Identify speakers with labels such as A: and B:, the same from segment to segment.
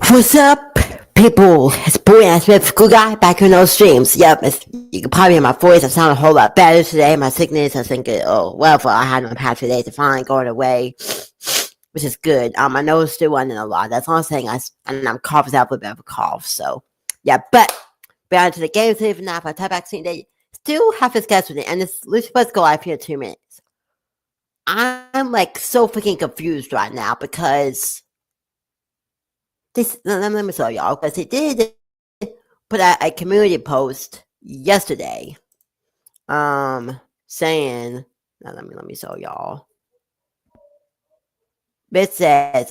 A: What's up, people? It's Boy and Smith School Guy back in those streams. Yep, you can probably hear my voice. I sound a whole lot better today. My sickness, I think, I had my past 2 days to finally going away, which is good. My nose still running a lot. That's all I'm saying. And I'm coughing out with a bit of a cough. So, yeah, but back to the game today for FNAF. Talkback scene. They still have to schedule it, and we're supposed to go live here in 2 minutes. I'm like so freaking confused right now because. Let me show y'all, because he did put out a community post yesterday, saying, now let me show y'all. It said,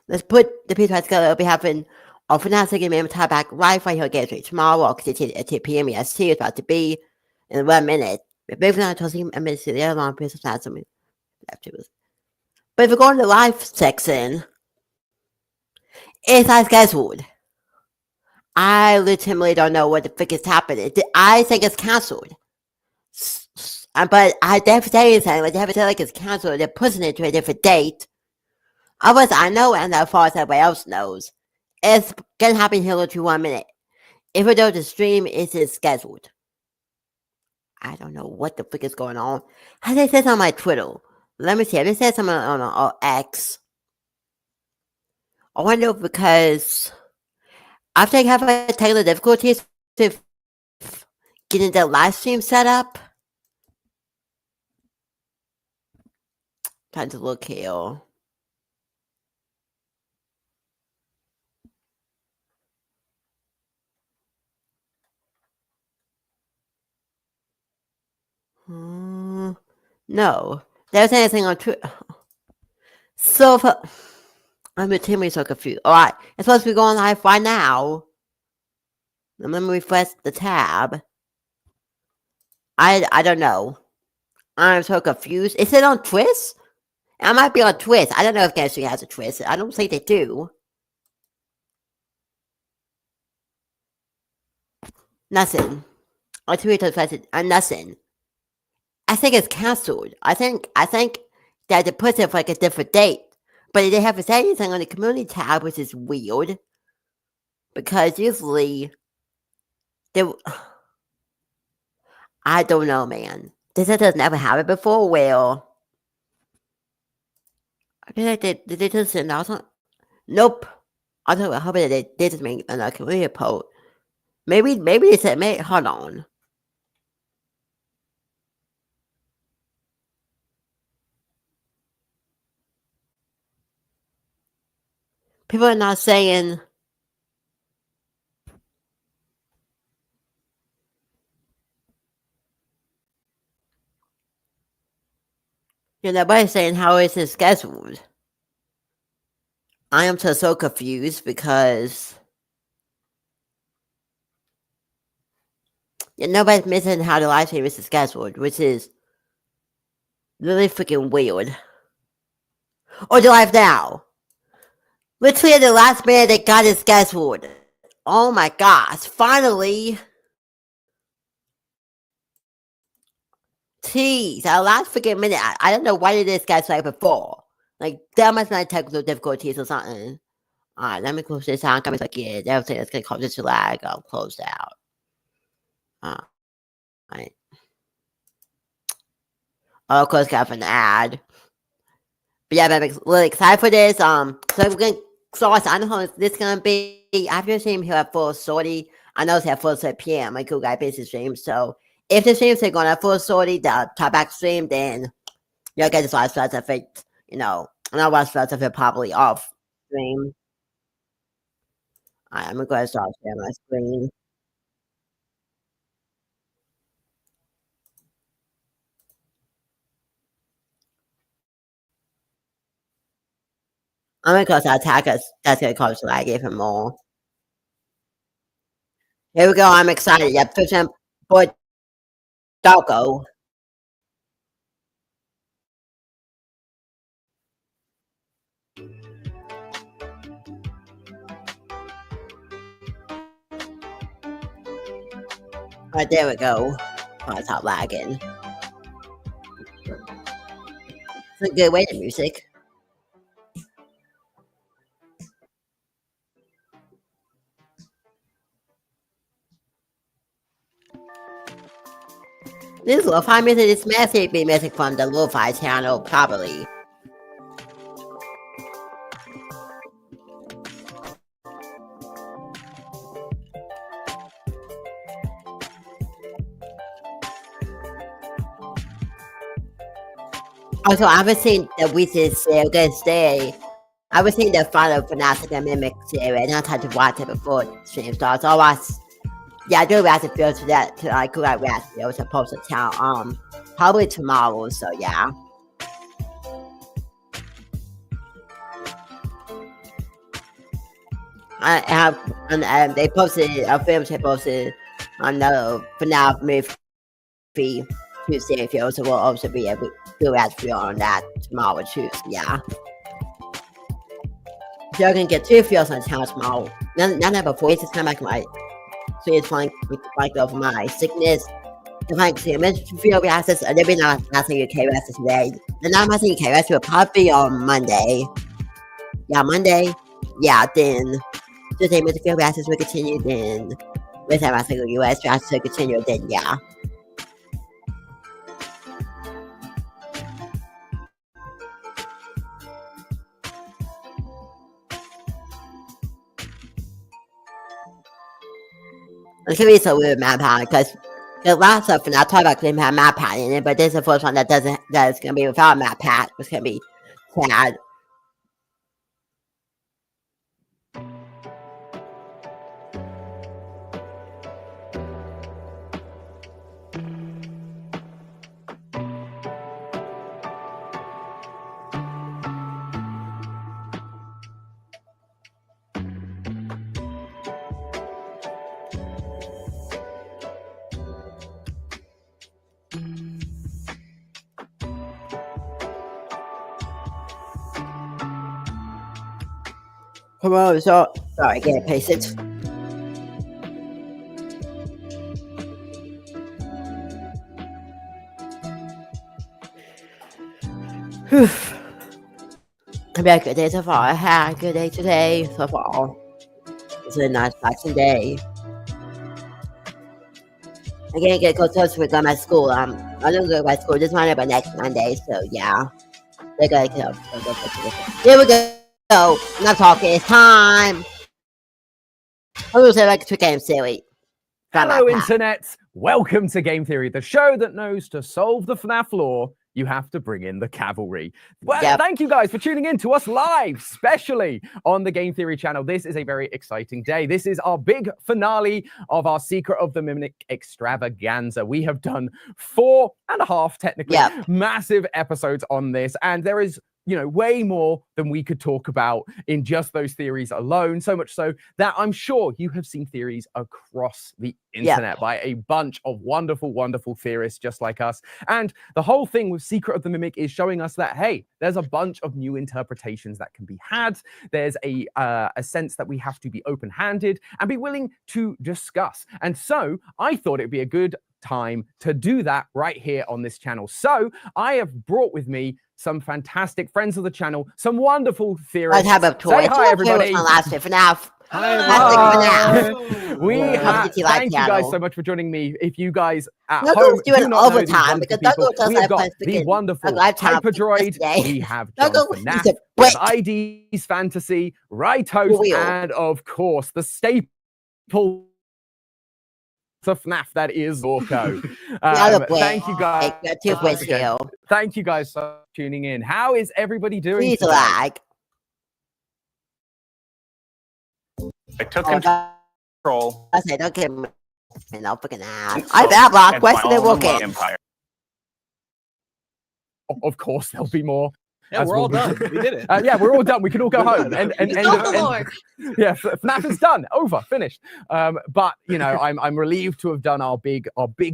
A: let's put the pizza together. It'll be happening on FNAF second member Talkback live right here again tomorrow at 10 p.m. EST. It's about to be in 1 minute. But if not, a minute to the other long pizza not something afterwards. But if we go to the live section, it's not scheduled. I legitimately don't know what the frick is happening. I think it's canceled. But I definitely say anything. Like, they have to tell like it's canceled. They're pushing it to a different date. Otherwise, I know, and as far as everybody else knows, it's gonna happen here in 1 minute. Even though the stream isn't scheduled. I don't know what the frick is going on. How they said on my Twitter. Let me see. They said something on X. I wonder if because after I have a technical difficulties with getting the live stream set up. Trying to look here. No. There's anything on Twitter. So, I'm extremely so confused. Alright, it's supposed to be going live right now. Let me refresh the tab. I don't know. I'm so confused. Is it on Twist? I might be on Twist. I don't know if Genshin has a Twist. I don't think they do. Nothing. I tweeted nothing. I think it's canceled. I think that they put it for like a different date. But they haven't said anything on the community tab, which is weird. Because usually I don't know, man. This has never happened before. Well, I feel like did they just send out something? Nope. I hope that they just make a community post. Maybe they said, hold on. People are not saying. Nobody's saying how is it scheduled. I am so confused because nobody's missing how the live stream is scheduled, which is really freaking weird. Or the live now. Literally the last minute they got it scheduled. Oh my gosh, finally. Jeez, our last freaking minute. I don't know why they did schedule before. Like, that must be technical difficulties or something. Alright, let me close this out. Come like, yeah, everything that's gonna cause this lag. I'll close out. Alright. Oh, of course, got an ad. But yeah, I'm really excited for this. So we're gonna I don't know how this is gonna be. After stream here at 4:30. I know it's at 4:30 p.m. My cool guy basic stream. So if the streams are going at 4:30, the Talkback stream, then you'll get this live stuff if it, and I'll watch stuff if it probably off stream. Alright, I'm gonna go ahead and start sharing my screen. I'm gonna close that attack us. That's gonna cause lag even more. Here we go. I'm excited. Yep, fish and boy doggo. Alright, there we go. Oh, it's not lagging. It's a good way to music. This lo-fi music is messy be music from the lo-fi channel, probably. Also, I was seeing the recent series day. I was seeing the final FNAF the Mimic series, and I tried to watch it before the stream starts. So I was, yeah, I do have to feel to that to like who I rest. I was supposed to tell probably tomorrow. So yeah. I have, and they posted a film they posted on the FNAF movie Tuesday film, so we'll also be able to ask you on that tomorrow too. So yeah. You're gonna get 2 feels on town tomorrow. None of before it's kind of like my so it's like over my sickness. If I see a feel access, and they'll be not asking you KRS today. The not asking you KRS will probably on Monday. Yeah, Monday. Yeah, then Tuesday with the field access will continue. Then with time asking the US draft to continue. Then yeah. It can be so weird map pad because the last stuff and I talked about didn't have map pad in it, but this is the first one that is gonna be without map pad. It's gonna be sad. Hello, so sorry, get patient. I've had a good day so far. I had a good day today so far. It's a nice relaxing day. I can't get close to go to school. I don't go to my school this Monday, but next Monday. So yeah, they're gonna go. Here we go. I'm not talking. It's time. I'm gonna say like 2 games silly.
B: Hello, Internet. Welcome to Game Theory, the show that knows to solve the FNAF lore, you have to bring in the cavalry. Well, Thank you guys for tuning in to us live, especially on the Game Theory channel. This is a very exciting day. This is our big finale of our Secret of the Mimic extravaganza. We have done 4.5, technically, massive episodes on this, and there is way more than we could talk about in just those theories alone. So much so that I'm sure you have seen theories across the internet by a bunch of wonderful, wonderful theorists just like us. And the whole thing with Secret of the Mimic is showing us that, hey, there's a bunch of new interpretations that can be had. There's a sense that we have to be open-handed and be willing to discuss. And so I thought it'd be a good time to do that right here on this channel. So I have brought with me some fantastic friends of the channel, some wonderful theorists. Say hi, everybody.
A: FNAF.
B: Thank you guys so much for joining me. If you guys at home do not know these wonderful people, we have got the wonderful Hyperdroid, we have John FNAF, we have ID's Fantasy, Rightos, and of course the staple to FNAF, that is Orko. Thank you guys. Thank you guys for tuning in. How is everybody doing?
A: Please lag.
C: I took control.
A: I said, don't get me. No freaking ass. I bad block. Question they working.
C: Empire.
B: Of course, there'll be more.
D: Yeah, we're all done. We did it.
B: Yeah, we're all done. We can all go home. Yeah, FNAF is done. Over. Finished. But I'm relieved to have done our big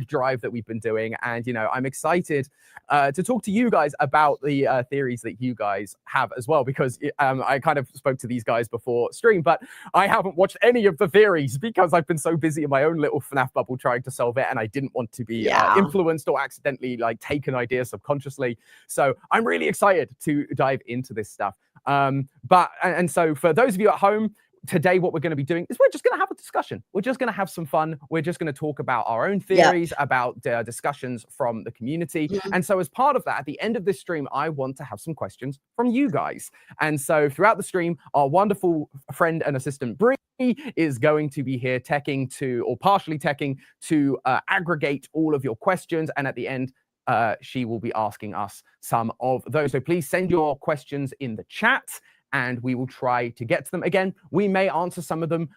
B: drive that we've been doing, and I'm excited to talk to you guys about the theories that you guys have as well, because I kind of spoke to these guys before stream, but I haven't watched any of the theories because I've been so busy in my own little FNAF bubble trying to solve it, and I didn't want to be influenced or accidentally take an idea subconsciously. So I'm really excited to dive into this stuff. So for those of you at home, today what we're going to be doing is we're just going to have a discussion. We're just going to have some fun. We're just going to talk about our own theories, about discussions from the community. And so as part of that, at the end of this stream, I want to have some questions from you guys. And so throughout the stream, our wonderful friend and assistant Bree is going to be here partially teching to aggregate all of your questions. And at the end, she will be asking us some of those. So please send your questions in the chat and we will try to get to them. Again, we may answer some of them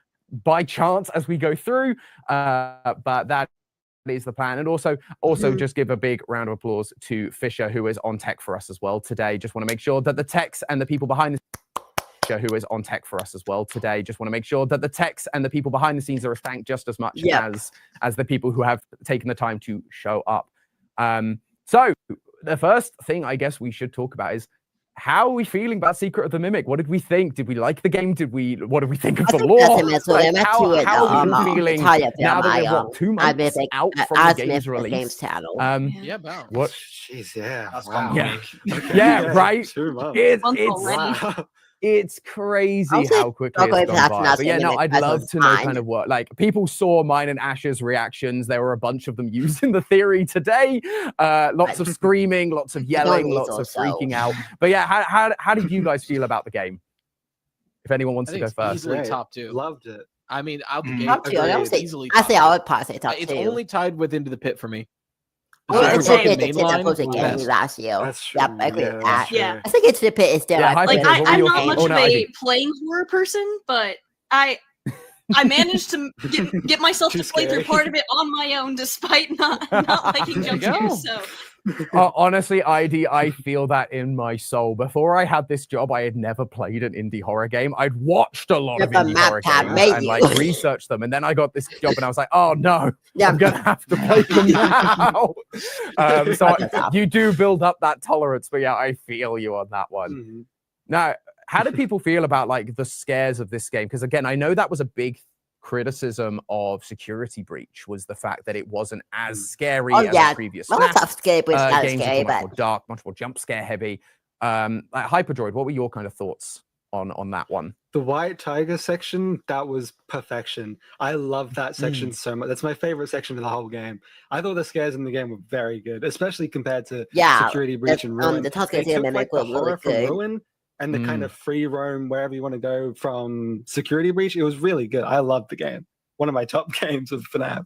B: by chance as we go through, but that is the plan. And also just give a big round of applause to Fisher, who is on tech for us as well today. Just want to make sure that the techs and the people behind the who is on tech for us as well today. Just want to make sure that the techs and the people behind the scenes are thanked just as much as the people who have taken the time to show up. So the first thing I guess we should talk about is, how are we feeling about Secret of the Mimic? What did we think? Did we like the game? What did we think of the lore? How are we feeling now that we've got 2 months out from the game's release? What?
E: Jeez, yeah.
C: Wow.
B: Yeah, right?
E: 2 months.
B: It's crazy how quickly it's gone by. But yeah, no, I'd love to know kind of what, like, people saw mine and Ash's reactions. There were a bunch of them used in the theory today. Lots of screaming, lots of yelling, lots of freaking out. But yeah, how did you guys feel about the game? If anyone wants to go first.
D: Easily top 2.
E: Loved it.
D: I mean, out the gate.
A: Top 2. I would say
D: easily
A: I would probably say top 2.
D: It's only tied with Into the Pit for me.
A: It's a bit the last year.
E: That's true.
A: Yep, I agree with that.
F: Yeah.
A: I think Into the Pit is still.
F: Like, I'm not much of a playing horror person, but I managed to get myself to play through part of it on my own, despite not liking jump scares. So.
B: Honestly, I feel that in my soul. Before I had this job, I had never played an indie horror game. I'd watched a lot of indie horror games and like researched them, and then I got this job, and I was like, "Oh no, I'm gonna have to play them now." You do build up that tolerance, but yeah, I feel you on that one. Now, how do people feel about like the scares of this game? Because again, I know that was a big criticism of Security Breach, was the fact that it wasn't as scary as the previous
A: games.
B: Scary, much more dark, much more jump scare heavy. Like Hyperdroid, what were your kind of thoughts on that one?
E: The White Tiger section, that was perfection. I love that section so much. That's my favorite section of the whole game. I thought the scares in the game were very good, especially compared to Security Breach and Ruin.
A: The Talkback Mimic was really good.
E: Ruin and the kind of free roam wherever you want to go from Security Breach, it was really good. I loved the game. One of my top games of FNAF.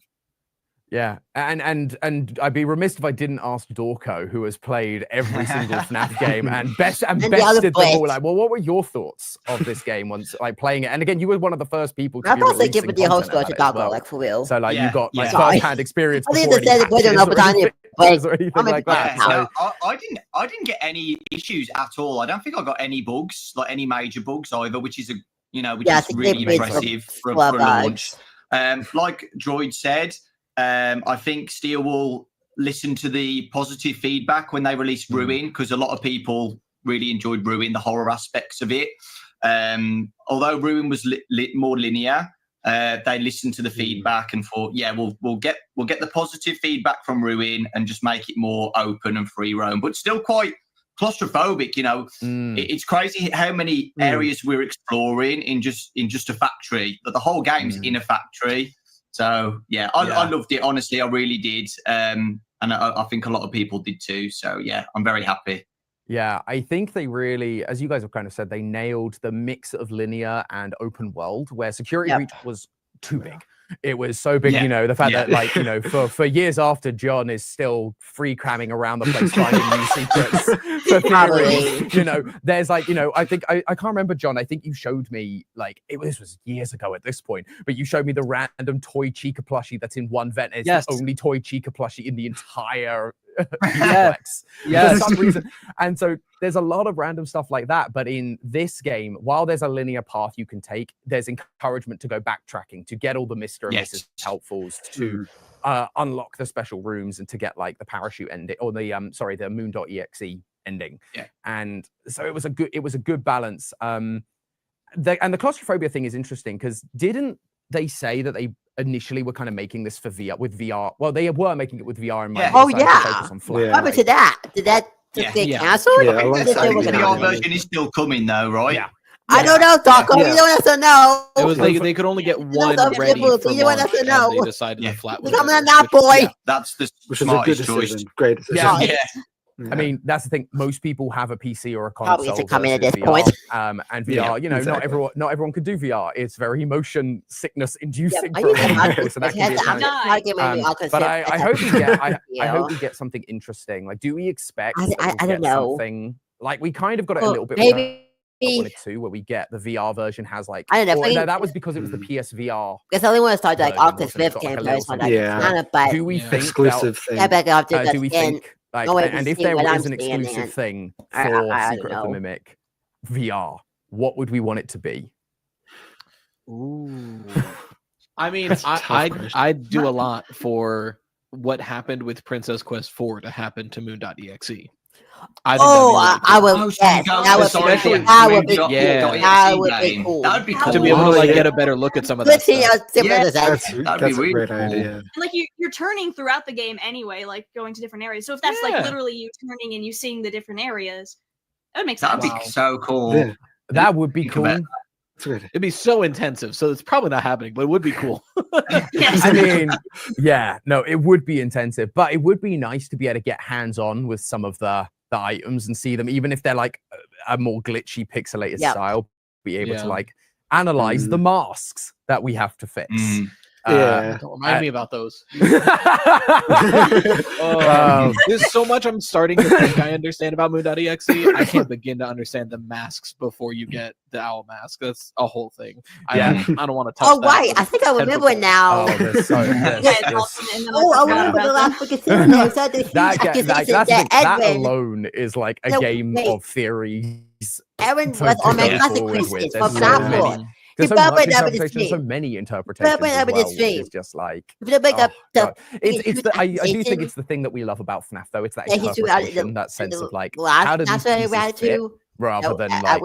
B: Yeah, and I'd be remiss if I didn't ask Dorco, who has played every single FNAF game and bested them all. Like, well, what were your thoughts of this game once like playing it? And again, you were one of the first people to be releasing
A: giving the whole score to Dorco,
B: well.
A: like for real.
B: So like you got like first-hand experience.
A: I didn't say or
B: anything like that. So,
G: I didn't get any issues at all. I don't think I got any bugs, like any major bugs either, which is really impressive for a launch. Like Droid said. I think Steel will listen to the positive feedback when they released Ruin, because a lot of people really enjoyed Ruin, the horror aspects of it. Although Ruin was more linear, they listened to the feedback and thought, we'll get the positive feedback from Ruin and just make it more open and free roam, but still quite claustrophobic. It's crazy how many areas we're exploring in just a factory. But the whole game's in a factory. So I loved it. Honestly, I really did, and I think a lot of people did too. So yeah, I'm very happy.
B: Yeah, I think they really, as you guys have kind of said, they nailed the mix of linear and open world, where Security Breach was too big. It was so big, the fact that, like, for years after, John is still free cramming around the place finding new secrets for theories. There's like, I think, I can't remember, John, I think you showed me, like, this was years ago at this point, but you showed me the random toy Chica plushie that's in one vent. It's the only toy Chica plushie in the entire complex for some reason. And so there's a lot of random stuff like that, but in this game, while there's a linear path you can take, there's encouragement to go backtracking, to get all the Mr. and Mrs. helpfuls, to unlock the special rooms, and to get like the parachute ending, or the moon.exe ending. And so it was a good balance. And the claustrophobia thing is interesting, because didn't they say that they initially were kind of making this for VR with VR? Well, they were making it with VR in mind.
A: What happened to that? Did that get canceled?
G: The VR version is still coming though, right?
A: I don't know, Taco. You don't have to know.
D: It was they could only get one ready for launch, and they decided the flat.
A: I'm not boy.
G: That's the
E: which is a good decision. Great decision.
G: Yeah.
B: I mean, that's the thing. Most people have a PC or a console.
A: Probably to come in at this
B: VR,
A: point.
B: And VR, you know,
E: exactly.
B: not everyone can do VR. It's very motion sickness inducing.
A: I
B: for
A: use
B: people,
A: it.
B: so that can be a challenge. But I hope we get. I hope we get something interesting. Like, do we expect?
A: I don't know.
B: Something like we kind of got it a little bit.
A: Maybe.
B: Where we get the VR version has like
A: I don't know.
B: No, that was because it was the PSVR.
A: Because the only one that started like Oculus Rift gameplay. But
E: do we think exclusive thing?
B: Do we think like, and if there was an exclusive thing for Secret of the Mimic VR, what would we want it to be?
D: Ooh. I mean, I'd do a lot for what happened with Princess Quest 4 to happen to Moon.exe. I
A: would guess. That would be cool.
G: That would be cool.
D: To be able to like get a better look at some of that stuff.
E: That's a great idea.
F: And like you're turning throughout the game anyway, like going to different areas. So if that's like literally you turning and you seeing the different areas, that would make sense.
G: That'd be so cool.
E: Yeah.
B: That would be cool.
D: It'd be so intensive, so it's probably not happening, but it would be cool.
B: I mean, yeah, no, it would be intensive, but it would be nice to be able to get hands-on with some of the items and see them, even if they're like a more glitchy, pixelated style. Be able to like analyze the masks that we have to fix.
D: Don't remind me about those. There's so much I'm starting to think I understand about Moon.exe. I can't begin to understand the masks before you get the owl mask. That's a whole thing. I don't want to touch that.
A: Oh, right. I think I remember it now.
B: I remember
A: the last book of season.
B: That alone is like a game of theories.
A: Aaron was on my classic Christmas, for example.
B: There's so many interpretations as well, it's just like I do think it's the thing that we love about FNAF though. It's that interpretation, that sense of like how do these pieces fit, rather than like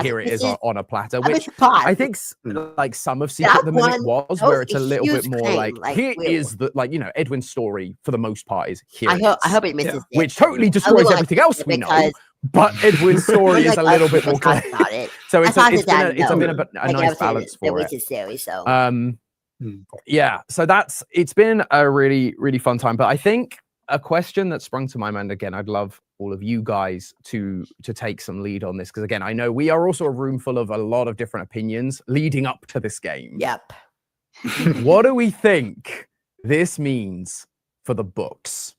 B: here it is on a platter, which I think like some of Secret of the Mimic was, where it's a little bit more like here is the like, you know, Edwin's story for the most part is here.
A: I hope it misses it.
B: Which totally destroys everything else we know. But Edwin's story is a little bit more clear. So it's been a nice balance for it. Yeah, so it's been a really, really fun time. But I think a question that sprung to my mind again, I'd love all of you guys to take some lead on this, because again, I know we are also a room full of a lot of different opinions leading up to this game.
A: Yep.
B: What do we think this means for the books?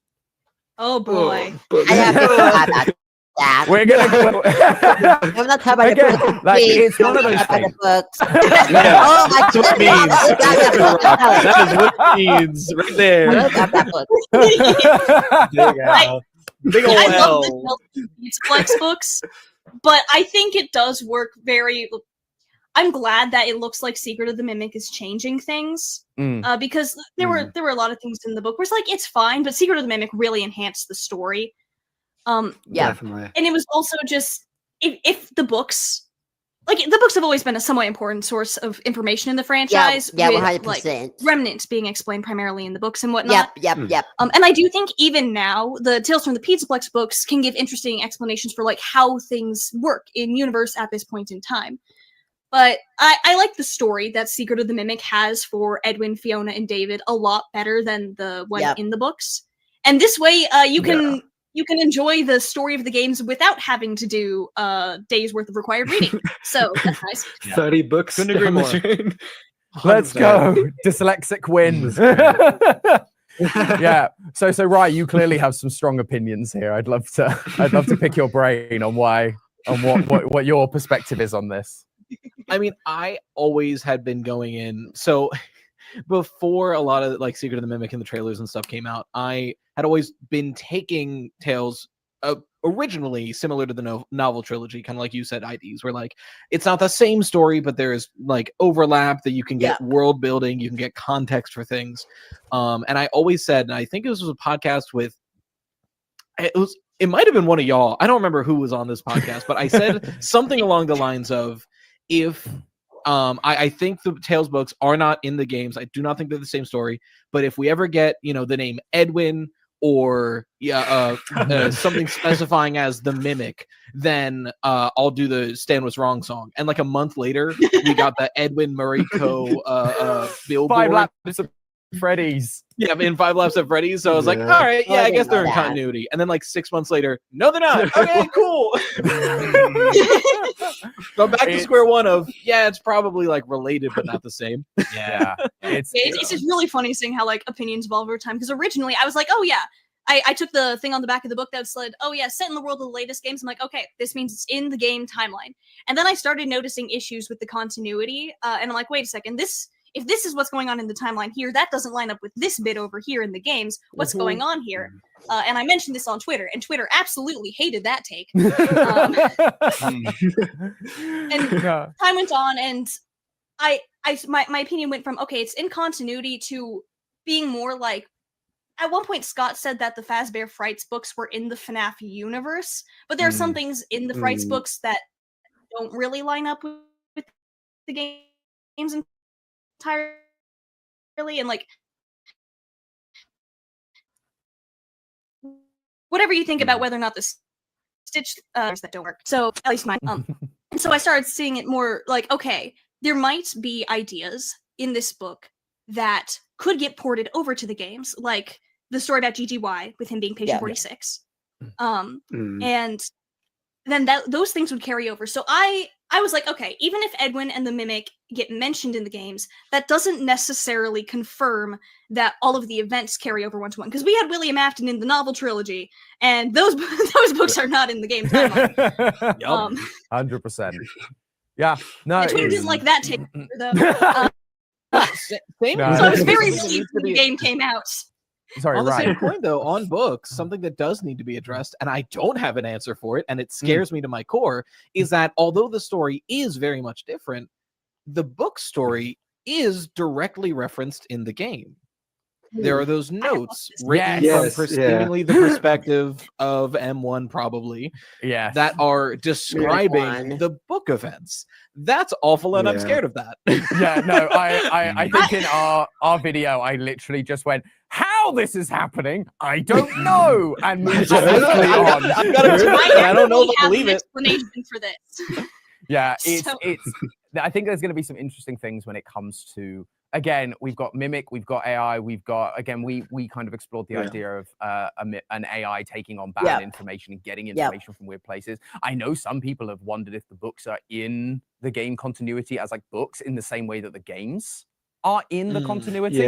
F: Oh boy.
A: I have to talk about that.
B: We're gonna.
A: I'm not talking about the books.
B: Like, it's one of those things.
A: Oh my goodness!
D: That is what it means right there.
A: I love that book.
D: Big ol'
F: I
D: L.
F: love the Flex books, but I think it does work very. I'm glad that it looks like Secret of the Mimic is changing things, because there were a lot of things in the book where it's like it's fine, but Secret of the Mimic really enhanced the story.
E: Definitely.
F: And it was also just if the books have always been a somewhat important source of information in the franchise.
A: Yeah,
F: with,
A: 100%.
F: Like, remnants being explained primarily in the books and whatnot.
A: Yep.
F: And I do think even now the Tales from the Pizzaplex books can give interesting explanations for like how things work in universe at this point in time. But I like the story that Secret of the Mimic has for Edwin, Fiona, and David a lot better than the one in the books. And this way, you can enjoy the story of the games without having to do a day's worth of required reading. So that's nice.
E: 30 books.
D: Couldn't agree more.
B: Let's go. Dyslexic wins. Yeah. So Rye, you clearly have some strong opinions here. I'd love to pick your brain on what your perspective is on this.
D: I mean, I always had been going in. So before a lot of like Secret of the Mimic and the trailers and stuff came out, I had always been taking Tales originally similar to the novel trilogy, kind of like you said, IDs, where like it's not the same story, but there is like overlap that you can get world building, you can get context for things. And I always said, and I think this was a podcast with it might have been one of y'all. I don't remember who was on this podcast, but I said something along the lines of if I think the Tales books are not in the games. I do not think they're the same story. But if we ever get, the name Edwin or something specifying as the Mimic, then I'll do the Stan Was Wrong song. And like a month later, we got the Edwin Murray billboard.
B: 5 Laps of Freddy's.
D: Yeah, in 5 Laps at Freddy's. So I was like, all right, yeah, I guess they're in continuity. And then like 6 months later, no, they're not. Okay, cool. Go back to square one of, yeah, it's probably like related, but not the same.
B: Yeah.
F: It's just really funny seeing how like opinions evolve over time. Because originally I was like, oh yeah, I took the thing on the back of the book that said, oh yeah, set in the world of the latest games. I'm like, okay, this means it's in the game timeline. And then I started noticing issues with the continuity. And I'm like, wait a second, if this is what's going on in the timeline here, that doesn't line up with this bit over here in the games. What's going on here? And I mentioned this on Twitter, and Twitter absolutely hated that take. And time went on, and my opinion went from, okay, it's in continuity to being more like, at one point Scott said that the Fazbear Frights books were in the FNAF universe, but there are some things in the Frights books that don't really line up with the games entirely, and like whatever you think about whether or not the Stitch that don't work. So at least mine. And so I started seeing it more like, okay, there might be ideas in this book that could get ported over to the games, like the story about GGY with him being patient 46. And then those things would carry over. So I was like, okay, even if Edwin and the Mimic get mentioned in the games, that doesn't necessarily confirm that all of the events carry over one-to-one. Because we had William Afton in the novel trilogy, and those books are not in the game timeline.
B: 100%. Yeah. No,
F: Twitter didn't like that take, though.
D: Same.
F: So I was very relieved when the game came out.
B: Sorry,
D: on the same point, though, on books, something that does need to be addressed, and I don't have an answer for it, and it scares me to my core, is that although the story is very much different, the book story is directly referenced in the game. There are those notes written from seemingly the perspective of M1, probably, that are describing the book events. That's awful, and I'm scared of that.
B: Yeah, no, I think in our video, I literally just went, how this is happening, I don't know, and moved swiftly on.
D: I've got I don't know if I believe it.
F: Explanation for this.
B: Yeah, it's. I think there's going to be some interesting things when it comes to. Again, we've got Mimic, we've got AI, we've got, again, we kind of explored the idea of an AI taking on bad information and getting information from weird places. I know some people have wondered if the books are in the game continuity as like books in the same way that the games are in the continuity.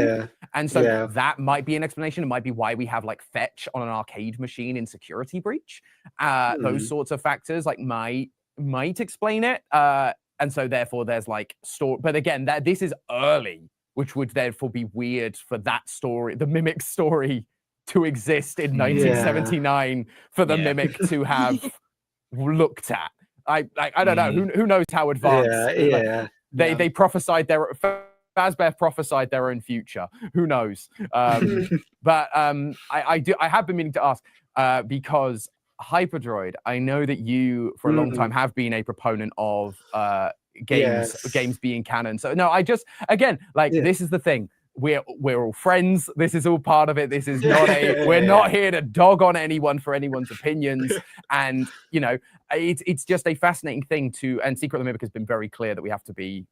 B: And so that might be an explanation. It might be why we have like fetch on an arcade machine in Security Breach. Those sorts of factors like might explain it. And so therefore there's like story, but again, this is early, which would therefore be weird for that story, the Mimic story, to exist in 1979 for the Mimic to have looked at. I don't know. Who knows how advanced? They prophesied Fazbear prophesied their own future. Who knows? But I have been meaning to ask because Hyperdroid, I know that you for a long time have been a proponent of games being canon. So no, I just this is the thing. We're all friends. This is all part of it. This is not we're not here to dog on anyone for anyone's opinions. And you know, it's just a fascinating thing and Secret of the Mimic has been very clear that we have to be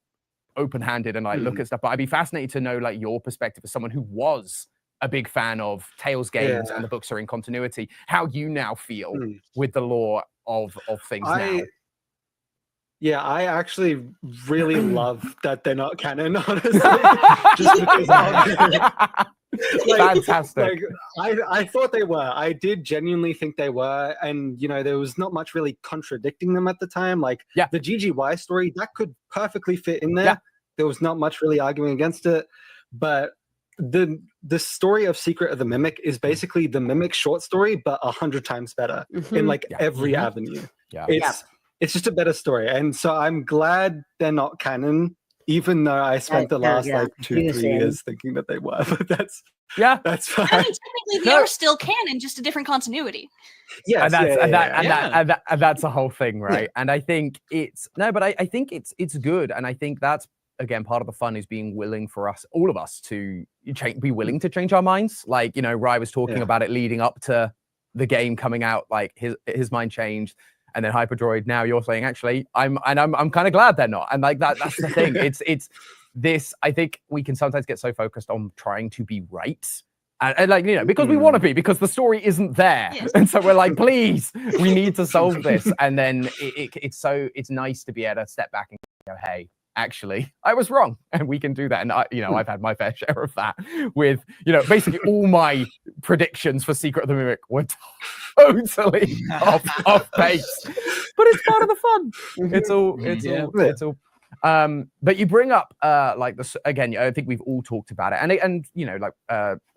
B: open-handed and like look at stuff. But I'd be fascinated to know like your perspective as someone who was a big fan of Tales games and the books are in continuity, how you now feel with the lore of things now.
E: Yeah, I actually really love that they're not canon, honestly. Just because
B: fantastic.
E: I thought they were. I did genuinely think they were. And, you know, there was not much really contradicting them at the time. Like the GGY story, that could perfectly fit in there. There was not much really arguing against it. But the story of Secret of the Mimic is basically the Mimic short story, but 100 times better in like every avenue. It's just a better story. And so I'm glad they're not canon, even though I spent the last like 2-3 years thinking that they were. But that's fine.
F: I mean, technically they are still canon, just a different continuity.
B: Yes, and that's a whole thing, right? And I think I think it's good, and I think that's again, part of the fun is being willing for us, all of us, to be willing to change our minds. Like, you know, Rye was talking about it leading up to the game coming out, like his mind changed. And then Hyperdroid, now you're saying, actually, I'm kind of glad they're not. And like that's the thing. It's this, I think we can sometimes get so focused on trying to be right. And like, you know, because we want to be, because the story isn't there. Yes. And so we're like, please, we need to solve this. And then it's nice to be able to step back and go, hey, actually, I was wrong, and we can do that. And I've had my fair share of that with, basically all my predictions for Secret of the Mimic were totally off base, but it's part of the fun. It's all. But you bring up like this again. I think we've all talked about it, and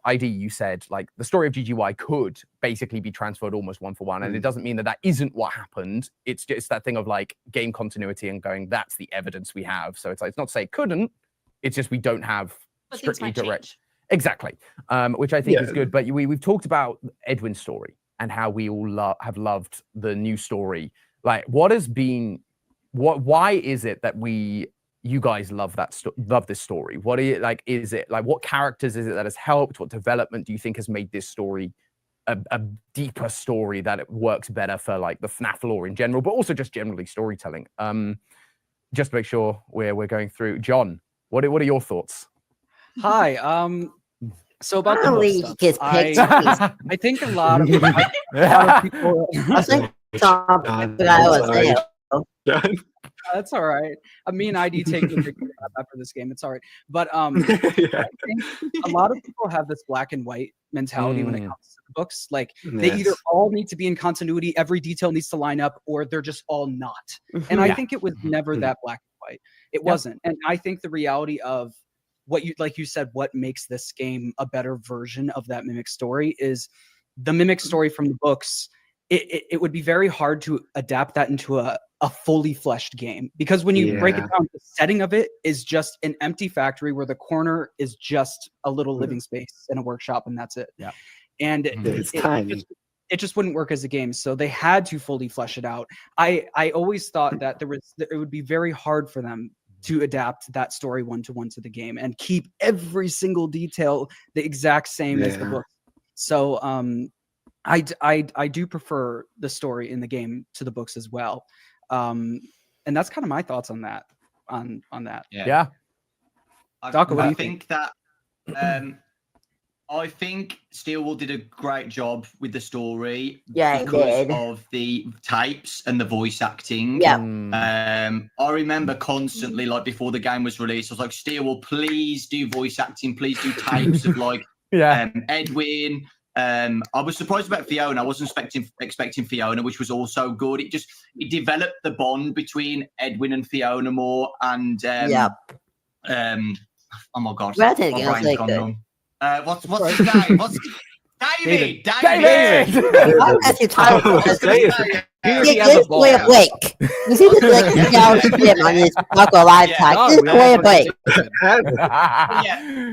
B: ID, you said like the story of GGY could basically be transferred almost one for one, and it doesn't mean that isn't what happened. It's just that thing of like game continuity and going, that's the evidence we have. So it's not to say it couldn't. It's just we don't have strictly direct. Exactly, which I think is good. But we've talked about Edwin's story and how we all have loved the new story. Like, what has been. Why is it that you guys love this story? What is it like? What characters is it that has helped? What development do you think has made this story a deeper story, that it works better for like the FNAF lore in general, but also just generally storytelling? Just to make sure we're going through. John, what are your thoughts?
H: Hi. So about the book stuff, I think a lot of people.
A: I think I was saying.
H: That's all right. Me and ID take the big after this game. It's all right. But I think a lot of people have this black and white mentality when it comes to the books. Like they either all need to be in continuity, every detail needs to line up, or they're just all not. And I think it was never that black and white. It wasn't. And I think the reality of what you said, what makes this game a better version of that Mimic story is the Mimic story from the books. It would be very hard to adapt that into a fully fleshed game, because when you break it down, the setting of it is just an empty factory where the corner is just a little living space and a workshop, and that's it. Yeah. And it's tiny. It just wouldn't work as a game, so they had to fully flesh it out. I always thought that it would be very hard for them to adapt that story one-to-one to the game and keep every single detail the exact same as the book. So I do prefer the story in the game to the books as well. And that's kind of my thoughts on that. On that.
B: Yeah.
G: I think that I think Steelwool did a great job with the story because of the tapes and the voice acting.
A: Yeah.
G: I remember constantly, like before the game was released, I was like, Steelwool, please do voice acting, please do tapes of like Edwin. I was surprised about Fiona. I wasn't expecting Fiona, which was also good. It developed the bond between Edwin and Fiona more, and oh my god, my brain's gone wrong. What's his name? What's David?
A: David! As you talk he gives way a break. You see this like down him on his Taco Live tag. This way a break.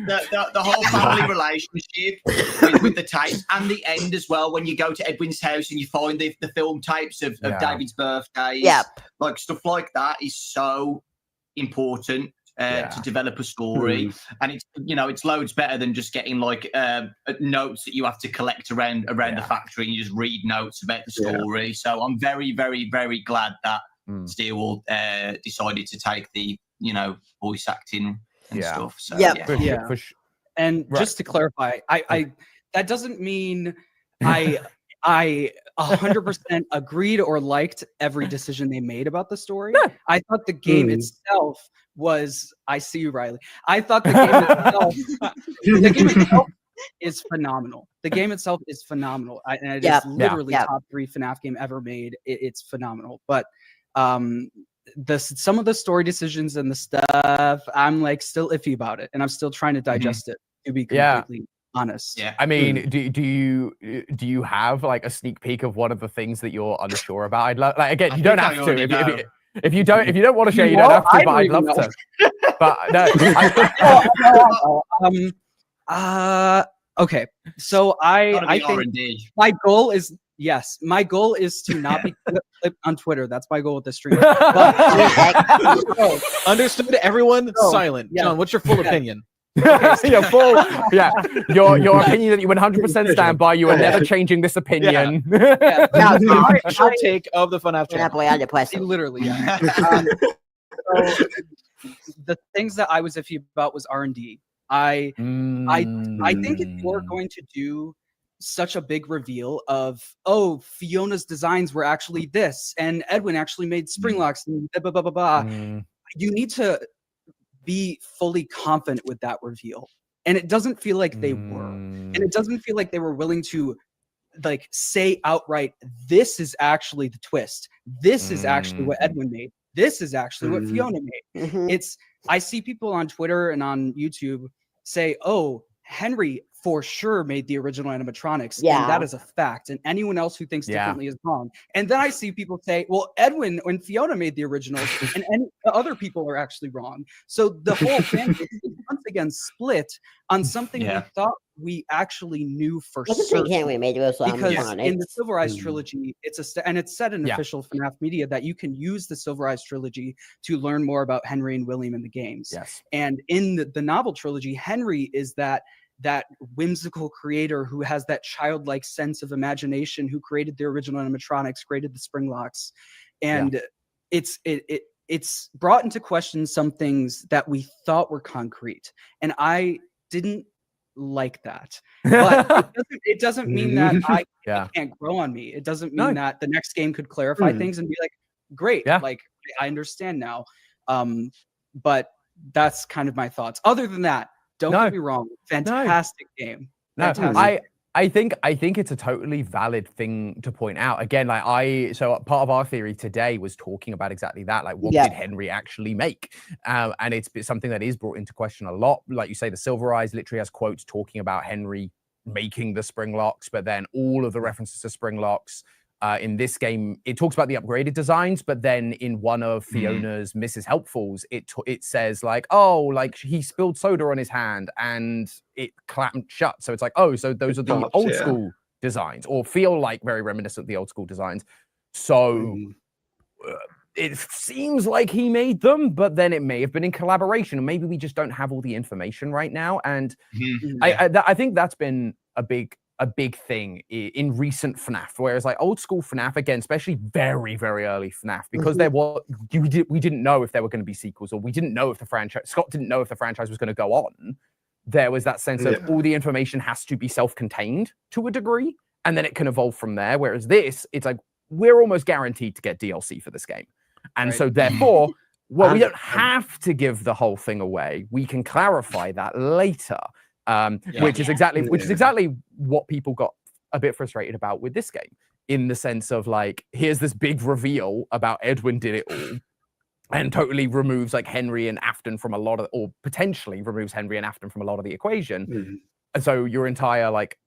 G: The whole family relationship with the tapes, and the end as well, when you go to Edwin's house and you find the film tapes of David's birthday. Like stuff like that is so important. To develop a story, and it's loads better than just getting like notes that you have to collect around the factory, and you just read notes about the story. So I'm very, very, very glad that Steelwool decided to take the voice acting and stuff. So
H: And just to clarify, I that doesn't mean I 100% agreed or liked every decision they made about the story. I thought the game itself was. I see you, Riley. I thought the game itself, is phenomenal. The game itself is phenomenal, and it is literally top 3 FNAF game ever made. It's phenomenal, but some of the story decisions and the stuff, I'm like still iffy about it, and I'm still trying to digest it. To be completely honest.
B: I mean, do you have like a sneak peek of one of the things that you're unsure about? I'd love, like, again, you don't have to. If you don't want to share, you don't have to. But I'd love to. But no.
H: Okay, so I think my goal is Yes, my goal is to not be clipped on Twitter. That's my goal with the stream. But,
D: understood. Everyone, silent.
H: Yeah.
D: John, what's your full opinion?
B: Your your opinion that you 100% stand by. You are never changing this opinion.
D: My take of the FNAF channel.
H: Literally, yeah. So the things that I was iffy about was R&D. I think if you're going to do such a big reveal of, oh, Fiona's designs were actually this, and Edwin actually made spring locks, and blah, blah, blah, blah, you need to be fully confident with that reveal. And it doesn't feel like they were. And it doesn't feel like they were willing to like say outright, this is actually the twist. This is actually what Edwin made. This is actually what Fiona made. I see people on Twitter and on YouTube say, oh, Henry for sure made the original animatronics. And that is a fact. And anyone else who thinks differently is wrong. And then I see people say, well, Edwin and Fiona made the originals, and other people are actually wrong. So the whole thing is once again split on something we thought we actually knew for certain.
A: Henry made those
H: because in the Silver Eyes trilogy, it's said in official FNAF media that you can use the Silver Eyes trilogy to learn more about Henry and William in the games. And in the novel trilogy, Henry is that whimsical creator who has that childlike sense of imagination, who created the original animatronics, created the spring locks. And it's brought into question some things that we thought were concrete. And I didn't like that. But it doesn't mean that it can't grow on me. It doesn't mean that the next game could clarify things and be like, great, like I understand now. But that's kind of my thoughts. Other than that, don't get me wrong. Fantastic game. Fantastic.
B: I think it's a totally valid thing to point out. Again, so part of our theory today was talking about exactly that. Like, what did Henry actually make? And it's something that is brought into question a lot. Like you say, the Silver Eyes literally has quotes talking about Henry making the spring locks, but then all of the references to spring locks in this game, it talks about the upgraded designs, but then in one of Fiona's Mrs. Helpfuls, it says like, oh, like he spilled soda on his hand and it clamped shut. So it's like, oh, so those are the old school designs, or feel like very reminiscent of the old school designs. So it seems like he made them, but then it may have been in collaboration, and maybe we just don't have all the information right now. And I think that's been a big thing in recent FNAF, whereas like old school FNAF, again, especially very, very early FNAF, because we didn't know if there were going to be sequels, or we didn't know if Scott didn't know if the franchise was going to go on. There was that sense of all the information has to be self-contained to a degree, and then it can evolve from there. Whereas this, it's like, we're almost guaranteed to get DLC for this game. And so therefore, we don't have to give the whole thing away. We can clarify that later. Which is exactly what people got a bit frustrated about with this game, in the sense of like, here's this big reveal about Edwin did it all, and totally removes like Henry and Afton from a lot of, or potentially removes Henry and Afton from a lot of the equation. And so your entire like,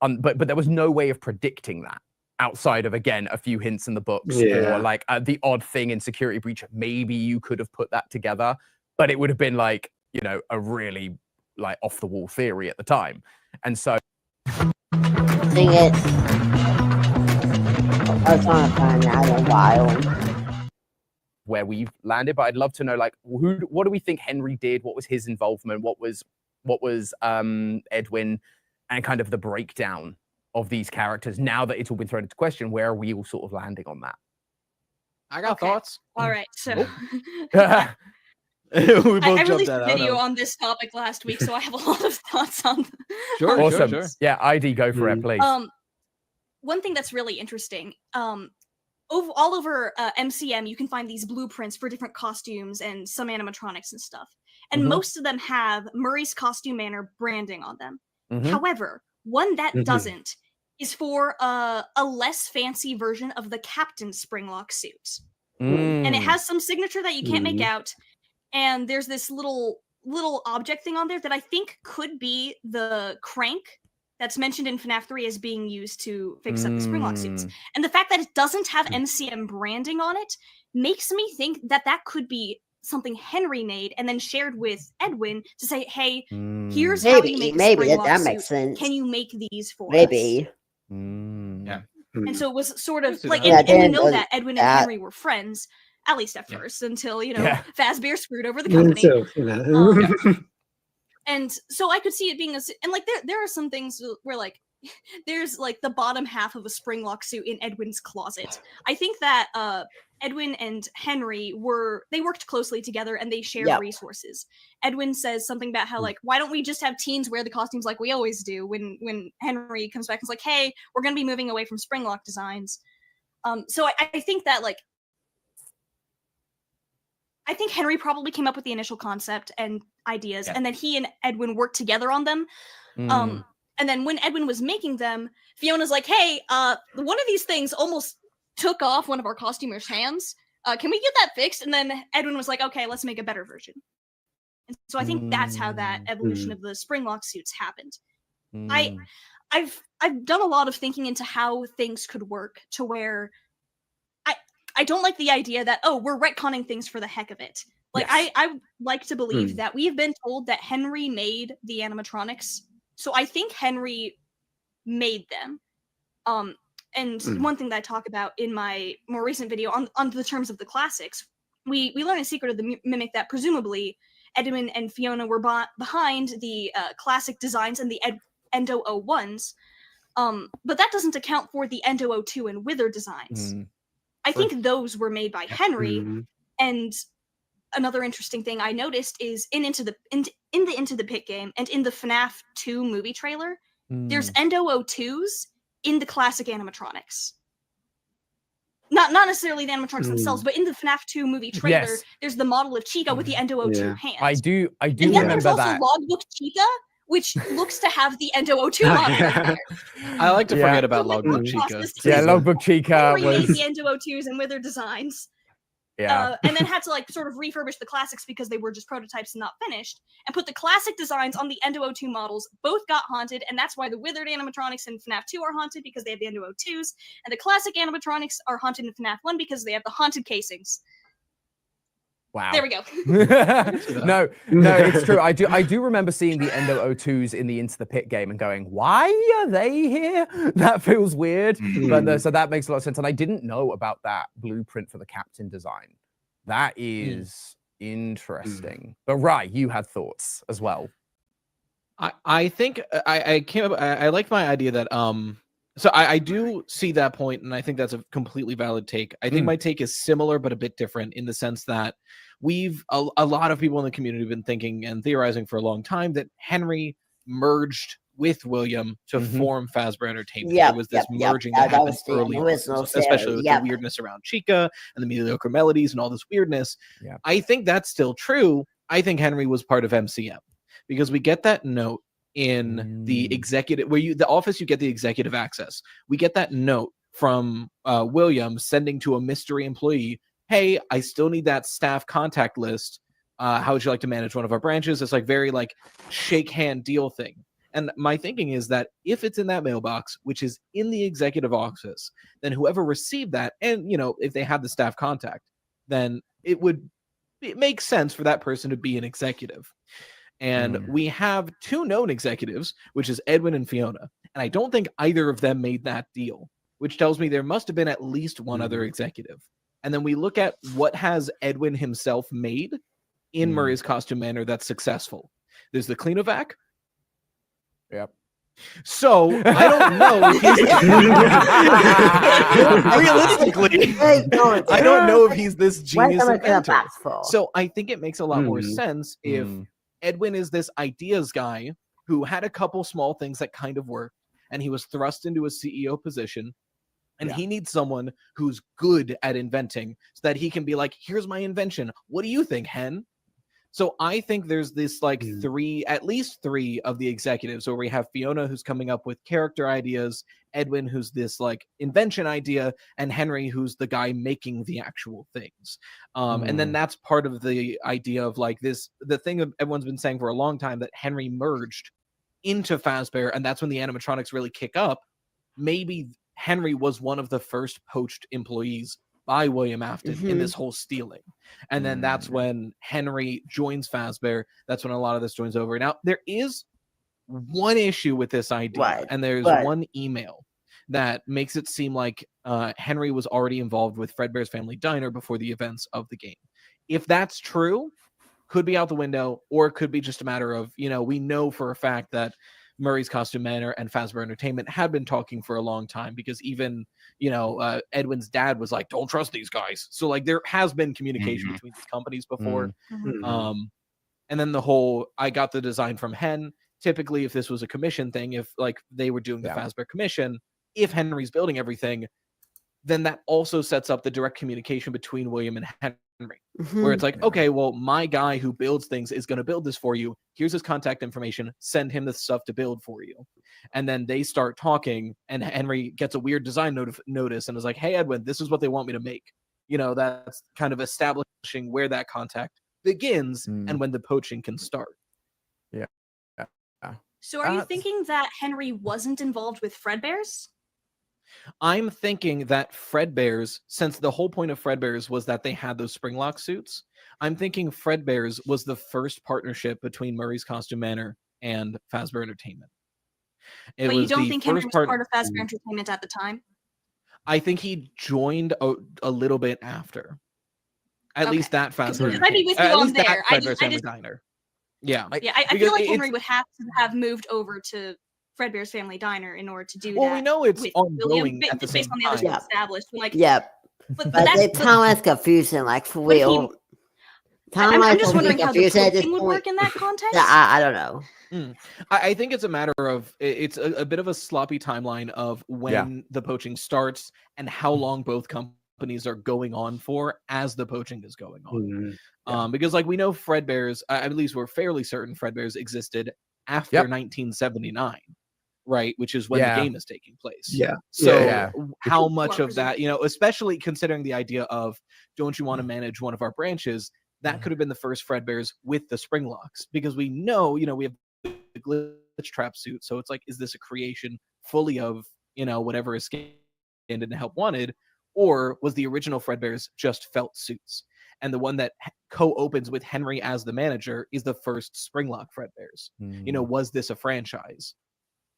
B: but there was no way of predicting that outside of, again, a few hints in the books, or like the odd thing in Security Breach. Maybe you could have put that together, but it would have been like, you know, a really like off the wall theory at the time. And so
A: Sing it. I was trying to find out a while
B: where we've landed, but I'd love to know like what do we think Henry did? What was his involvement? What was Edwin, and kind of the breakdown of these characters now that it's all been thrown into question. Where are we all sort of landing on that?
D: I got thoughts.
F: All right, so
D: we both
F: I released
D: that
F: a video on this topic last week, so I have a lot of thoughts on.
B: Sure. Yeah, ID, go for it, please.
F: One thing that's really interesting, all over MCM, you can find these blueprints for different costumes and some animatronics and stuff, and most of them have Murray's Costume Manor branding on them. However, one that doesn't is for a less fancy version of the Captain's Springlock suit, and it has some signature that you can't make out. And there's this little object thing on there that I think could be the crank that's mentioned in FNAF 3 as being used to fix up the Springlock suits. And the fact that it doesn't have MCM branding on it makes me think that that could be something Henry made and then shared with Edwin to say, hey, here's how you make a Springlock
A: that
F: suit.
A: makes sense.
F: Can you make these for us?
A: Maybe.
G: Yeah.
F: And so it was sort of like,
A: Yeah,
F: and we know
A: Dan
F: that Edwin and Henry were friends, at least at first, until, Fazbear screwed over the company.
E: So,
F: And so I could see it being and like there are some things where like there's like the bottom half of a Springlock suit in Edwin's closet. I think that Edwin and Henry worked closely together and they shared resources. Edwin says something about how like, why don't we just have teens wear the costumes like we always do, when Henry comes back and is like, hey, we're gonna be moving away from Springlock designs. So I think that like I think Henry probably came up with the initial concept and ideas, and then he and Edwin worked together on them. And then when Edwin was making them, Fiona's like, hey, one of these things almost took off one of our costumers' hands. Can we get that fixed? And then Edwin was like, okay, let's make a better version. And so I think that's how that evolution of the Springlock suits happened. I've done a lot of thinking into how things could work to where I don't like the idea that, oh, we're retconning things for the heck of it. Like, I like to believe that we've been told that Henry made the animatronics. So I think Henry made them. And one thing that I talk about in my more recent video on the terms of the classics, we learn in Secret of the Mimic that presumably Edwin and Fiona were behind the classic designs and the Endo 01s. But that doesn't account for the Endo 02 and Wither designs. I think those were made by Henry. And another interesting thing I noticed is in the Into the Pit game and in the FNAF 2 movie trailer, there's Endo 02s in the classic animatronics. Not necessarily the animatronics themselves, but in the FNAF 2 movie trailer, there's the model of Chica with the Endo 02 hands.
B: I do
F: and
B: remember
F: then there's also
B: that.
F: Logbook Chica, which looks to have the Endo 02 model right there.
D: I like to forget about Logbook Chica.
B: Yeah, Logbook Chica
F: was the Endo 02s and Wither designs. And then had to like sort of refurbish the classics because they were just prototypes and not finished, and put the classic designs on the Endo 02 models. Both got haunted, and that's why the Withered animatronics in FNAF 2 are haunted, because they have the Endo 02s, and the classic animatronics are haunted in FNAF 1 because they have the haunted casings.
B: Wow.
F: There we go.
B: no, it's true. I do remember seeing the Endo 02s in the Into the Pit game and going, why are they here? That feels weird. But so that makes a lot of sense. And I didn't know about that blueprint for the captain design. That is interesting. But Rai, you had thoughts as well.
D: I think I came up. I like my idea that so I do see that point, and I think that's a completely valid take. I think my take is similar, but a bit different in the sense that a lot of people in the community have been thinking and theorizing for a long time that Henry merged with William to form Fazbear Entertainment. There was this merging that happened early on, especially with the weirdness around Chica and the mediocre melodies and all this weirdness. I think that's still true. I think Henry was part of MCM because we get that note in the executive, the office, you get the executive access. We get that note from William sending to a mystery employee, hey, I still need that staff contact list. How would you like to manage one of our branches? It's like very like shake hand deal thing. And my thinking is that if it's in that mailbox, which is in the executive office, then whoever received that, and if they had the staff contact, then it makes sense for that person to be an executive. And we have two known executives, which is Edwin and Fiona. And I don't think either of them made that deal, which tells me there must have been at least one other executive. And then we look at what has Edwin himself made in Murray's Costume Manor that's successful. There's the Cleanovac.
B: Yep.
D: So I don't know if realistically, I don't know if he's this genius inventor. So I think it makes a lot more sense if Edwin is this ideas guy who had a couple small things that kind of worked, and he was thrust into a CEO position, and he needs someone who's good at inventing so that he can be like, here's my invention. What do you think, Hen? So I think there's this like at least three of the executives where we have Fiona who's coming up with character ideas, Edwin who's this like invention idea, and Henry who's the guy making the actual things. And then that's part of the idea of like the thing that everyone's been saying for a long time, that Henry merged into Fazbear, and that's when the animatronics really kick up. Maybe Henry was one of the first poached employees by William Afton in this whole stealing. And then that's when Henry joins Fazbear. That's when a lot of this joins over. Now, there is one issue with this idea, and there's one email that makes it seem like Henry was already involved with Fredbear's Family Diner before the events of the game. If that's true, could be out the window, or it could be just a matter of, we know for a fact that Murray's Costume Manor and Fazbear Entertainment had been talking for a long time, because even, Edwin's dad was like, don't trust these guys. So like there has been communication between these companies before. And then the whole, I got the design from Hen. Typically, if this was a commission thing, if like they were doing the Fazbear commission, if Henry's building everything, then that also sets up the direct communication between William and Henry, where it's like, okay, well, my guy who builds things is going to build this for you. Here's his contact information. Send him the stuff to build for you. And then they start talking, and Henry gets a weird design notice and is like, hey, Edwin, this is what they want me to make. That's kind of establishing where that contact begins and when the poaching can start.
B: Yeah.
F: So are you thinking that Henry wasn't involved with Fredbear's?
D: I'm thinking that Fredbear's, since the whole point of Fredbear's was that they had those Springlock suits, I'm thinking Fredbear's was the first partnership between Murray's Costume Manor and Fazbear Entertainment.
F: But you don't think Henry was part of Fazbear Entertainment at the time?
D: I think he joined a little bit after. At least that Fazbear.
F: I'd be with you on there.
D: Fazbear's Family Diner. Yeah.
F: I feel like Henry would have to have moved over to Fredbear's Family Diner in order to do that.
D: Well, we know it's ongoing
F: William,
D: at the
F: based
D: same
F: on the others established. But
A: it's kind of less confusing, like for real.
F: I'm just wondering how the poaching would work in that context.
A: Yeah, I don't know.
D: I think it's a matter of, it's a bit of a sloppy timeline of when the poaching starts and how long both companies are going on for as the poaching is going on. Because like we know Fredbear's, at least we're fairly certain Fredbear's existed after 1979, right? Which is when the game is taking place. So how much of that, especially considering the idea of, don't you want to manage one of our branches? That could have been the first Fredbear's with the Springlocks, because we know, we have the glitch trap suit. So it's like, is this a creation fully of, whatever is scanned and help wanted? Or was the original Fredbear's just felt suits? And the one that co-opens with Henry as the manager is the first Springlock Fredbear's. Was this a franchise?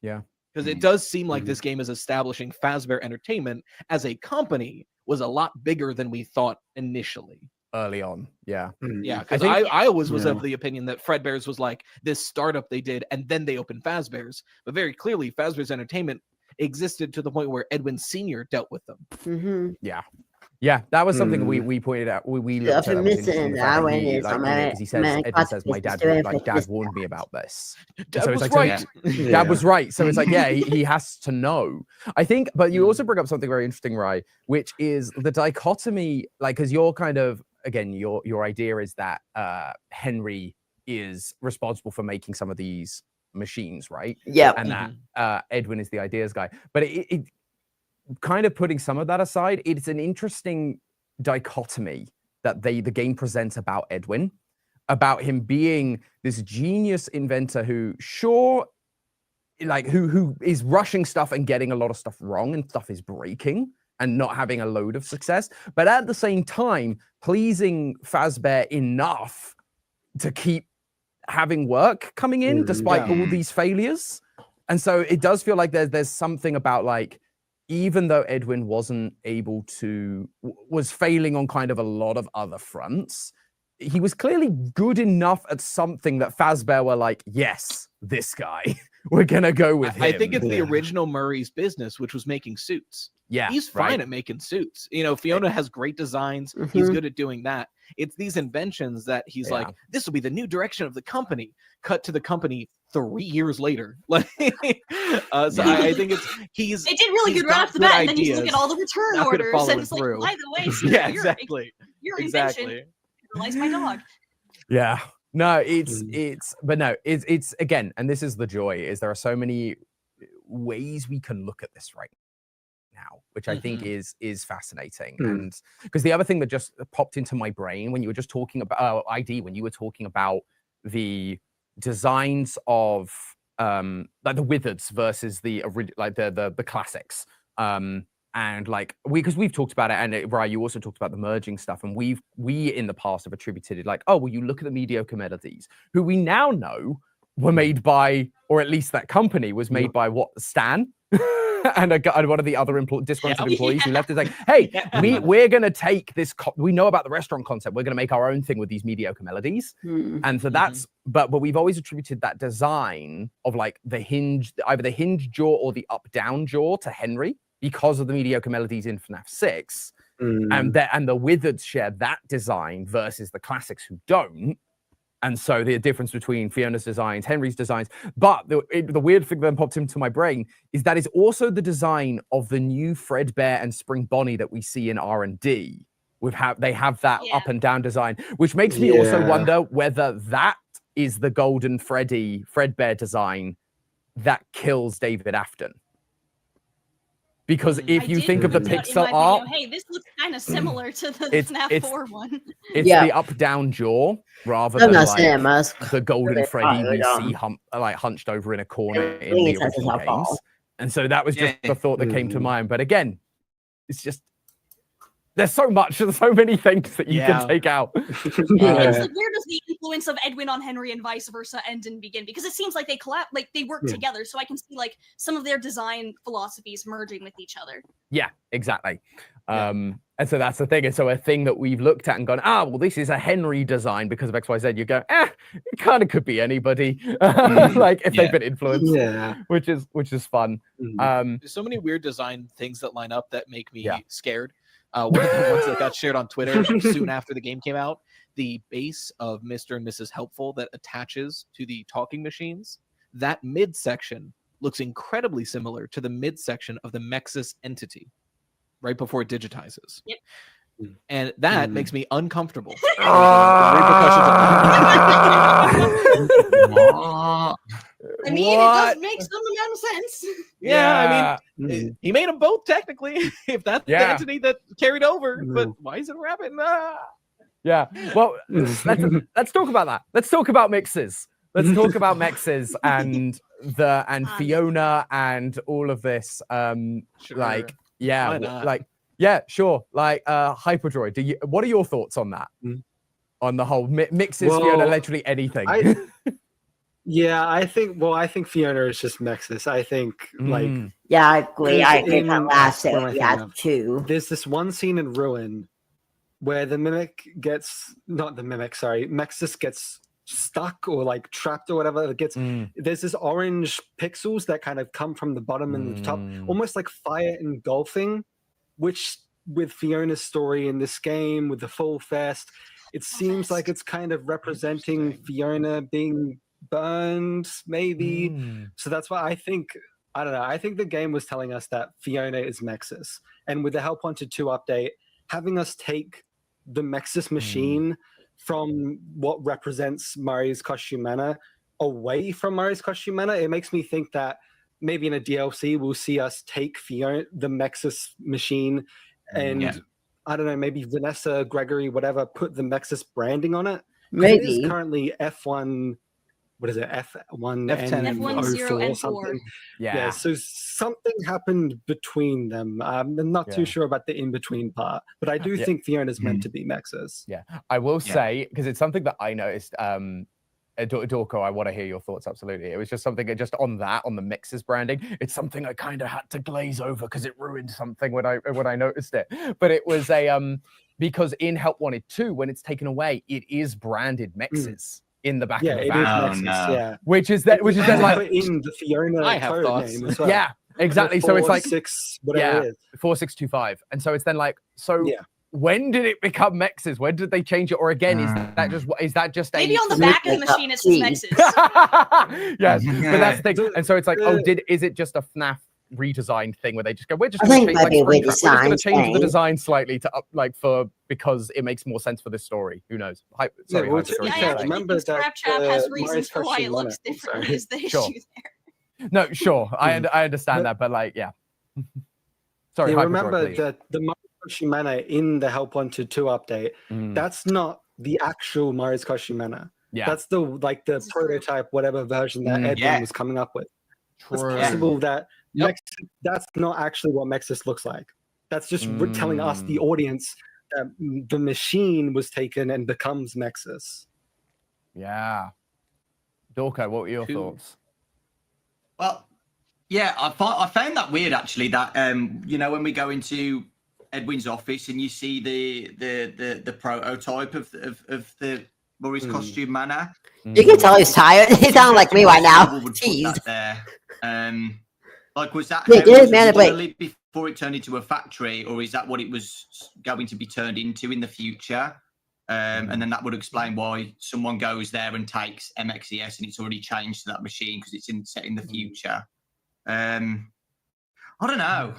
B: Yeah.
D: Because it does seem like this game is establishing Fazbear Entertainment as a company was a lot bigger than we thought initially.
B: Early on, yeah,
D: because I always was of the opinion that Fredbear's was like this startup they did, and then they opened Fazbear's. But very clearly, Fazbear's Entertainment existed to the point where Edwin Sr. dealt with them.
B: Yeah, that was something we pointed out. We looked at because he says, Edwin says, my dad warned me about this.
D: Dad was right.
B: Dad was right. So it's like, he has to know. I think, but you also bring up something very interesting, Rai, which is the dichotomy, like, because you're kind of, again, your idea is that Henry is responsible for making some of these machines, right?
A: Yeah.
B: And that Edwin is the ideas guy. But it kind of putting some of that aside, it's an interesting dichotomy that the game presents about Edwin, about him being this genius inventor who is rushing stuff and getting a lot of stuff wrong, and stuff is breaking and not having a load of success, but at the same time pleasing Fazbear enough to keep having work coming in despite all these failures. And so it does feel like there's something about, like, even though Edwin was failing on kind of a lot of other fronts, he was clearly good enough at something that Fazbear were like, yes, this guy, we're going to go with him.
D: I think it's the original Murray's business, which was making suits.
B: Yeah.
D: He's fine at making suits. Fiona has great designs. He's good at doing that. It's these inventions that he's like, this will be the new direction of the company. Cut to the company 3 years later. Like, so I think it did
F: really good right off the bat, and then you look at all the return orders, and it's like, by the way, Steve,
D: exactly.
F: Your invention realize my dog.
B: Yeah. No, it's again, and this is the joy, is there are so many ways we can look at this right now, which I think is fascinating. And because the other thing that just popped into my brain when you were just talking about ID, when you were talking about the designs of like the Wizards versus the classics, and like because we've talked about it, and Brian, you also talked about the merging stuff, and we in the past have attributed it like, oh well, you look at the mediocre melodies, who we now know were made by, or at least that company was made by, what, Stan? and one of the other disgruntled employees who left is like, hey, we're going to take this, we know about the restaurant concept. We're going to make our own thing with these mediocre melodies. And so that's, but we've always attributed that design of like the hinge, either the hinge jaw or the up-down jaw to Henry because of the mediocre melodies in FNAF 6. And the Wizards share that design versus the classics who don't. And so the difference between Fiona's designs, Henry's designs, but the weird thing that popped into my brain is that is also the design of the new Fredbear and Spring Bonnie that we see in R&D. They have that up and down design, which makes me also wonder whether that is the Golden Fredbear design that kills David Afton. Because if you think of the pixel art,
F: hey, this looks kind of similar to the FNAF 4 one.
B: It's the up-down jaw rather than like the Golden Freddy we see hunched over in a corner in the original games. And so that was just the thought that came to mind. But again, it's just there's so many things that you can take out.
F: It's like, where does the influence of Edwin on Henry and vice versa end and begin? Because it seems like they work together. So I can see like some of their design philosophies merging with each other.
B: Yeah, exactly. And so that's the thing. And so a thing that we've looked at and gone, well, this is a Henry design because of XYZ. You go, it kind of could be anybody. Like if they've been influenced, which is fun.
D: There's so many weird design things that line up that make me scared. One of the ones that got shared on Twitter soon after the game came out, the base of Mr. and Mrs. Helpful that attaches to the talking machines, that midsection looks incredibly similar to the midsection of the Mexis entity right before it digitizes.
F: Yep.
D: And that makes me uncomfortable.
F: I mean, it does make some amount of sense.
D: I mean, he made them both technically, if that's the entity that carried over. But why is it a rabbit?
B: Yeah. Well, let's talk about that. Let's talk about mixes. Let's talk about mexes and Fiona and all of this. Like, sure. Like, Hyperdroid. What are your thoughts on that? On the whole mixes, Fiona, literally anything.
E: I think Fiona is just Mexis. I think
A: I agree. I think that last set too.
E: There's this one scene in Ruin where Mexis gets stuck or like trapped or whatever. There's this orange pixels that kind of come from the bottom and the top, almost like fire engulfing, which with Fiona's story in this game with the Full Fest, it seems like it's kind of representing Fiona being burned, maybe. So that's why I think the game was telling us that Fiona is Mexis. And with the Help Wanted 2 update, having us take the Mexis machine from what represents Mari's Costume Manor away from Mari's Costume Manor, it makes me think that maybe in a DLC we'll see us take Fiona, the Mexis machine, and I don't know, maybe Vanessa, Gregory, whatever, put the Mexis branding on it.
A: Maybe.
E: It is currently F1, what is it? F1 and
F: F10
E: or something.
B: Yeah.
E: So something happened between them. I'm not too sure about the in-between part, but I do think Fiona's meant to be Mexis.
B: Yeah. I will say, because it's something that I noticed, Dorko, I want to hear your thoughts. Absolutely. It was just something just on the Mixes branding. It's something I kind of had to glaze over because it ruined something when I noticed it. But it was because in Help Wanted 2, when it's taken away, it is branded Mexes in the back of the van. Which is then like
E: in the Fiona code name as well.
B: Yeah, exactly. So it's like
E: 4625.
B: And so it's then like, when did it become Mexes? When did they change it? Or again, is that just
F: maybe on the back of the machine it's just Mexes?
B: Yes, but that's the thing. And so it's like, is it just a FNAF redesign thing where they just go, we're just going to change the design slightly to because it makes more sense for this story. Who knows?
E: Remember that
F: Trap has reasons for why it looks different. Is the issue there?
B: No, sure, I understand that, but like, sorry.
E: Remember that the Costume Manor in the Help Wanted 2 update, that's not the actual Mari's Costume Manor. That's the prototype, whatever version that Edwin was coming up with. It's possible that that's not actually what Mexis looks like. That's just telling us, the audience, that the machine was taken and becomes Mexis.
B: Yeah. Dorko, what were your thoughts?
G: Well, Yeah, I found that weird actually. That you know, when we go into Edwin's office and you see the prototype of the Murray's costume manor.
A: You can tell he's tired. He sounds like me right now. Jeez.
G: There. Like, was that
A: Yeah,
G: how it was
A: man,
G: originally before it turned into a factory, or is that what it was going to be turned into in the future? And then that would explain why someone goes there and takes MXES and it's already changed to that machine because it's set in the future. I don't know.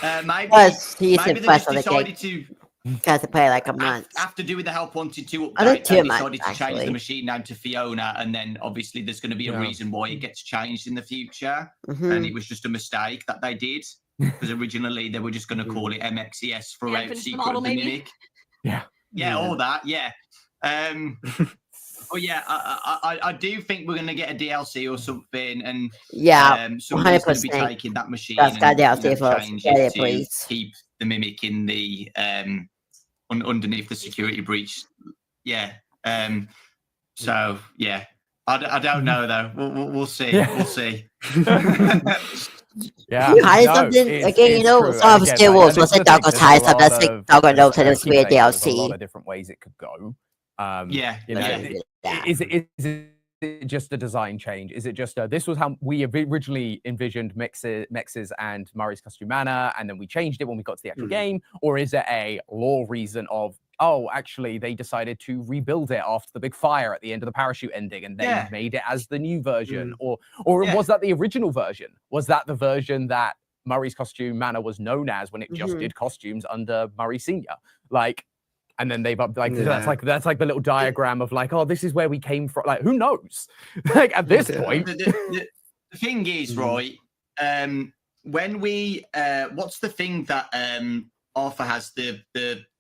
G: Maybe they just decided to
A: play like a month.
G: After doing the Help Wanted 2 update, they decided to change the machine name to Fiona, and then obviously there's going to be a reason why it gets changed in the future. And it was just a mistake that they did, because originally they were just going to call it MXES throughout Secret of the Mimic. Yeah, all that, yeah. Oh yeah, I do think we're going to get a DLC or something, and somebody's going to be taking that machine and change it to keep the Mimic in the underneath the security breach. Yeah. So yeah, I don't know though. We'll see. We'll see.
A: Yeah, something again. You know, some of Star Wars was like Doggo ties. So that's like Doggo knows to this weird DLC.
B: There's a lot of different ways it could go. Is it just a design change? Is it just this was how we originally envisioned Mexes and Murray's Costume Manor, and then we changed it when we got to the actual game? Or is it a lore reason of, oh, actually they decided to rebuild it after the big fire at the end of the parachute ending and they made it as the new version? Or was that the original version? Was that the version that Murray's Costume Manor was known as when it just did costumes under Murray Senior? Like, and then they've that's like the little diagram of like, oh, this is where we came from. Like, who knows? Like at this point,
G: the thing is, right? When we what's the thing that Arthur has the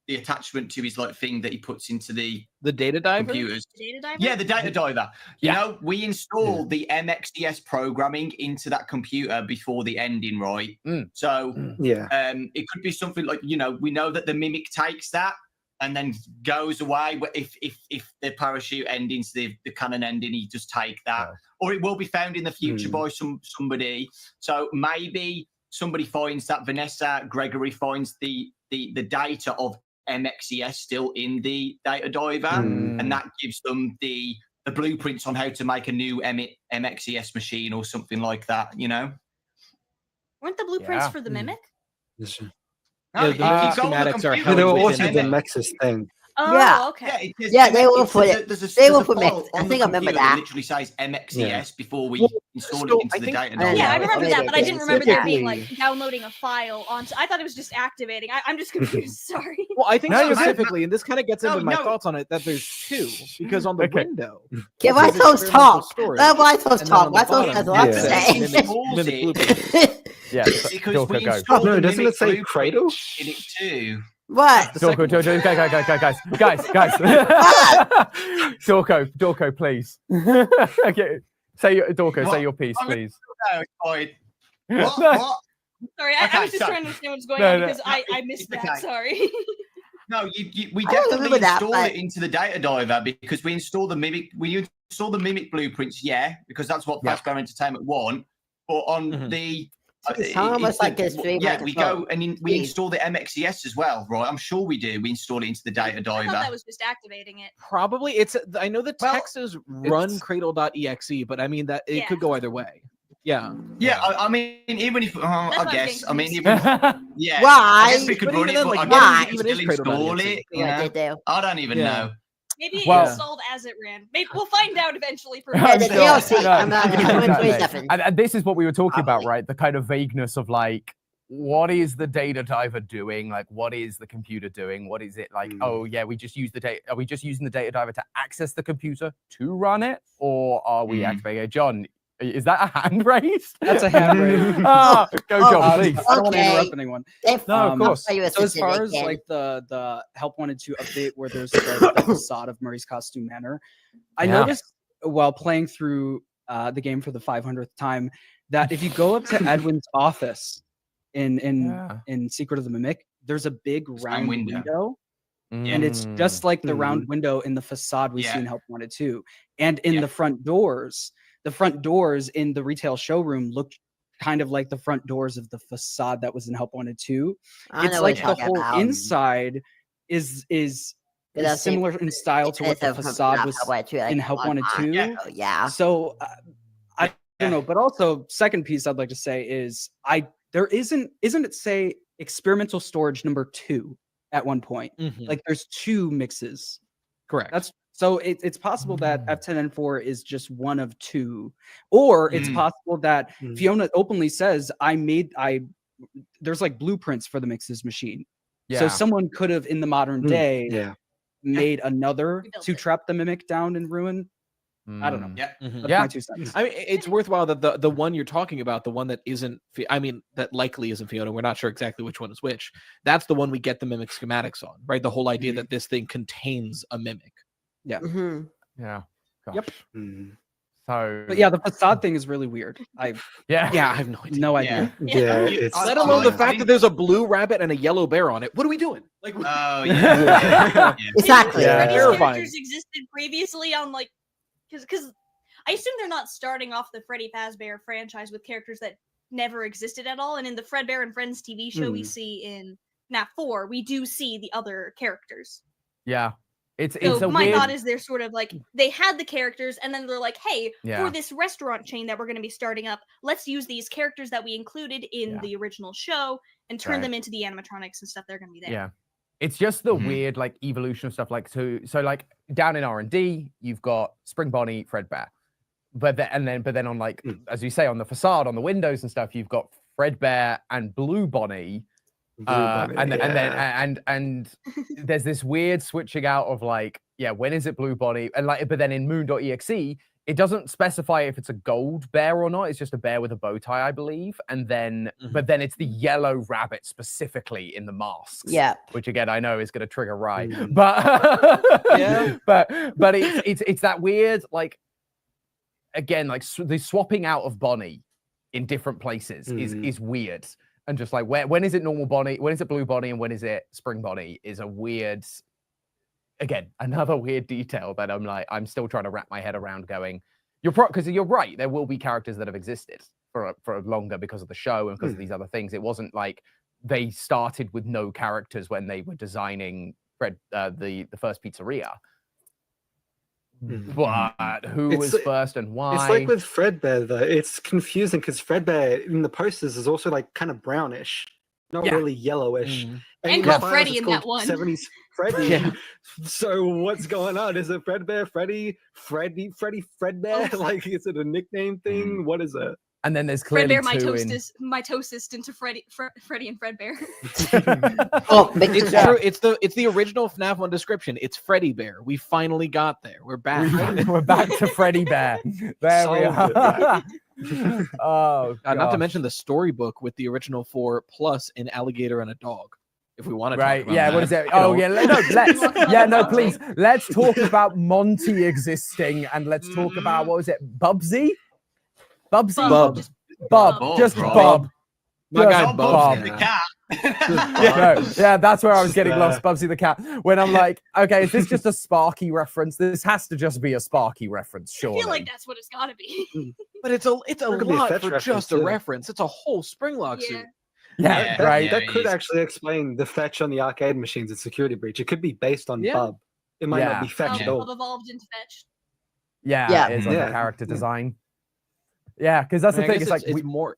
G: attachment to his like thing that he puts into the
D: data diver
G: computers?
F: The data diver?
G: Yeah, the data diver. You know, we installed the MXDS programming into that computer before the ending, right? So it could be something like, you know, we know that the Mimic takes that and then goes away. If the parachute ending's the canon ending, he just take that, or it will be found in the future by somebody. So maybe somebody finds that Vanessa Gregory finds the data of MXES still in the data diver, and that gives them the blueprints on how to make a new MXES machine or something like that. You know,
F: weren't the blueprints for the Mimic?
D: The schematics are
E: they were also the Mexes thing.
F: Oh, okay.
A: They will put it. They will put Mex. I think I remember that.
G: It literally says MXES before we install it into the data diver.
F: Yeah, I remember that, but I didn't remember there being like downloading a file onto. I thought it was just activating. I'm just confused. Sorry.
D: Well, I think specifically, and this kind of gets into my thoughts on it, that there's two, because on the window.
A: Okay, why those talk? Why those talk? Why those has a lot to say?
B: Yeah,
G: because we installed
E: no, doesn't it say Cradle
G: in it too?
A: What?
B: Dorko, guys. Dorko, please. Okay, say your piece, please.
G: No, it's fine. What?
F: Sorry, I was just trying to understand what's going on because I missed that. Sorry.
G: No, we definitely install it into the data diver because we install the Mimic. We install the Mimic blueprints, because that's what Fastbear Entertainment want. But on the we go and we install the MXES as well, right? I'm sure we do. We install it into the data diver.
F: I thought that was just activating it.
D: Probably I know the text is run cradle.exe, but I mean that it could go either way. Yeah.
G: I mean, even if I guess, I mean, even
A: why?
G: I guess we could run it, but
A: why?
G: I guess we still install it.
A: They do.
G: I don't even know.
F: Maybe it installed as it ran. Maybe we'll find out eventually.
B: And this is what we were talking about, right? The kind of vagueness of like, what is the data diver doing? Like, what is the computer doing? What is it like? Oh yeah, we just use the data. Are we just using the data diver to access the computer to run it, or are we activating it? John, is that a hand raised?
H: That's a hand raised.
B: Go, John, please.
H: I don't want to interrupt anyone.
B: No, of course.
H: So as far as like the Help Wanted to update where there's the facade of Murray's Costume Manor, I noticed while playing through the game for the 500th time that if you go up to Edwin's office in Secret of the Mimic, there's a big round window. And it's just like the round window in the facade we see in Help Wanted 2. And in the front doors, the front doors in the retail showroom looked kind of like the front doors of the facade that was in Help Wanted 2. It's like the whole inside is similar in style to what the facade was in Help Wanted 2.
A: Yeah.
H: So I don't know, but also second piece I'd like to say is there isn't it say experimental storage number 2 at one point. Like there's 2 mixes.
D: Correct.
H: So it's possible that F10N4 is just one of 2, or it's possible that Fiona openly says, there's like blueprints for the mixes machine.
B: Yeah.
H: So someone could have in the modern day made another to trap the mimic down in ruin. I don't know. That's my 2 cents.
D: I mean, it's worthwhile that the one you're talking about, the one that isn't, that likely isn't Fiona. We're not sure exactly which one is which. That's the one we get the mimic schematics on, right? The whole idea that this thing contains a mimic.
H: Yeah.
B: Yeah. Gosh.
H: Yep.
B: So,
H: but yeah, the facade thing is really weird.
D: I have no idea.
H: No idea.
E: It's
D: let alone the fact that there's a blue rabbit and a yellow bear on it. What are we doing? Like,
G: oh yeah,
A: exactly.
F: These characters existed previously on like, because I assume they're not starting off the Freddy Fazbear franchise with characters that never existed at all. And in the Fredbear and Friends TV show we see in FNAF 4, we do see the other characters.
B: Yeah. It's
F: my
B: weird...
F: thought is they're sort of like, they had the characters and then they're like, hey, for this restaurant chain that we're going to be starting up, let's use these characters that we included in the original show and turn them into the animatronics and stuff. They're going to be there.
B: Yeah. It's just the weird like evolution of stuff. Like, so like down in R&D, you've got Spring Bonnie, Fredbear. But then on like, as you say, on the facade, on the windows and stuff, you've got Fredbear and Blue Bonnie. And there's this weird switching out of like, when is it Blue Bonnie? And like, but then in Moon.exe, it doesn't specify if it's a gold bear or not. It's just a bear with a bow tie, I believe. And then, but then it's the yellow rabbit specifically in the masks.
A: Yeah.
B: Which again, I know is going to trigger Rye. But but it's that weird, like, again, like the swapping out of Bonnie in different places is weird. And just like, when is it normal Bonnie? When is it Blue Bonnie? And when is it Spring Bonnie? Is a weird, again, another weird detail that I'm still trying to wrap my head around going, because you're right. There will be characters that have existed for longer because of the show and because of these other things. It wasn't like they started with no characters when they were designing the first pizzeria. But who was first and why?
E: It's like with Fredbear, though. It's confusing because Fredbear in the posters is also like kind of brownish, not really yellowish.
F: And called Freddy in that one.
E: 70s Freddy. So what's going on? Is it Fredbear, Freddy, Fredbear? Like, is it a nickname thing? What is it?
B: And then there's clearly
F: Fredbear mitosis into Freddy and Fredbear.
D: It's true. It's the original FNAF 1 description. It's Freddy Bear. We finally got there. We're back.
B: We're back to Freddy Bear. There we are. Oh,
D: not to mention the storybook with the original 4 plus an alligator and a dog. If we want to talk about that.
B: What is it? Oh, please. Let's talk about Monty existing and let's talk about, what was it? Bubsy?
F: Bub.
B: Just Bob.
G: My guy
B: Bob.
G: The cat.
B: That's where I was getting lost. Bubsy the cat. When I'm like, okay, is this just a Sparky reference? This has to just be a Sparky reference, surely.
F: I feel like that's what it's got to be.
D: But it's a lot for just a reference. It's a whole Springlock suit.
B: Right.
E: That could actually explain the fetch on the arcade machines in Security Breach. It could be based on Bub. It might not be fetch at all.
F: Bub evolved into fetch.
B: It's like a character design. Yeah, because that's the thing. It's like
D: it's more.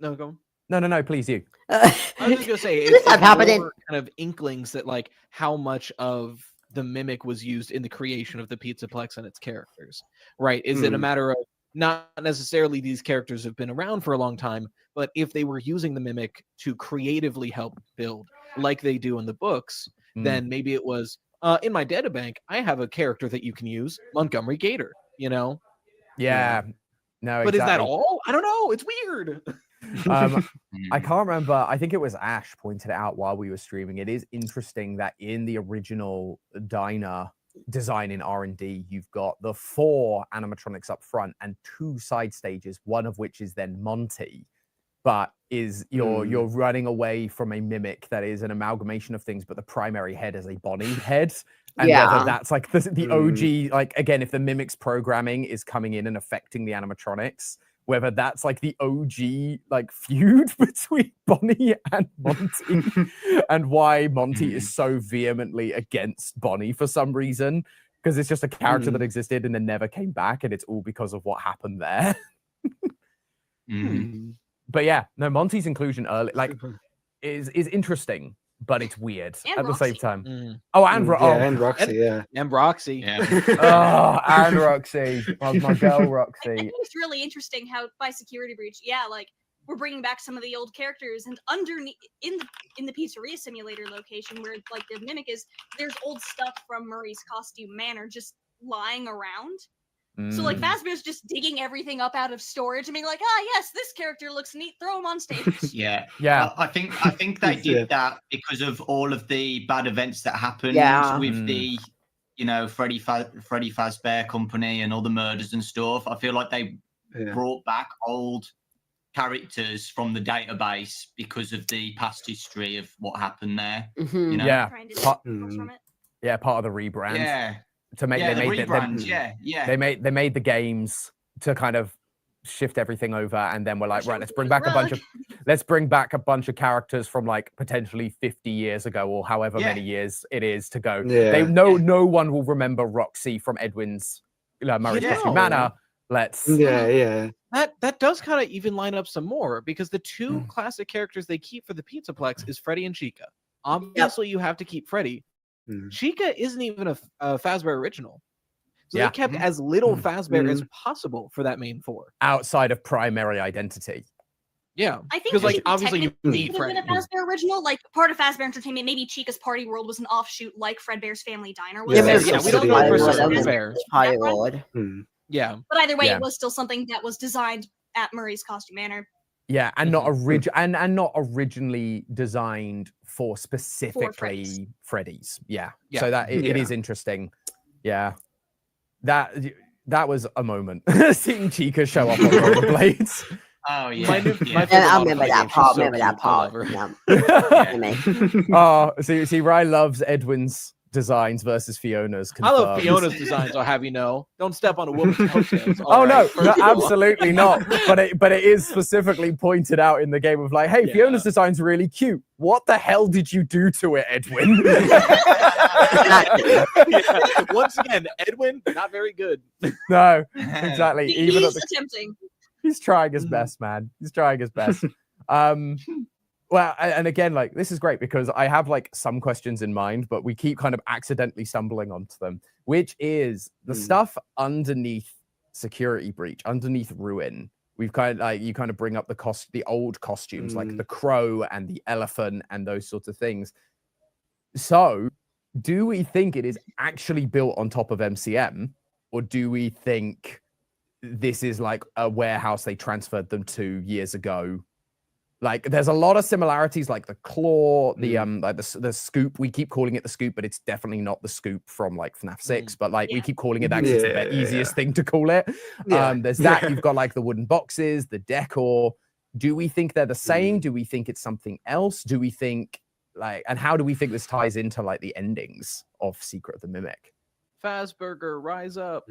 D: No, go on.
B: No, please you.
D: I was just gonna say it's more kind of inklings that like how much of the mimic was used in the creation of the Pizzaplex and its characters. Right? Is it a matter of not necessarily these characters have been around for a long time, but if they were using the mimic to creatively help build, like they do in the books, then maybe it was in my databank. I have a character that you can use, Montgomery Gator. You know?
B: Yeah. No,
D: but is that all? I don't know. It's weird.
B: I can't remember. I think it was Ash pointed it out while we were streaming. It is interesting that in the original diner design in R&D, you've got the 4 animatronics up front and 2 side stages, one of which is then Monty. But you're running away from a mimic that is an amalgamation of things, but the primary head is a Bonnie head. And whether that's like the OG, like again, if the Mimic's programming is coming in and affecting the animatronics, whether that's like the OG like feud between Bonnie and Monty, and why Monty is so vehemently against Bonnie for some reason, because it's just a character that existed and then never came back, and it's all because of what happened there. But yeah, no, Monty's inclusion early like is interesting, but it's weird
F: and
B: at
F: Roxy.
B: the same time. Oh, and
E: Roxy,
H: and Roxy.
B: Oh, and Roxy, my girl Roxy.
F: I think it's really interesting how by Security Breach, like we're bringing back some of the old characters, and underneath in the pizzeria simulator location where like the Mimic is, there's old stuff from Murray's Costume Manor just lying around. So like Fazbear's just digging everything up out of storage and being like, yes, this character looks neat, throw him on stage.
G: Yeah. I think they did that because of all of the bad events that happened with the, Freddy Fazbear Company and all the murders and stuff. I feel like they brought back old characters from the database because of the past history of what happened there.
B: Part of the rebrand.
G: Yeah.
B: To make they made the games to kind of shift everything over, and then we're like, right, let's bring back a bunch of characters from like potentially 50 years ago or however many years it is to go. No one will remember Roxy from Edwin's Murray's Costume Manor.
D: That does kind of even line up some more, because the two classic characters they keep for the Pizzaplex is Freddy and Chica. Obviously, you have to keep Freddy. Chica isn't even a Fazbear original. So they kept as little Fazbear as possible for that main four.
B: Outside of primary identity.
D: Yeah.
F: I think
D: because like obviously you need Freddy.
F: A Fazbear original, like part of Fazbear Entertainment, maybe Chica's Party World was an offshoot like Fredbear's Family Diner was.
D: We don't know for Fazbear.
F: Yeah. But either way, it was still something that was designed at Murray's Costume Manor.
B: Yeah, and not not originally designed for specifically Freddy's. Yeah. So that it is interesting. Yeah. That was a moment. Seeing Chica show up on rollerblades.
G: Oh yeah.
A: I remember that part.
B: See, Ryan loves Edwin's designs versus Fiona's.
D: Confirmed. I love Fiona's designs. I'll have you know, don't step on a woman's coattails.
B: No, absolutely not. But it is specifically pointed out in the game of like, hey, Fiona's design's really cute. What the hell did you do to it, Edwin?
D: Once again, Edwin, not very good.
B: No, exactly.
F: He's attempting.
B: He's trying his best, man. He's trying his best. Well, and again, like, this is great because I have like some questions in mind, but we keep kind of accidentally stumbling onto them, which is the stuff underneath Security Breach, underneath Ruin. We've kind of like, you kind of bring up the old costumes, like the crow and the elephant and those sorts of things. So do we think it is actually built on top of MCM, or do we think this is like a warehouse they transferred them to years ago? Like, there's a lot of similarities, like the claw, the like the scoop. We keep calling it the scoop, but it's definitely not the scoop from like FNAF 6. But like we keep calling it that because it's the easiest thing to call it. There's that. You've got like the wooden boxes, the decor. Do we think they're the same? Do we think it's something else? Do we think like, and how do we think this ties into like the endings of Secret of the Mimic?
D: Fazburger, rise up.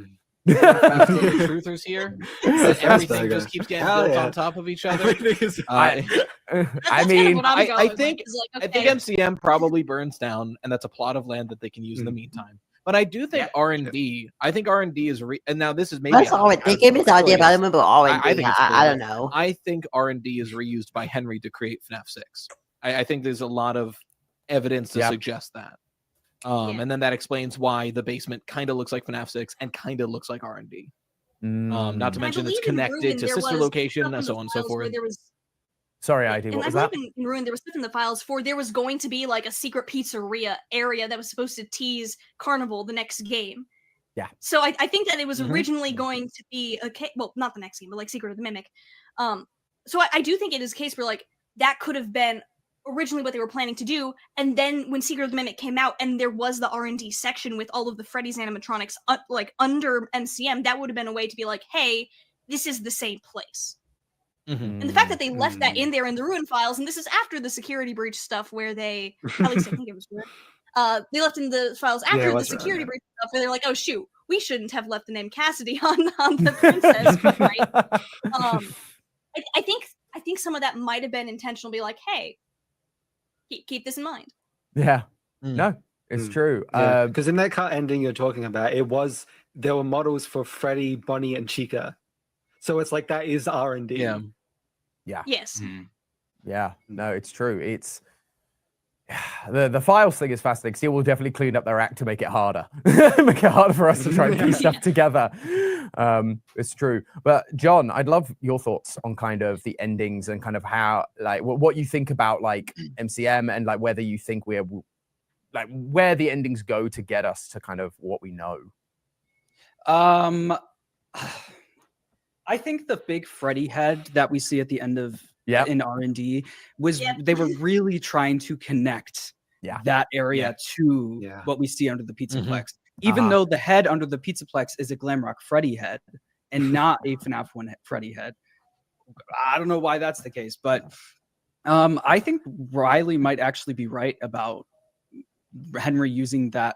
D: Truthers here. Everything just keeps getting built on top of each other. I think MCM probably burns down, and that's a plot of land that they can use in the meantime. But I do think R&D. I think R&D is and now this is maybe.
A: They gave me the idea, but I remember R&D. I don't know.
D: I think R&D is reused by Henry to create FNAF 6. I think there's a lot of evidence to suggest that. And then that explains why the basement kind of looks like FNAF 6 and kind of looks like R&D. Not to mention it's connected to sister location and so on and so forth.
B: Sorry, ID. What was that?
F: In Ruin, there was stuff in the files for there was going to be like a secret pizzeria area that was supposed to tease Carnival the next game.
B: Yeah.
F: So I think that it was originally going to be not the next game, but like Secret of the Mimic. So I do think it is a case where like that could have been originally what they were planning to do, and then when Secret of the Mimic came out and there was the R&D section with all of the Freddy's animatronics like under MCM, that would have been a way to be like, hey, this is the same place. And the fact that they left that in there in the Ruin files, and this is after the Security Breach stuff where they, at least I think it was they left in the files after the
E: that's
F: security
E: right.
F: breach stuff, and they're like, oh shoot, we shouldn't have left the name Cassidy on the princess, right? I think some of that might have been intentional. Be like, hey, keep this in mind.
B: Yeah. No, it's true.
E: Because in that cut ending you're talking about, there were models for Freddy, Bonnie, and Chica. So it's like that is R&D.
D: Yeah.
B: Yeah.
F: Yes.
B: Yeah. No, it's true. It's the files thing is fascinating. Seal will definitely clean up their act to make it harder. Make it harder for us to try and piece stuff together. It's true. But John, I'd love your thoughts on kind of the endings and kind of how, like, what you think about like MCM and like whether you think we're like where the endings go to get us to kind of what we know.
H: I think the big Freddy head that we see at the end of in R&D was they were really trying to connect that area to what we see under the Pizzaplex. Even though the head under the Pizzaplex is a Glamrock Freddy head and not a FNAF 1 Freddy head. I don't know why that's the case, but I think Riley might actually be right about Henry using that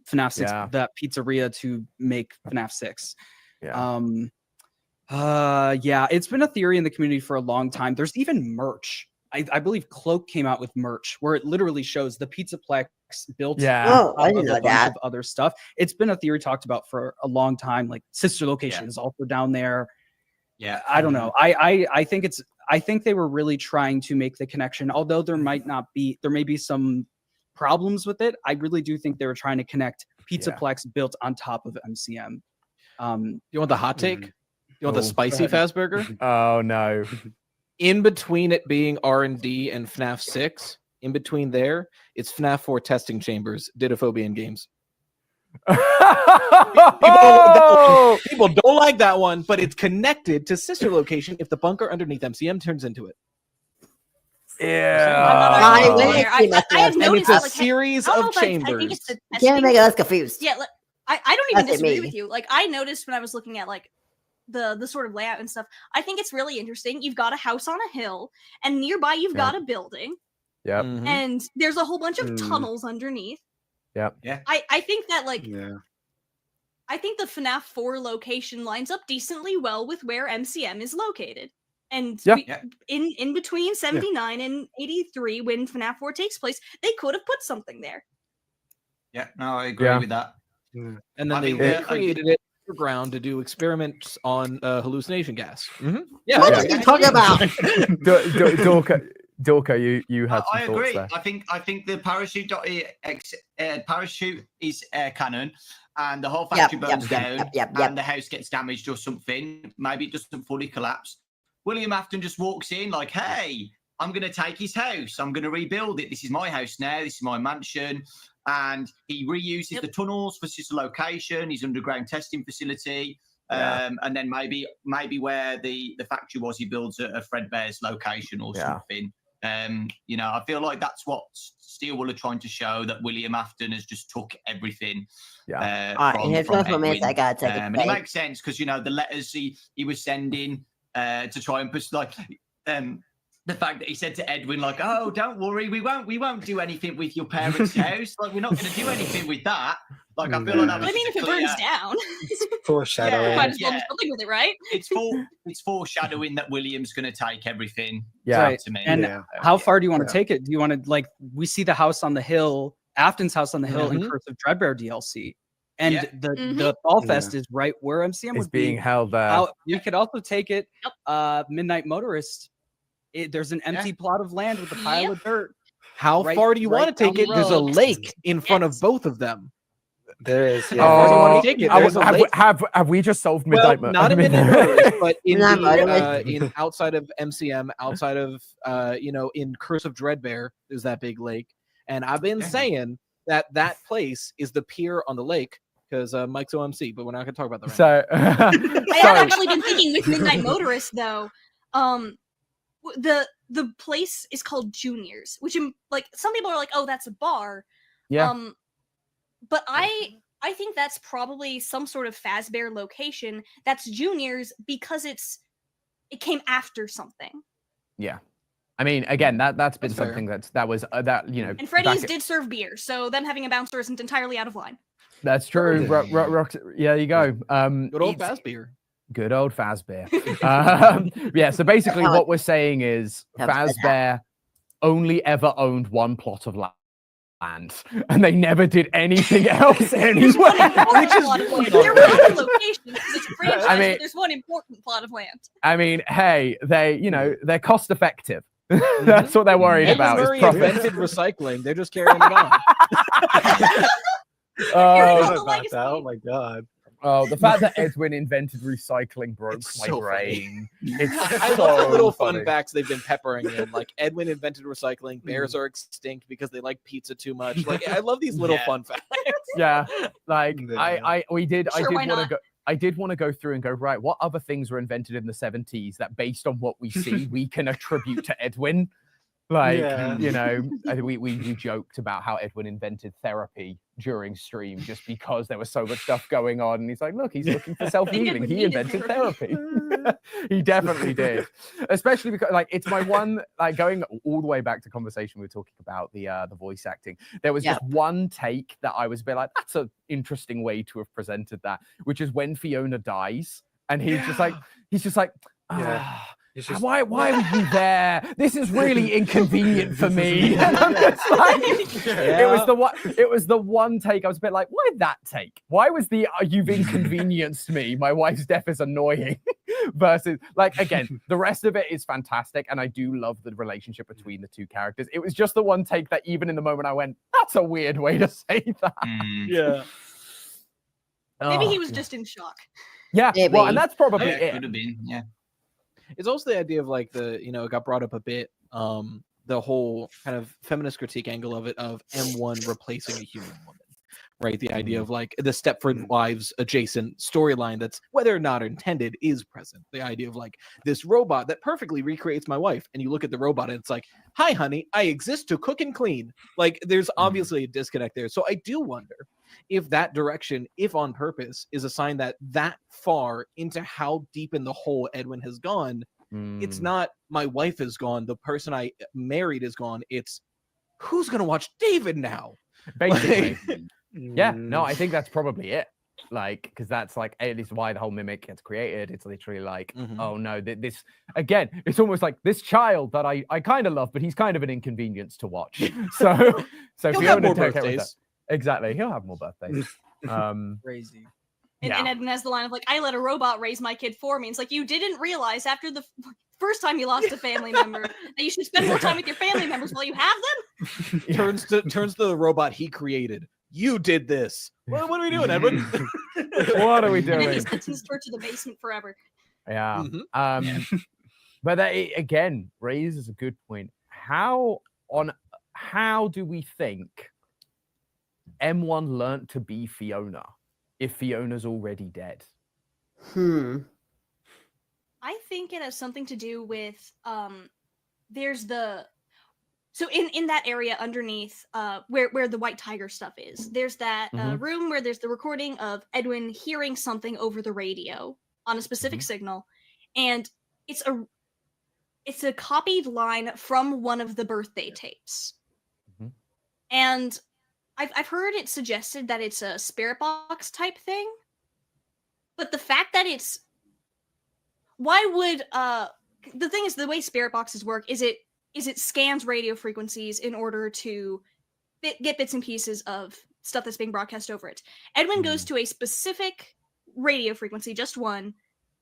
H: FNAF 6, that pizzeria to make FNAF 6. It's been a theory in the community for a long time. There's even merch. I believe Cloak came out with merch where it literally shows the Pizzaplex built
A: I didn't know
H: a bunch
A: that.
H: of other stuff. It's been a theory talked about for a long time. Like Sister Location is also down there.
G: Yeah,
H: I don't know. I think they were really trying to make the connection, although there may be some problems with it. I really do think they were trying to connect Pizzaplex built on top of MCM.
D: You want the hot take? You want the spicy Fazburger?
B: Oh no!
D: In between it being R&D and FNAF 6, in between there, it's FNAF 4 testing chambers, Didophobia in games. People don't like that one, but it's connected to Sister Location if the bunker underneath MCM turns into it.
F: And
D: it's a series of chambers.
A: Can't make us confused.
F: Yeah, I don't even disagree with you. Like I noticed when I was looking at like the sort of layout and stuff. I think it's really interesting. You've got a house on a hill, and nearby you've got a building.
B: Yep.
F: And there's a whole bunch of tunnels underneath.
B: Yep.
G: Yeah.
F: I think that like I think the FNAF 4 location lines up decently well with where MCM is located. And in between 79 and 83, when FNAF 4 takes place, they could have put something there.
G: Yeah, no, I agree with that.
D: And then they created it underground to do experiments on hallucination gas.
A: Yeah, what are you talking about?
B: Dorka, you had some
G: I agree.
B: There.
G: I think the parachute is canon, and the whole factory burns down, and the house gets damaged or something. Maybe it doesn't fully collapse. William Afton just walks in like, "Hey, I'm going to take his house. I'm going to rebuild it. This is my house now. This is my mansion." And he reuses the tunnels for his location, his underground testing facility, and then maybe where the factory was, he builds a Fredbear's location or something. I feel like that's what Steelwool are trying to show, that William Afton has just took everything.
A: From Edwin. I gotta take
G: and it makes sense because the letters he was sending to try and push the fact that he said to Edwin, like, "Oh, don't worry, we won't do anything with your parents' house. Like, we're not going to do anything with that." Like, I feel like that was.
F: I mean, if it burns down,
E: foreshadowing.
F: might as well do something with it, right?
G: It's foreshadowing that William's going to take everything.
H: Right.
G: To me.
H: And how far do you want to take it? Do you want to, like, we see the house on the hill, Afton's house on the hill in Curse of Dreadbear DLC, and the Fall Fest is right where MCM was
B: being held there.
H: You could also take it, Midnight Motorist. There's an empty plot of land with a pile of dirt.
D: How far do you want to take it? There's a lake in front of both of them.
E: There is.
D: Yeah. Oh,
B: have we just solved Midnight?
D: Well, not a Midnight, but in in outside of MCM, outside of in Curse of Dreadbear, there's that big lake, and I've been saying that place is the pier on the lake because Mike's OMC, but we're not going to talk about that.
B: So
F: I have actually been thinking with Midnight Motorist though. The place is called Juniors, which like some people are like, oh, that's a bar.
B: Yeah.
F: But I think that's probably some sort of Fazbear location that's Juniors because it came after something.
B: Yeah. I mean, again, that's been something that was you know.
F: And Freddy's did serve beer, so them having a bouncer isn't entirely out of line.
B: That's true. Yeah, there you go.
D: Good old Faz beer.
B: Good old Fazbear. Yeah, so basically what we're saying is Fazbear only ever owned one plot of land, and they never did anything else anywhere.
F: There were other locations because it's a franchise,
B: I mean,
F: but there's one important plot of land.
B: I mean, hey, they're cost effective. That's what they're worried about.
D: Murray invented recycling. They're just carrying it on.
E: Oh my god.
B: Oh, the fact that Edwin invented recycling broke my brain.
D: I love the little fun facts they've been peppering in. Like Edwin invented recycling. Bears are extinct because they like pizza too much. Like I love these little fun facts.
B: Yeah, like I did want to go through and go, right, what other things were invented in the 70s that based on what we see, we can attribute to Edwin? Like, you know, we joked about how Edwin invented therapy during stream just because there was so much stuff going on. And he's like, look, he's looking for self-healing. He invented therapy. He definitely did. Especially because, like, it's my one, like, going all the way back to conversation we were talking about the voice acting. There was just one take that I was a bit like, that's an interesting way to have presented that, which is when Fiona dies. And he's just like, why were you there? This is really inconvenient for me. And I'm just like, it was the one take I was a bit like, why that take? Why was you've inconvenienced me? My wife's death is annoying. Versus, like, again, the rest of it is fantastic, and I do love the relationship between the two characters. It was just the one take that even in the moment I went, that's a weird way to say that.
D: Yeah.
F: Maybe he was just in shock.
B: Yeah, well, and that's probably it.
G: Could have been, yeah.
D: It's also the idea of like it got brought up a bit, the whole kind of feminist critique angle of it, of M1 replacing a human woman, right? The idea of like the Stepford Wives adjacent storyline that's, whether or not intended, is present. The idea of like this robot that perfectly recreates my wife, and you look at the robot and it's like, hi honey, I exist to cook and clean. Like there's obviously a disconnect there. So I do wonder if that direction, if on purpose, is a sign that far into how deep in the hole Edwin has gone. It's not my wife is gone, the person I married is gone. It's who's gonna watch David now?
B: Basically. Yeah, no, I think that's probably it. Like, because that's like at least why the whole mimic gets created. It's literally like, oh no, this again, it's almost like this child that I kind of love, but he's kind of an inconvenience to watch. So
D: he'll have more birthdays.
B: Exactly, he'll have more birthdays.
H: Crazy.
F: And Edwin has the line of like, I let a robot raise my kid for me. It's like, you didn't realize after the first time you lost a family member that you should spend more time with your family members while you have them.
D: Turns to the robot he created. You did this. What are we doing, Edwin?
B: What are we doing?
F: And then he sentenced her to the basement forever.
B: Yeah. But that again raises a good point. How do we think M1 learnt to be Fiona if Fiona's already dead?
F: I think it has something to do with there's so in that area underneath where the white tiger stuff is, there's that room where there's the recording of Edwin hearing something over the radio on a specific signal, and it's a copied line from one of the birthday tapes. And I've heard it suggested that it's a spirit box type thing, but the fact that it's, why would the thing is, the way spirit boxes work is it scans radio frequencies in order to get bits and pieces of stuff that's being broadcast over it. Edwin goes to a specific radio frequency, just one,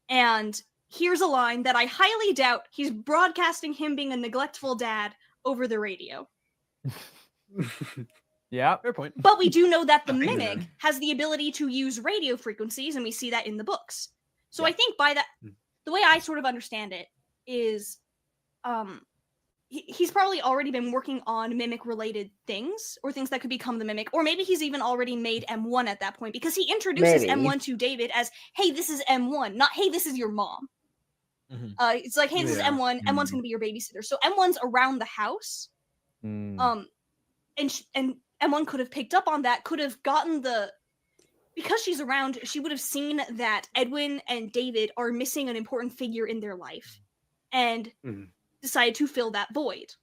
F: and here's a line that I highly doubt he's broadcasting him being a neglectful dad over the radio.
B: Yeah, fair point.
F: But we do know that the mimic has the ability to use radio frequencies, and we see that in the books. So I think by that, the way I sort of understand it is, he's probably already been working on mimic-related things, or things that could become the mimic, or maybe he's even already made M1 at that point, because he introduces M1 to David as, hey, this is M1, not, hey, this is your mom. It's like, hey, this is M1, M1's going to be your babysitter. So M1's around the house, and M1 could have picked up on that, could have gotten because she's around, she would have seen that Edwin and David are missing an important figure in their life, and decided to fill that void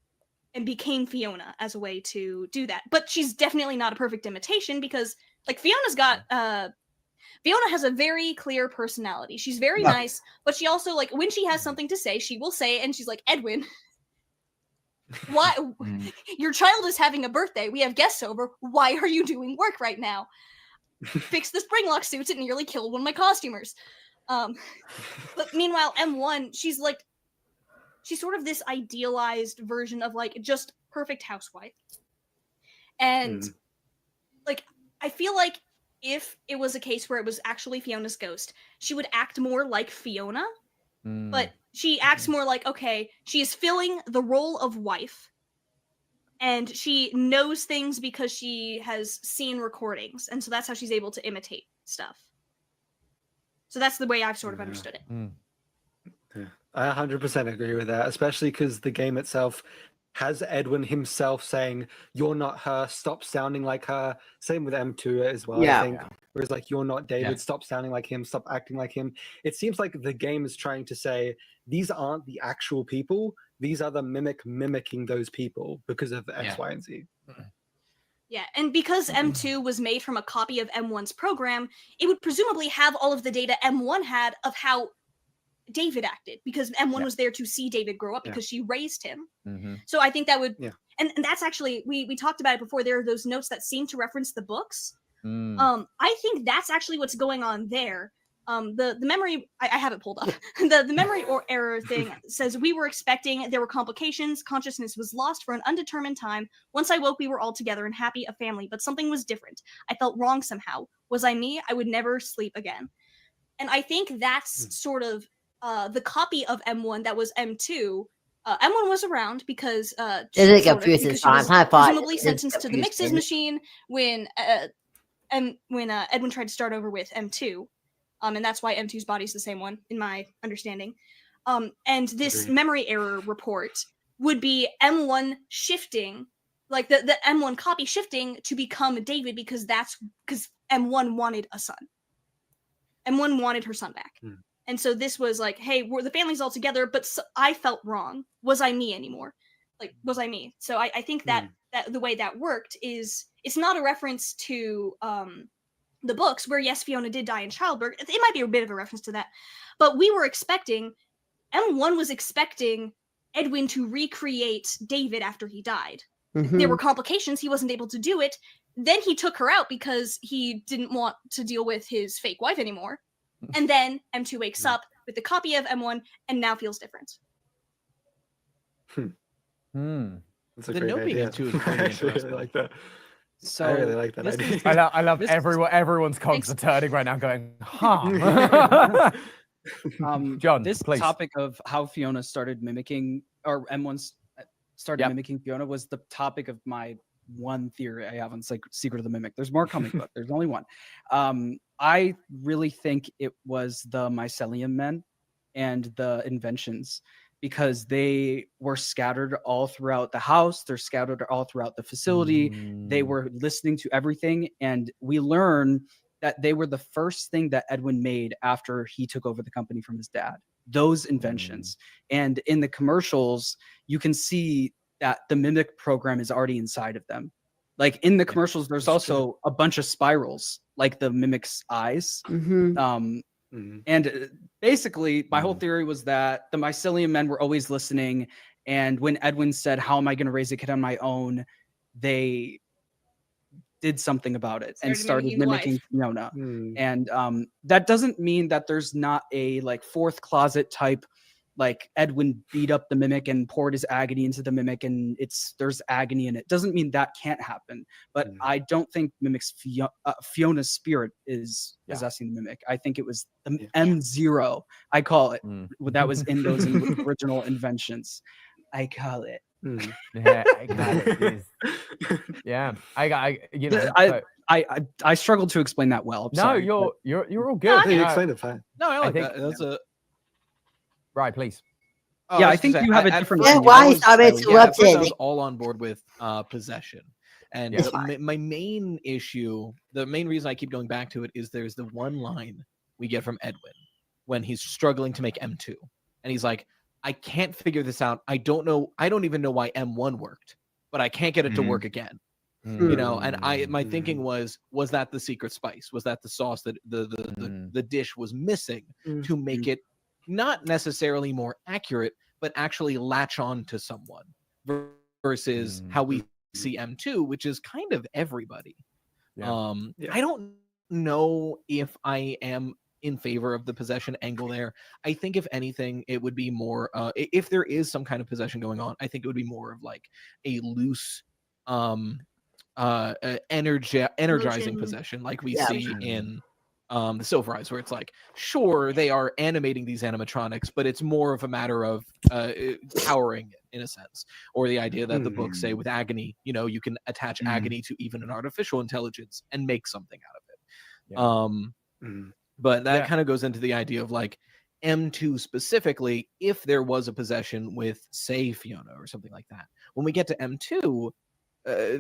F: and became Fiona as a way to do that. But she's definitely not a perfect imitation because, like, Fiona has a very clear personality. She's very nice, but she also, like, when she has something to say, she will say it, and she's like, Edwin, why? Your child is having a birthday. We have guests over. Why are you doing work right now? Fix the springlock suits. It nearly killed one of my costumers. But meanwhile, M1, she's sort of this idealized version of, like, just perfect housewife. And like, I feel like if it was a case where it was actually Fiona's ghost, she would act more like Fiona. But she acts more like, okay, she is filling the role of wife, and she knows things because she has seen recordings, and so that's how she's able to imitate stuff. So that's the way I've sort of understood it.
E: Yeah. I 100% agree with that, especially because the game itself has Edwin himself saying, "You're not her, stop sounding like her." Same with M2 as well, I think. Whereas, like, "You're not David, stop sounding like him, stop acting like him." It seems like the game is trying to say, these aren't the actual people, these are the mimicking those people because of X, Y, and Z.
F: Yeah, and because M2 was made from a copy of M1's program, it would presumably have all of the data M1 had of how David acted, because M1 was there to see David grow up because she raised him. So I think that would, and that's actually, we talked about it before, there are those notes that seem to reference the books. I think that's actually what's going on there. The memory, I have it pulled up. the memory or error thing says, we were expecting, there were complications, consciousness was lost for an undetermined time. Once I woke, we were all together and happy, a family, but something was different. I felt wrong somehow. Was I me? I would never sleep again. And I think that's sort of the copy of M1 that was M2. M1 was around because she was presumably sentenced to the mixes machine when Edwin tried to start over with M2. And that's why M2's body's the same one, in my understanding. And this memory error report would be M1 shifting, like the M1 copy shifting to become David, because M1 wanted a son. M1 wanted her son back. And so this was like, hey, the family's all together, but I felt wrong. Was I me anymore? Like, was I me? So I think that the way that worked is, it's not a reference to the books, where yes, Fiona did die in childbirth. It might be a bit of a reference to that, but M1 was expecting Edwin to recreate David after he died. There were complications, he wasn't able to do it. Then he took her out because he didn't want to deal with his fake wife anymore. And then M2 wakes up with the copy of M1 and now feels different.
E: That's a
D: the
E: great
D: noting
E: idea.
D: of 2 is pretty interesting.
E: I really like that.
H: So
E: I really like that idea.
B: I love everyone's cogs are turning right now, going, huh? John,
H: this
B: please.
H: topic of how Fiona started mimicking, or M1 started mimicking Fiona, was the topic of my one theory I have on Secret of the Mimic. There's more coming, but there's only one. I really think it was the mycelium men and the inventions, because they were scattered all throughout the house. They're scattered all throughout the facility. They were listening to everything. And we learn that they were the first thing that Edwin made after he took over the company from his dad, those inventions. And in the commercials, you can see that the Mimic program is already inside of them. Like in the commercials, there's also a bunch of spirals, like the Mimic's eyes. And basically, my whole theory was that the mycelium men were always listening. And when Edwin said, "How am I going to raise a kid on my own?" they did something about it and started mimicking Fiona. And that doesn't mean that there's not a like fourth closet type, like Edwin beat up the Mimic and poured his agony into the Mimic and there's agony in it. Doesn't mean that can't happen. But I don't think Mimic's Fiona's spirit is possessing the Mimic. I think it was the M0, I call it. That was in those original inventions. I call it.
B: Yeah, I got it. Yeah,
H: I struggled to explain that well.
B: Sorry, you're all good.
E: You explained it fine.
D: No, I like that. That's a
B: right, please.
H: Yeah, I think you have a different.
A: Yeah, why I
D: was all on board with possession, and my main issue, the main reason I keep going back to it, is there's the one line we get from Edwin when he's struggling to make M2, and he's like, I can't figure this out. I don't know. I don't even know why M1 worked, but I can't get it to work again. You know, and my thinking was that the secret spice? Was that the sauce that the dish was missing to make it not necessarily more accurate, but actually latch on to someone versus how we see M2, which is kind of everybody. I don't know if I am in favor of the possession angle there. I think if anything, it would be more if there is some kind of possession going on, I think it would be more of like a loose energizing possession like we see in the Silver Eyes, where it's like, sure, they are animating these animatronics, but it's more of a matter of powering it in a sense, or the idea that the books say with agony, you know, you can attach agony to even an artificial intelligence and make something out of it. But that kind of goes into the idea of like M2 specifically, if there was a possession with, say, Fiona or something like that. When we get to M2,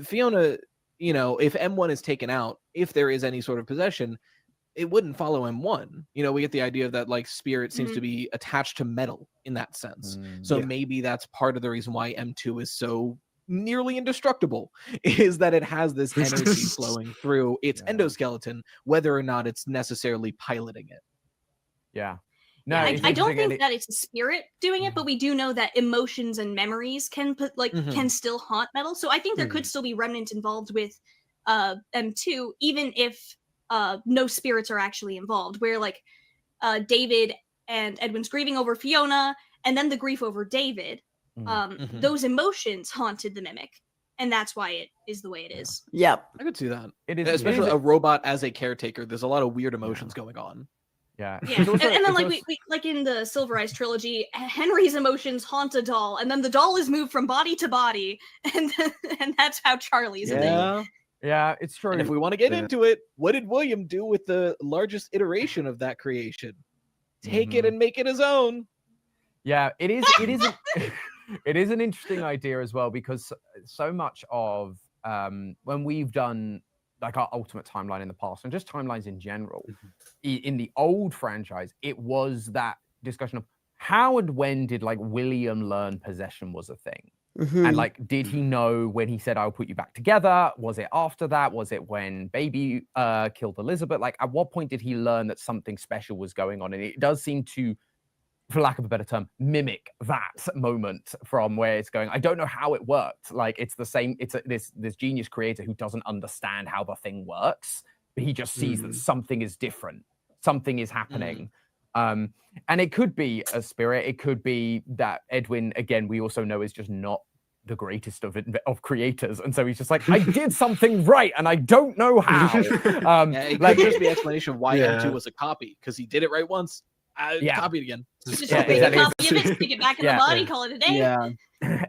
D: Fiona, you know, if M1 is taken out, if there is any sort of possession, it wouldn't follow M1. You know, we get the idea that like spirit seems to be attached to metal in that sense. So maybe that's part of the reason why M2 is so nearly indestructible, is that it has this energy flowing through its endoskeleton, whether or not it's necessarily piloting it.
B: No,
F: I don't think that it's a spirit doing it, but we do know that emotions and memories can can still haunt metal. So I think there could still be remnants involved with M2, even if no spirits are actually involved. Where like David and Edwin's grieving over Fiona, and then the grief over David. Those emotions haunted the mimic, and that's why it is the way it is.
D: I could see that. It is, especially a robot as a caretaker. There's a lot of weird emotions going on.
F: And then like we like in the Silver Eyes trilogy, Henry's emotions haunt a doll, and then the doll is moved from body to body, and that's how Charlie's.
B: Yeah, it's true.
D: And if we want to get into it, what did William do with the largest iteration of that creation? Take it and make it his own.
B: Yeah, it is. It is an interesting idea as well, because so much of when we've done like our Ultimate timeline in the past, and just timelines in general, in the old franchise, it was that discussion of how and when did like William learn possession was a thing. And like, did he know when he said, I'll put you back together? Was it after that? Was it when Baby killed Elizabeth? Like, at what point did he learn that something special was going on? And it does seem to, for lack of a better term, mimic that moment from where it's going. I don't know how it worked. Like, it's the same, it's this genius creator who doesn't understand how the thing works, but he just sees that something is different, something is happening. And it could be a spirit, it could be that Edwin, again, we also know is just not the greatest of creators, and so he's just like, I did something right and I don't know how.
D: It could just be the explanation of why M2 was a copy, because he did it right once. Copy it again.
F: Just copy of it, stick it back in the body, call it a day.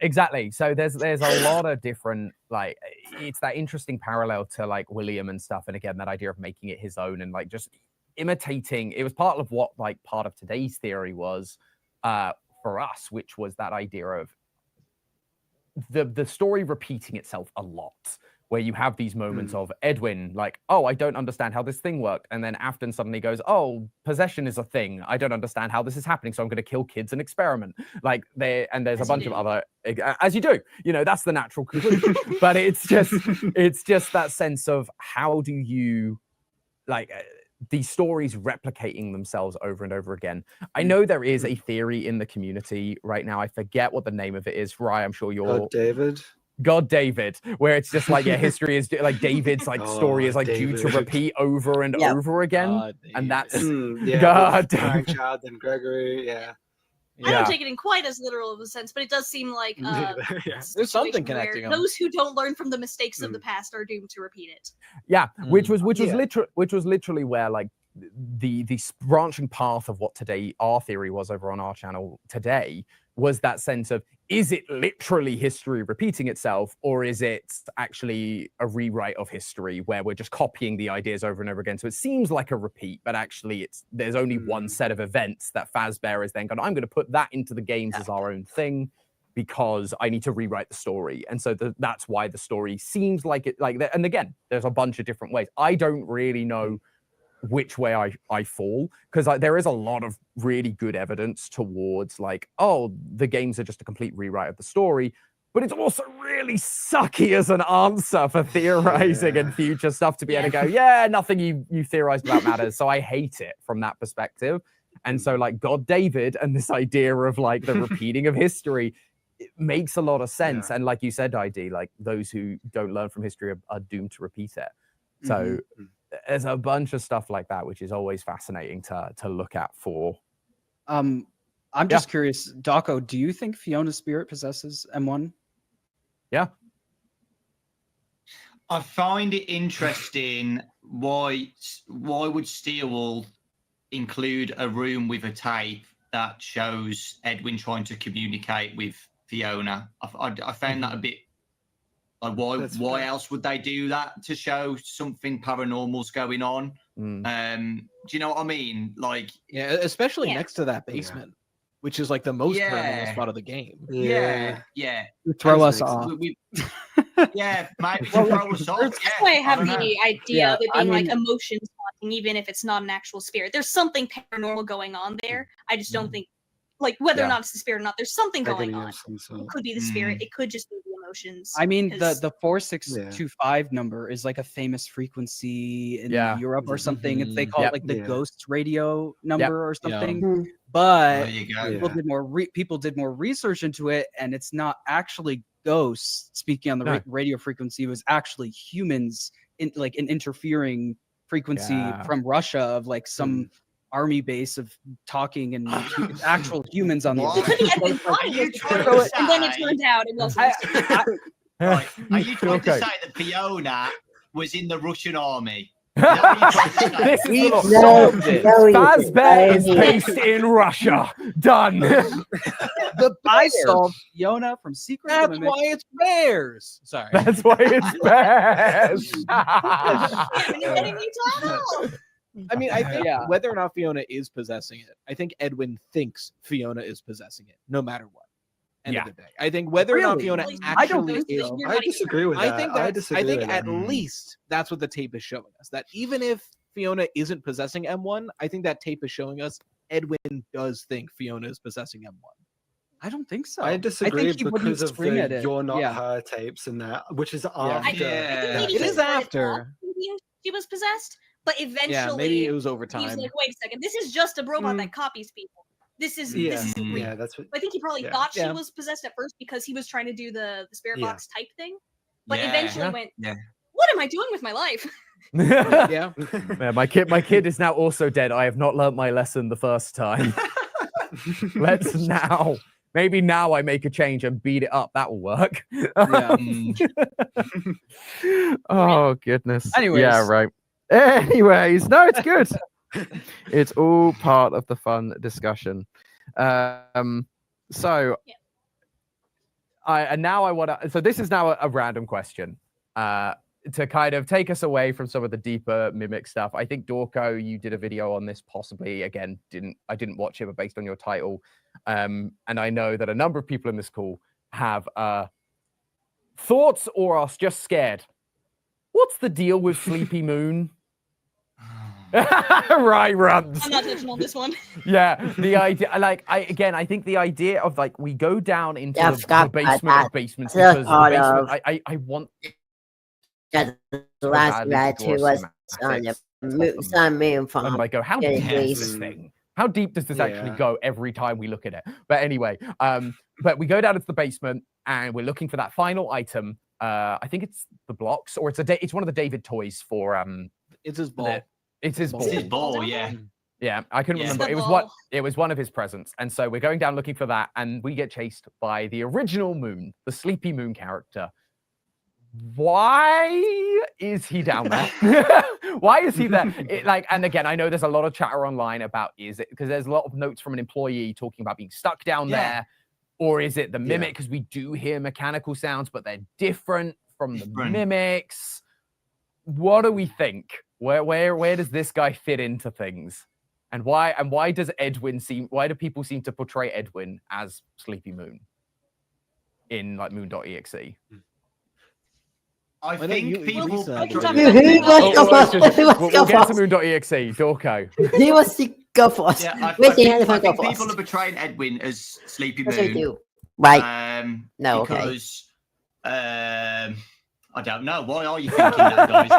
B: Exactly. So there's a lot of different, like, it's that interesting parallel to like William and stuff, and again that idea of making it his own and like just imitating. It was part of what like part of today's theory was for us, which was that idea of the story repeating itself a lot, where you have these moments of Edwin like, oh, I don't understand how this thing worked, and then Afton suddenly goes, oh, possession is a thing, I don't understand how this is happening, so I'm going to kill kids and experiment. Like, there's a bunch of other, as you do, you know, that's the natural conclusion. But it's just that sense of how do you like these stories replicating themselves over and over again. I know there is a theory in the community right now, I forget what the name of it is. Rye, I'm sure you're God David, where it's just like, history is like David's like story is like David. Due to repeat over and over again. And that's
E: God David. Chad and Gregory,
F: I don't take it in quite as literal of a sense, but it does seem like
D: there's something connecting them.
F: Those who don't learn from the mistakes of the past are doomed to repeat it.
B: Which was literally where like the branching path of what today our theory was over on our channel today was that sense of, is it literally history repeating itself, or is it actually a rewrite of history where we're just copying the ideas over and over again? So it seems like a repeat, but actually there's only one set of events that Fazbear is then going, I'm going to put that into the games as our own thing because I need to rewrite the story. And so that's why the story seems like it, like that. And again, there's a bunch of different ways. I don't really know which way I fall, because there is a lot of really good evidence towards like, oh, the games are just a complete rewrite of the story, but it's also really sucky as an answer for theorizing and future stuff to be able to go, yeah, nothing you theorized about matters. So I hate it from that perspective. And so like God David and this idea of like the repeating of history, it makes a lot of sense. And like you said, ID, like those who don't learn from history are doomed to repeat it. So there's a bunch of stuff like that, which is always fascinating to look at for.
H: I'm just curious, Dawko, do you think Fiona's spirit possesses M1?
B: Yeah.
G: I find it interesting why would Steelwall include a room with a tape that shows Edwin trying to communicate with Fiona. I found that a bit like why else would they do that to show something paranormal's going on? Do you know what I mean? Like
D: especially next to that basement, which is like the most paranormal spot of the game.
G: Yeah.
H: Throw us off.
G: Yeah, maybe throw us off.
F: That's why I have the idea of it being like emotions haunting, even if it's not an actual spirit. There's something paranormal going on there. I just don't think, like, whether or not it's the spirit or not, there's something going on. It could be the spirit. It could just be the emotions.
H: I mean, the 4625 number is like a famous frequency in Europe or something. They call it like the ghost radio number or something. But people did more research into it, and it's not actually ghosts speaking on the radio frequency. It was actually humans in like an interfering frequency from Russia of like some army base of talking and actual humans on the other
F: side. And then it turned out it wasn't.
G: Right. Are you trying to say that Fiona was in the Russian army?
B: This is Fazbear is based in Russia. Done.
H: I solved Fiona from Secret.
D: That's why it's bears. Sorry.
B: That's why it's bears.
D: I mean, I think whether or not Fiona is possessing it, I think Edwin thinks Fiona is possessing it, no matter what. End of the day. I think whether or not Fiona actually is.
E: I disagree with that.
D: I think at least that's what the tape is showing us. That even if Fiona isn't possessing M1, I think that tape is showing us Edwin does think Fiona is possessing M1.
H: I don't think so.
E: I disagree because of the "You're Not Her" tapes and that, which is after.
D: It is after.
F: She was possessed, but eventually,
D: maybe it was over time.
F: He's like, wait a second, this is just a robot that copies people. This is real.
E: That's what.
F: I think he probably thought she was possessed at first because he was trying to do the spirit box type thing, but eventually went, "What am I doing with my life?"
B: My kid is now also dead. I have not learnt my lesson the first time. Let's now. Maybe now I make a change and beat it up. That will work. Oh goodness.
H: Anyways.
B: Yeah, right. Anyways, no, it's good. It's all part of the fun discussion. So this is now a random question. To kind of take us away from some of the deeper Mimic stuff. I think Dawko, you did a video on this, possibly. Again, I didn't watch it, but based on your title. And I know that a number of people in this call have thoughts or are just scared. What's the deal with Sleepy Moon? Right, runs.
F: I'm not touching on this one.
B: Yeah, the idea, I think the idea of like we go down into the basement of basements because the basement. I want.
A: The last guy too was Sun Moon Farm.
B: And I go, how deep is this thing? How deep does this actually go every time we look at it? But anyway, but we go down into the basement and we're looking for that final item. I think it's the blocks, or it's one of the David toys for
D: It's his ball.
B: It's his ball.
G: It's his ball, yeah.
B: Yeah, I couldn't remember. It was one of his presents. And so we're going down looking for that, and we get chased by the original Moon, the Sleepy Moon character. Why is he down there? Why is he there? And again, I know there's a lot of chatter online about is it because there's a lot of notes from an employee talking about being stuck down there, or is it the mimic? Because we do hear mechanical sounds, but they're different from the mimics. What do we think? Where does this guy fit into things? And why does Edwin why do people seem to portray Edwin as Sleepy Moon in like moon.exe?
G: I think people.
F: We'll get to
B: moon.exe. Dorco.
A: He wants to go first.
G: Yeah, I
A: think
G: people are portraying Edwin as Sleepy Moon.
A: Yes, they do. Right. No,
G: because, I don't know. Why are you thinking that, guys?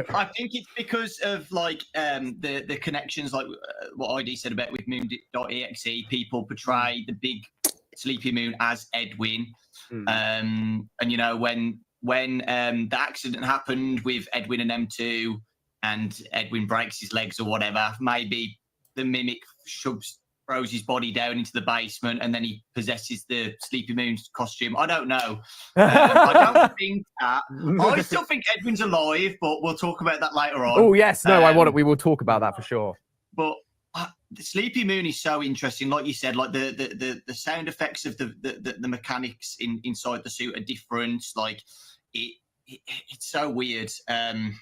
G: I think it's because of like the connections, like what ID said about with Moon.exe. People portray the big Sleepy Moon as Edwin, and you know when the accident happened with Edwin and M2, and Edwin breaks his legs or whatever, maybe the mimic throws his body down into the basement and then he possesses the Sleepy Moon's costume. I don't know. I don't think that. I still think Edwin's alive, but we'll talk about that later on.
B: Oh yes, no, I want it. We will talk about that for sure.
G: But the Sleepy Moon is so interesting. Like you said, like the sound effects of the mechanics inside the suit are different. Like it's so weird. And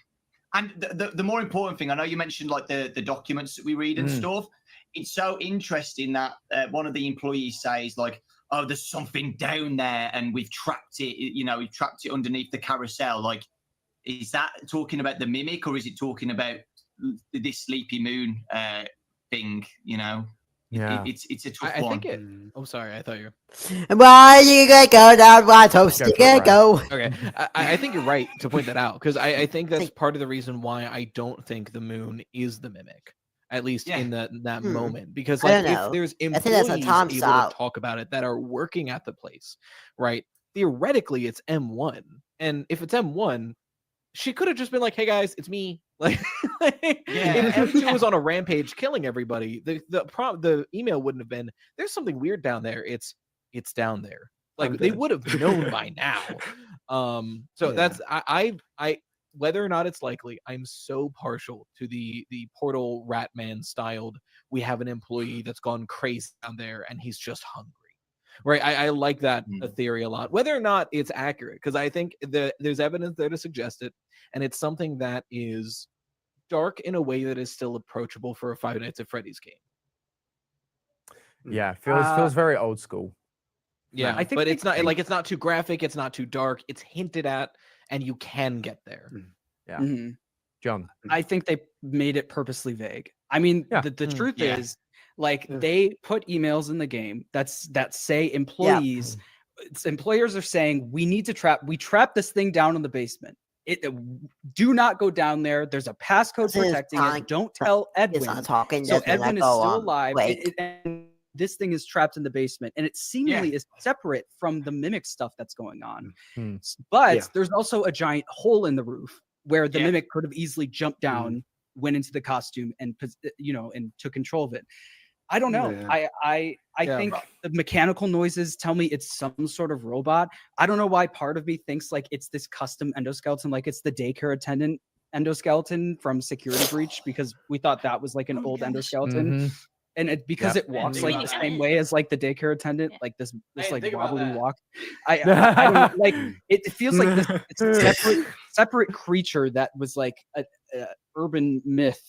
G: the more important thing, I know you mentioned like the documents that we read and stuff. It's so interesting that one of the employees says like, "Oh, there's something down there, and we've trapped it. You know, we've trapped it underneath the carousel." Like, is that talking about the mimic, or is it talking about this Sleepy Moon thing? You know, it's a tough one.
D: I think it. Oh, sorry, I thought you were.
A: Why you gonna go down my toast? You gonna go?
D: Okay, I think you're right to point that out because I think that's part of the reason why I don't think the moon is the mimic. At least in that moment, because like if there's employees able to talk about it that are working at the place, right? Theoretically, it's M1, and if it's M1, she could have just been like, "Hey guys, it's me." Like, if M2 was on a rampage killing everybody, the email wouldn't have been, "There's something weird down there." It's down there. Like they would have known by now. That's I whether or not it's likely, I'm so partial to the Portal Ratman styled. We have an employee that's gone crazy down there and he's just hungry, right? I like that theory a lot, whether or not it's accurate, because I think there's evidence there to suggest it, and it's something that is dark in a way that is still approachable for a Five Nights at Freddy's game.
B: Yeah, feels very old school.
D: Yeah, I think but it's not like it's not too graphic, it's not too dark, it's hinted at, and you can get there.
B: Yeah. John,
H: I think they made it purposely vague. I mean, the truth is, like, they put emails in the game that say employees, employers are saying we need to trap this thing down in the basement. Do not go down there. There's a passcode protecting it. Don't tell Edwin. So Edwin is still alive. And this thing is trapped in the basement, and it seemingly is separate from the mimic stuff that's going on. But there's also a giant hole in the roof where the mimic could have easily jumped down, went into the costume, and and took control of it. I don't know. I think the mechanical noises tell me it's some sort of robot. I don't know why part of me thinks like it's this custom endoskeleton, like it's the daycare attendant endoskeleton from Security Breach, because we thought that was like an old endoskeleton. And because it walks like the same way as like the daycare attendant, like this like wobbly walk. I don't like it. Feels like this separate creature that was like a urban myth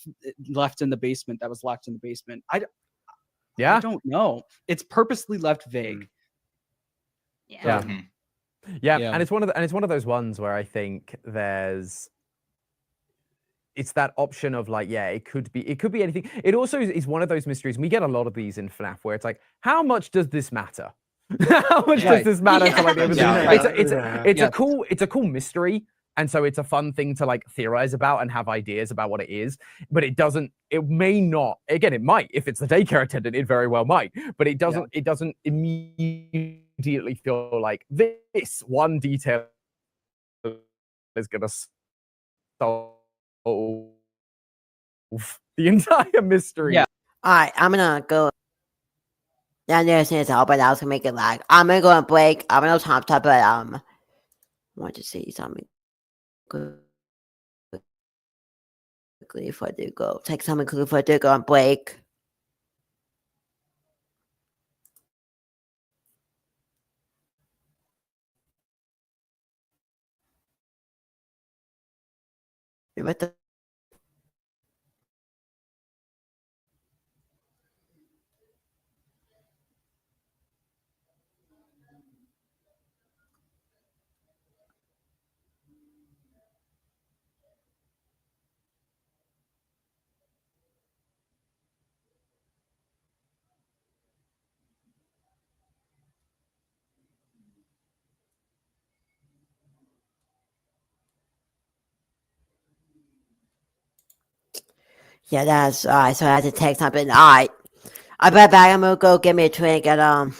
H: left in the basement, that was locked in the basement. I don't know. It's purposely left vague.
B: And it's one of those ones where I think it's that option of like, it could be anything. It also is one of those mysteries, and we get a lot of these in FNAF, where it's like, how much does this matter? How much does this matter? To, like, it's a cool mystery, and so it's a fun thing to like theorize about and have ideas about what it is. But it may not. Again, it might. If it's the daycare attendant, it very well might. But it doesn't. It doesn't immediately feel like this one detail is gonna solve the entire mystery.
A: All right, I'm gonna go down there as soon as I but I was gonna make it lag. I'm gonna go on break. I'm gonna top, but I want to see something quickly before I do go. Take something quickly before I do go on break. What the? Yeah, that's all right. So I had to take something. All right. I bet back. I'm gonna go get me a drink and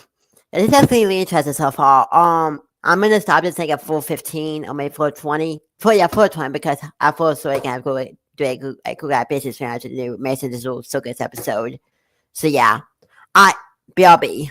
A: it's definitely really interesting so far. I'm gonna stop this thing at 4:15 or maybe 4:20. 4:20 because I thought so I can go do a good business round to do Mason this little circus episode. So yeah, I BRB.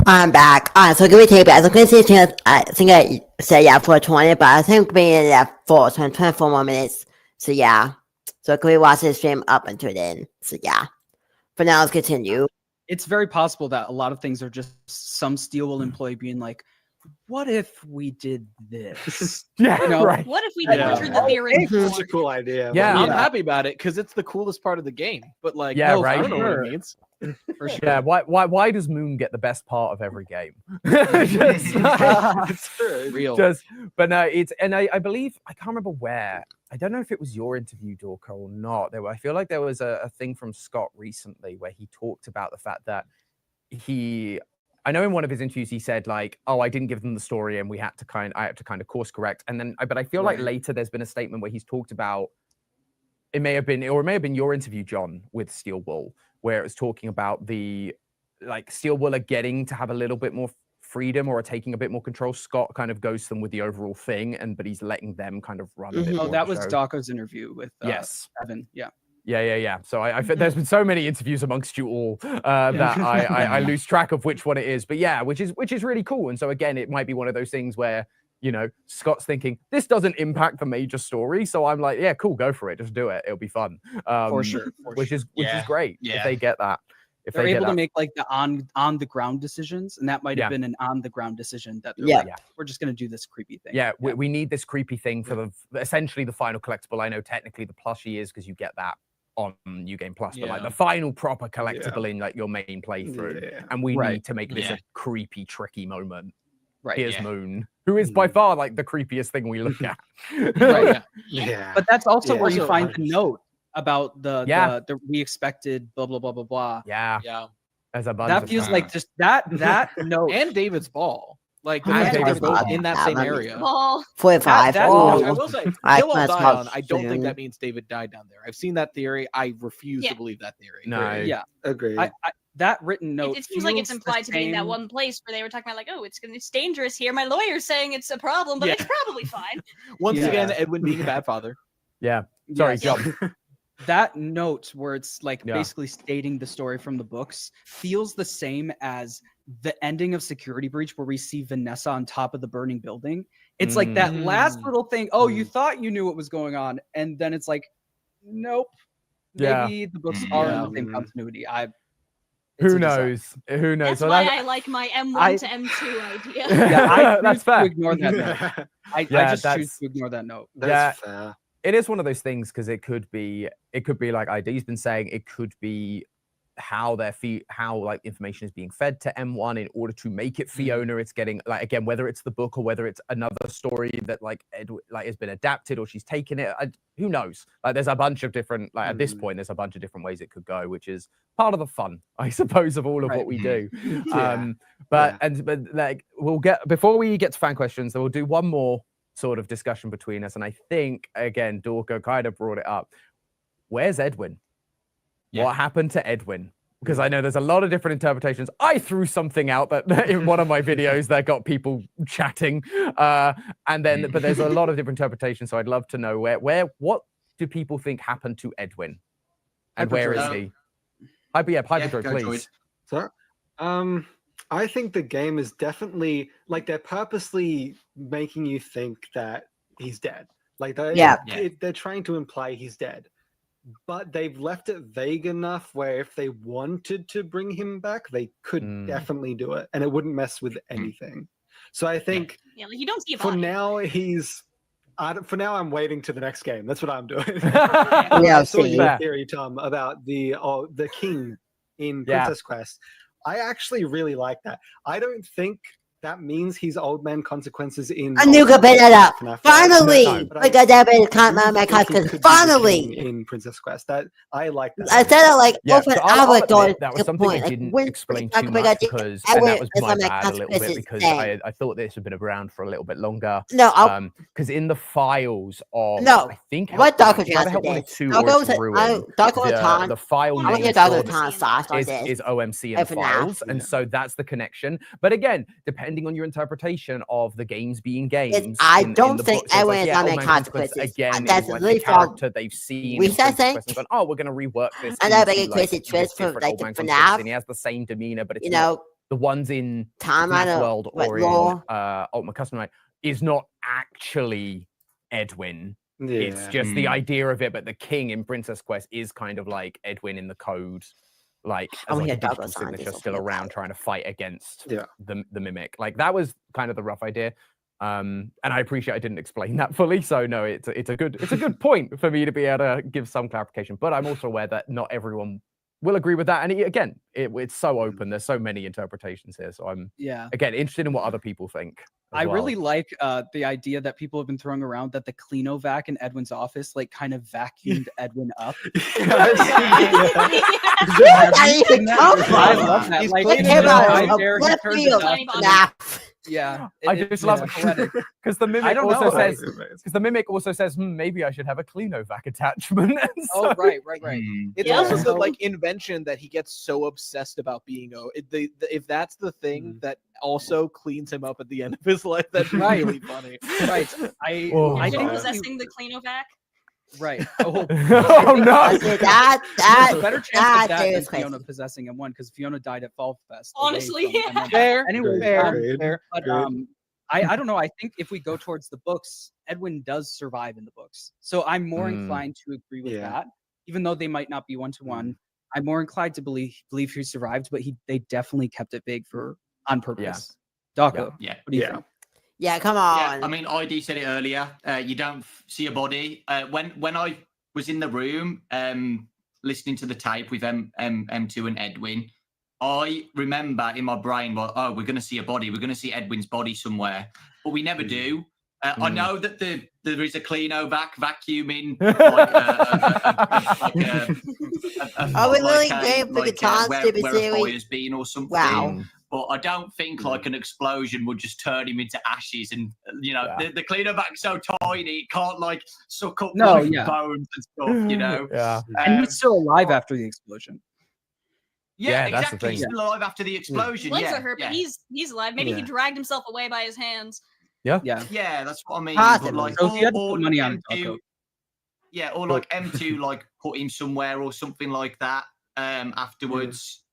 A: I'm back. Alright, so give me take back. So can see chance I think I said yeah 4:20, but I think being at 24 more minutes. So yeah. So can we watch this stream up until then? So yeah. For now, let's continue.
H: It's very possible that a lot of things are just some Steel Will employee being like, what if we did this?
B: Yeah,
H: you know?
B: right.
F: What if we entered the theory?
E: Such a cool idea.
B: Yeah.
D: I'm happy about it because it's the coolest part of the game. But like,
B: Yeah,
D: no,
B: right.
D: I don't know what it means.
H: For sure.
B: Yeah, why does Moon get the best part of every game?
E: It's true.
D: Real.
B: But no, I believe I can't remember where. I don't know if it was your interview, Dorka, or not. I feel like there was a thing from Scott recently where he talked about the fact that I know in one of his interviews he said like, "Oh, I didn't give them the story, and I had to kind of course correct." And then, but I feel like later there's been a statement where he's talked about it may have been your interview, John, with Steel Wool, where it was talking about the Steel Wool are getting to have a little bit more freedom or are taking a bit more control. Scott kind of goes to them with the overall thing, but he's letting them kind of run. A bit more
H: that was
B: show.
H: Daco's interview with
B: yes,
H: Evan. Yeah.
B: So I there's been so many interviews amongst you all that I lose track of which one it is. But yeah, which is really cool. And so again, it might be one of those things where, you know, Scott's thinking this doesn't impact the major story, so I'm like, yeah, cool, go for it, just do it, it'll be fun.
H: For sure.
B: Which is great if they get that. If
H: they're able to make like the on the ground decisions, and that might have been an on the ground decision that they're like, we're just gonna do this creepy thing.
B: Yeah, we need this creepy thing for essentially the final collectible. I know technically the plushie is because you get that on New Game Plus, but like the final proper collectible in like your main playthrough, and we need to make this a creepy, tricky moment. Right. Here's Moon, who is by far like the creepiest thing we look at.
H: But that's also where you find the note about the we expected blah blah blah blah blah.
B: Yeah. As a bunch
H: that feels like just that note
D: and David's ball. Like the fact that they're both in that same area.
A: 45.
D: I will say, Kill or Die On. I don't think that means David died down there. I've seen that theory. I refuse to believe that theory.
B: No.
E: Agree.
H: That written note.
F: It seems like it's implied to be in that one place where they were talking about, like, oh, it's dangerous here. My lawyer's saying it's a problem, but it's probably fine.
D: Once again, Edwin being a bad father.
B: Yeah. Sorry, John.
H: That note where it's like basically stating the story from the books feels the same as the ending of Security Breach, where we see Vanessa on top of the burning building. It's like that last little thing. Oh, you thought you knew what was going on, and then it's like, nope. Maybe the books are in the same continuity.
B: Who knows? Who knows?
F: That's why I like my M1 to M2 idea.
B: That's fair.
H: To ignore that note. I just choose to ignore that note.
E: That's fair.
B: It is one of those things because it could be like ID's been saying, it could be how like information is being fed to M1 in order to make it Fiona. It's getting like, again, whether it's the book or whether it's another story that like has been adapted or she's taken it. Who knows? Like there's a bunch of different, like at this point, there's a bunch of different ways it could go, which is part of the fun, I suppose, of all of what we do. But like before we get to fan questions, we'll do one more sort of discussion between us. And I think, again, Dorco kind of brought it up. Where's Edwin? What happened to Edwin? Because I know there's a lot of different interpretations. I threw something out that in one of my videos that got people chatting. But there's a lot of different interpretations. So I'd love to know what do people think happened to Edwin? And where is he? Hyperdro, please.
E: Sorry. I think the game is definitely like they're purposely making you think that he's dead. Like they're trying to imply he's dead, but they've left it vague enough where if they wanted to bring him back, they could definitely do it, and it wouldn't mess with anything. So I think
F: like you don't see a
E: for
F: body.
E: now for now I'm waiting to the next game. That's what I'm doing.
A: I
E: saw your theory, Tom, about the king in Princess Quest. I actually really like that. I don't think that means he's Old Man Consequences in...
A: I knew could pick it up. Finally! Finally!
E: In Princess Quest. That I like that.
A: I said it like open avatar.
B: That was something I didn't explain too much because that was my bad a little bit because I thought this had been around for a little bit longer.
A: No,
B: because in the files of...
A: No,
B: I think
A: what Darko
B: the file name is OMC in the files, and so that's the connection. But again, depending on your interpretation of the games being games,
A: I don't think everyone is not making consequences.
B: Again,
A: that's
B: the character they've seen.
A: We said saying,
B: oh, we're going to rework this.
A: And they're making crazy twists for like the FNAF.
B: And he has the same demeanor, but it's not the ones in
A: FNAF
B: World or in Ultimate Custom Night is not actually Edwin. Yeah. It's just the idea of it, but the king in Princess Quest is kind of like Edwin in the code. Like as like a digital signature still around trying to fight against the mimic. Like that was kind of the rough idea. And I appreciate I didn't explain that fully. So no, it's a good point for me to be able to give some clarification. But I'm also aware that not everyone will agree with that. And it's so open. There's so many interpretations here. So I'm again interested in what other people think.
H: I really like the idea that people have been throwing around that the Cleanovac in Edwin's office like kind of vacuumed Edwin up. I love that. Like,
B: I just love it because the mimic also says maybe I should have a Cleanovac attachment.
H: Oh, right.
D: It's also the like invention that he gets so obsessed about being if that's the thing that also cleans him up at the end of his life, that's really funny.
H: Right.
F: I think possessing the Cleanovac.
H: Right. Oh,
B: oh no!
H: There's a better chance of that than Fiona possessing him because Fiona died at Fall Fest.
F: Honestly, yeah.
D: Fair.
H: Anyway,
D: fair.
H: But I don't know. I think if we go towards the books, Edwin does survive in the books. So I'm more inclined to agree with that, even though they might not be one-to-one. I'm more inclined to believe he survived, but they definitely kept it vague on purpose. Dawko,
G: Yeah.
H: What do you think?
A: Yeah, come on.
G: Yeah, I mean, ID said it earlier. You don't see a body. When I was in the room listening to the tape with M2 and Edwin, I remember in my brain, well, oh, we're going to see a body. We're going to see Edwin's body somewhere, but we never do. I know that there is a Cleanovac vacuuming.
A: Are we really going for the chance to be
G: where a fire's been or something?
A: Wow.
G: But I don't think like an explosion would just turn him into ashes, and the Cleanovac's so tiny it can't like suck up bones and stuff, you know.
H: And he's still alive after the explosion.
G: Yeah, exactly. He's still alive after the explosion.
F: Legs are hurt, but he's alive. Maybe he dragged himself away by his hands.
G: Yeah, that's what I mean. But, like,
H: so he had to put money on
G: M2, or like M2 like put him somewhere or something like that afterwards.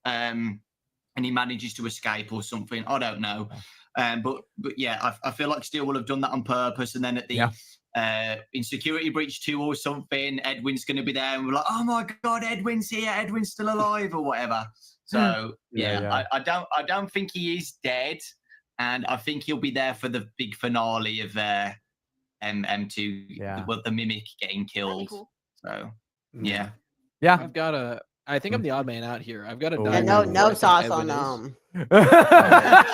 G: And he manages to escape or something. I don't know. But yeah, I feel like Steele will have done that on purpose. And then at the in Security Breach 2 or something, Edwin's going to be there and we're like, oh my God, Edwin's here. Edwin's still alive or whatever. So I don't think he is dead. And I think he'll be there for the big finale of M2, the Mimic getting killed. Cool. So, yeah.
D: I think I'm the odd man out here. I've got a
A: no sauce on them.
F: Why?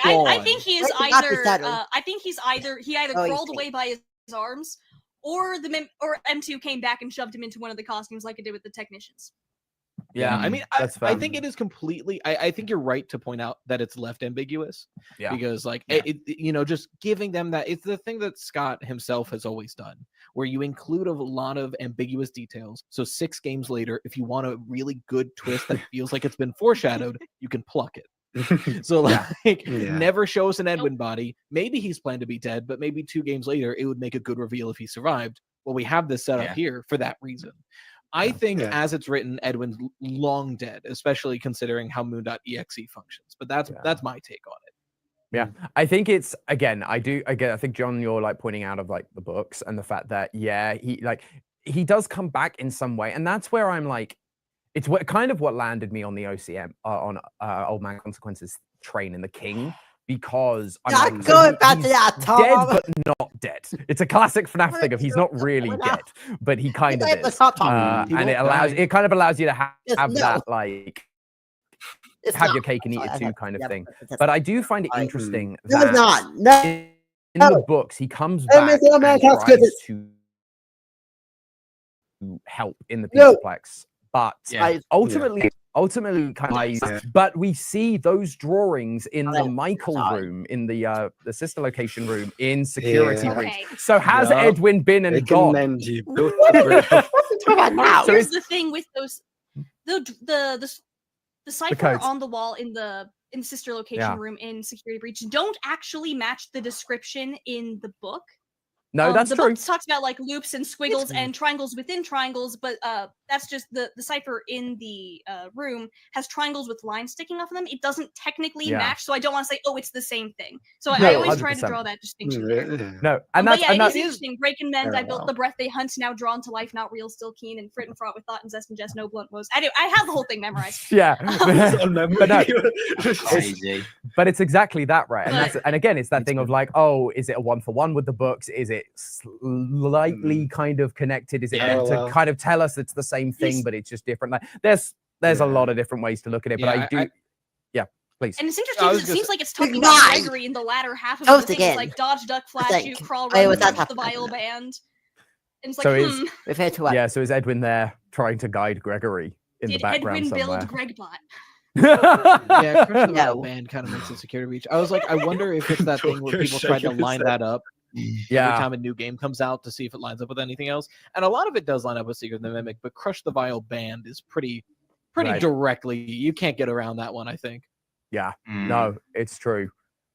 F: I think he is either. I think he either crawled away by his arms, or M2 came back and shoved him into one of the costumes like it did with the technicians.
D: Yeah, I mean, I think it is completely. I think you're right to point out that it's left ambiguous. Yeah, because just giving them that, it's the thing that Scott himself has always done, where you include a lot of ambiguous details. So 6 games later, if you want a really good twist that feels like it's been foreshadowed, you can pluck it. So never show us an Edwin body. Maybe he's planned to be dead, but maybe 2 games later, it would make a good reveal if he survived. Well, we have this set up here for that reason. I think as it's written, Edwin's long dead, especially considering how Moon.exe functions. But that's my take on it.
B: Yeah, I think it's I think John, you're like pointing out of like the books and the fact that he does come back in some way, and that's where I'm like, it's kind of what landed me on the OCM on Old Man Consequences train in the King. Because I'm
A: going back to that, Tom.
B: Dead but not dead. It's a classic FNAF thing of he's not really dead, but he kind of is. And it kind of allows you to have that like have your cake and eat it too kind of thing. But I do find it interesting that in the books he comes back and tries to help in the Pizzaplex, but ultimately kind of but we see those drawings in the Michael room, in the sister location room in Security Breach. So has Edwin been and gone?
F: Here's the thing with those the cipher on the wall in the sister location room in Security Breach don't actually match the description in the book.
B: No, that's
F: true.
B: The
F: book talks about like loops and squiggles and triangles within triangles, but that's just the cipher in the room has triangles with lines sticking off of them. It doesn't technically match, so I don't want to say, oh, it's the same thing. So I always 100%. Try to draw that distinction there.
B: No, and that's
F: it is interesting. Break and mend. I built the breath they hunt, now drawn to life, not real, still keen, and frit and fraught with thought and zest and jest, no blunt woes. I have the whole thing memorized.
B: Yeah, but it's exactly that, right? And again, it's that thing of like, oh, is it a 1-for-1 with the books? Is it slightly kind of connected? Is it meant to kind of tell us it's the same thing, but it's just different? Like there's a lot of different ways to look at it, but I do. Please.
F: And it's interesting because it seems like it's talking about Gregory in the latter half of the thing. It's like dodge, duck, flash, shoot, crawl, run, punch the viol band. And it's like,
B: so is Edwin there trying to guide Gregory in the background
F: Edwin
B: somewhere?
F: build Gregbot?
D: Yeah, Crush the Vile
A: No.
D: Band kind of makes it security breach. I was like, I wonder if it's that thing where
E: Tokyo
D: people tried to
E: shaking his
D: line
E: head.
D: that up
B: Yeah.
D: every time a new game comes out to see if it lines up with anything else. And a lot of it does line up with Secret of the Mimic, but Crush the Vile Band is pretty
B: Right.
D: directly. You can't get around that one, I think.
B: Yeah. No, it's true.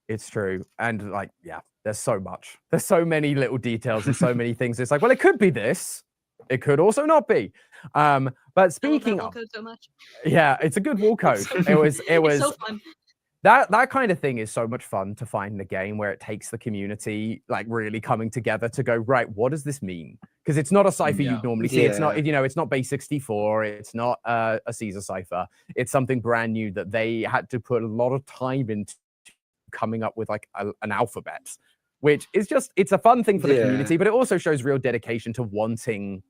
B: It's true. And like, yeah, there's so much. There's so many little details and so many things. It's like, well, it could be this. It could also not be. But speaking of,
F: code so much.
B: yeah, it's a good wall code. It was
F: It's so fun.
B: that kind of thing is so much fun to find in a game where it takes the community like really coming together to go, right, what does this mean? Because it's not a cipher
D: Yeah.
B: you'd normally see. It's not, you know, it's not base 64. It's not a Caesar cipher. It's something brand new that they had to put a lot of time into coming up with like an alphabet, which is just, it's a fun thing for the community, but it also shows real dedication to wanting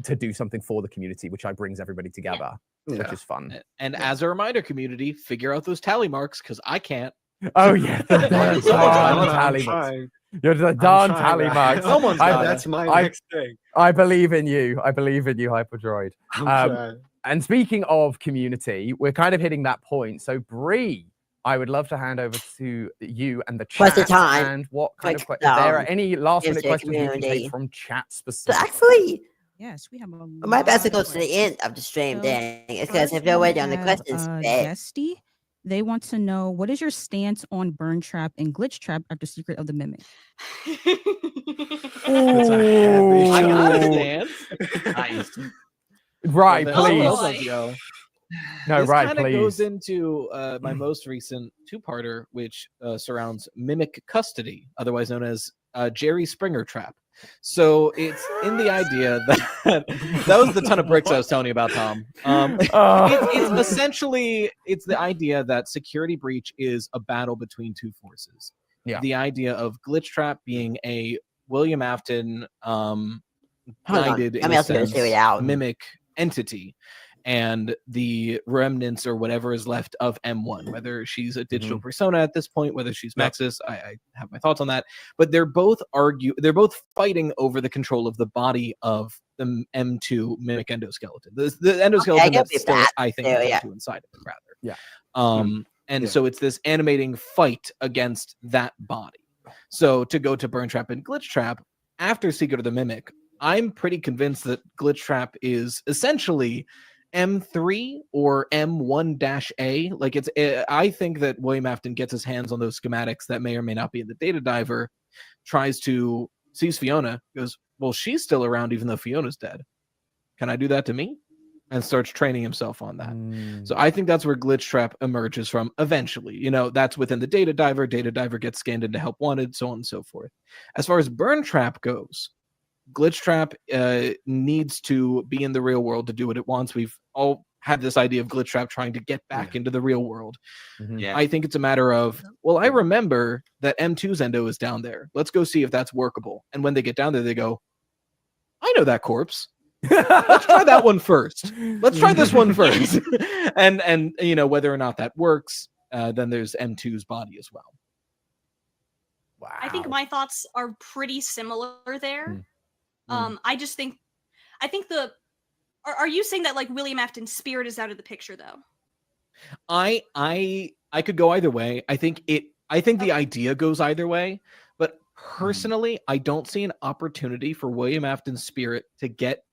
B: to do something for the community, which brings everybody together, which is fun.
D: And as a reminder, community, figure out those tally marks because I can't.
B: Oh yeah, the darn tally marks. You're the darn tally marks.
E: Someone's got that's my next thing.
B: I believe in you. I believe in you, Hyperdroid.
E: I'm trying.
B: And speaking of community, we're kind of hitting that point. So Bree, I would love to hand over to you and the chat.
A: What's the time?
B: And what kind of
A: Like,
B: questions? If there are any last minute
A: is there
B: questions we can
A: community?
B: take from chat
A: So
B: specifically?
A: actually,
I: Yes, we have a
A: my best to
I: lot
A: go
I: of
A: to the end of the stream.
I: So,
A: Dang, it's because
I: first
A: if you're
I: we
A: waiting on the
I: have,
A: questions, bet.
I: Zesty. They want to know, what is your stance on Burn Trap and Glitch Trap after Secret of the Mimic?
D: I got a stance.
G: Nice.
B: Right,
D: Well,
B: please.
D: then, let's go.
B: No,
D: This
B: right,
D: kind of goes
B: please.
D: into my most recent two-parter, which surrounds Mimic Custody, otherwise known as Jerry Springer Trap. So it's in the idea that that was the ton of bricks I was telling you about, Tom. It's essentially, it's the idea that Security Breach is a battle between two forces.
B: Yeah.
D: The idea of Glitch Trap being a William Afton
A: Hold on.
D: guided
A: Let
D: in
A: me
D: a
A: also
D: sense,
A: figure it out.
D: mimic entity, and the remnants or whatever is left of M1, whether she's a digital persona at this point, whether she's Maxis, I have my thoughts on that. But they're both fighting over the control of the body of the M2 mimic endoskeleton. The endoskeleton that's still, I think, M2 inside of it, rather.
B: Yeah.
D: And so it's this animating fight against that body. So to go to Burn Trap and Glitch Trap after Secret of the Mimic, I'm pretty convinced that Glitch Trap is essentially M3 or M1-A. Like I think that William Afton gets his hands on those schematics that may or may not be in the data diver, sees Fiona, goes, well, she's still around even though Fiona's dead. Can I do that to me? And starts training himself on that. So I think that's where Glitch Trap emerges from eventually. You know, that's within the data diver. Data diver gets scanned into Help Wanted, so on and so forth. As far as Burn Trap goes, Glitch Trap needs to be in the real world to do what it wants. We've all had this idea of Glitch Trap trying to get back into the real world.
G: Yeah.
D: I think it's a matter of, well, I remember that M2's endo is down there. Let's go see if that's workable. And when they get down there, they go, I know that corpse. Let's try that one first. Let's try this one first. and you know, whether or not that works, then there's M2's body as well.
B: Wow.
F: I think my thoughts are pretty similar there. I think are you saying that like William Afton's spirit is out of the picture though?
D: I could go either way. I think the idea goes either way, but personally, I don't see an opportunity for William Afton's spirit to get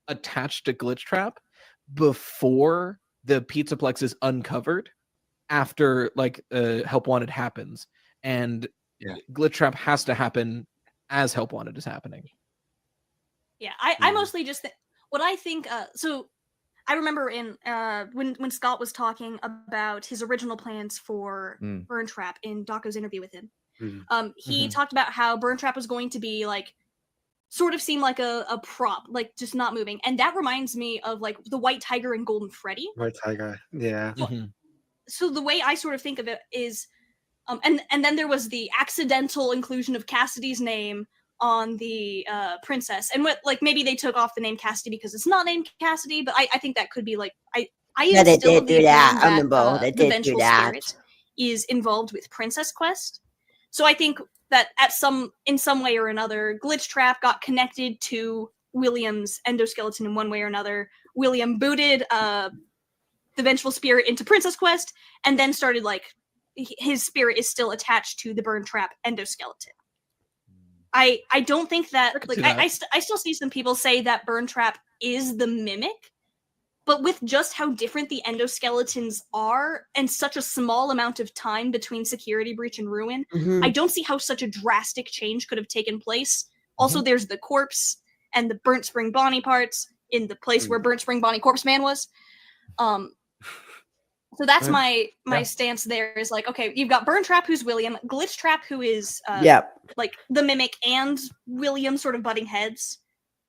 D: attached to Glitch Trap before the Pizzaplex is uncovered, after like Help Wanted happens, and Glitch Trap has to happen as Help Wanted is happening.
F: Yeah, I mostly just what I think. So I remember in when Scott was talking about his original plans for Burn Trap in Dako's interview with him. He talked about how Burn Trap was going to be like sort of seem like a prop, like just not moving, and that reminds me of like the White Tiger and Golden Freddy.
E: White Tiger, yeah.
F: So the way I sort of think of it is, and then there was the accidental inclusion of Cassidy's name on the princess, and what like maybe they took off the name Cassidy because it's not named Cassidy, but I think that could be like I
A: Yeah, they
F: still
A: did do that. I remember they
F: the
A: did do
F: Vengeful
A: that.
F: Spirit is involved with Princess Quest. So I think that in some way or another, Glitch Trap got connected to William's endoskeleton in one way or another. William booted the vengeful spirit into Princess Quest, and then started like his spirit is still attached to the Burn Trap endoskeleton. I don't think that like I still see some people say that Burn Trap is the Mimic, but with just how different the endoskeletons are and such a small amount of time between Security Breach and Ruin, I don't see how such a drastic change could have taken place. Also, there's the corpse and the Burnt Spring Bonnie parts in the place where Burnt Spring Bonnie Corpse Man was. So that's my stance there is like, okay, you've got Burn Trap, who's William, Glitch Trap, who is like the Mimic and William sort of butting heads.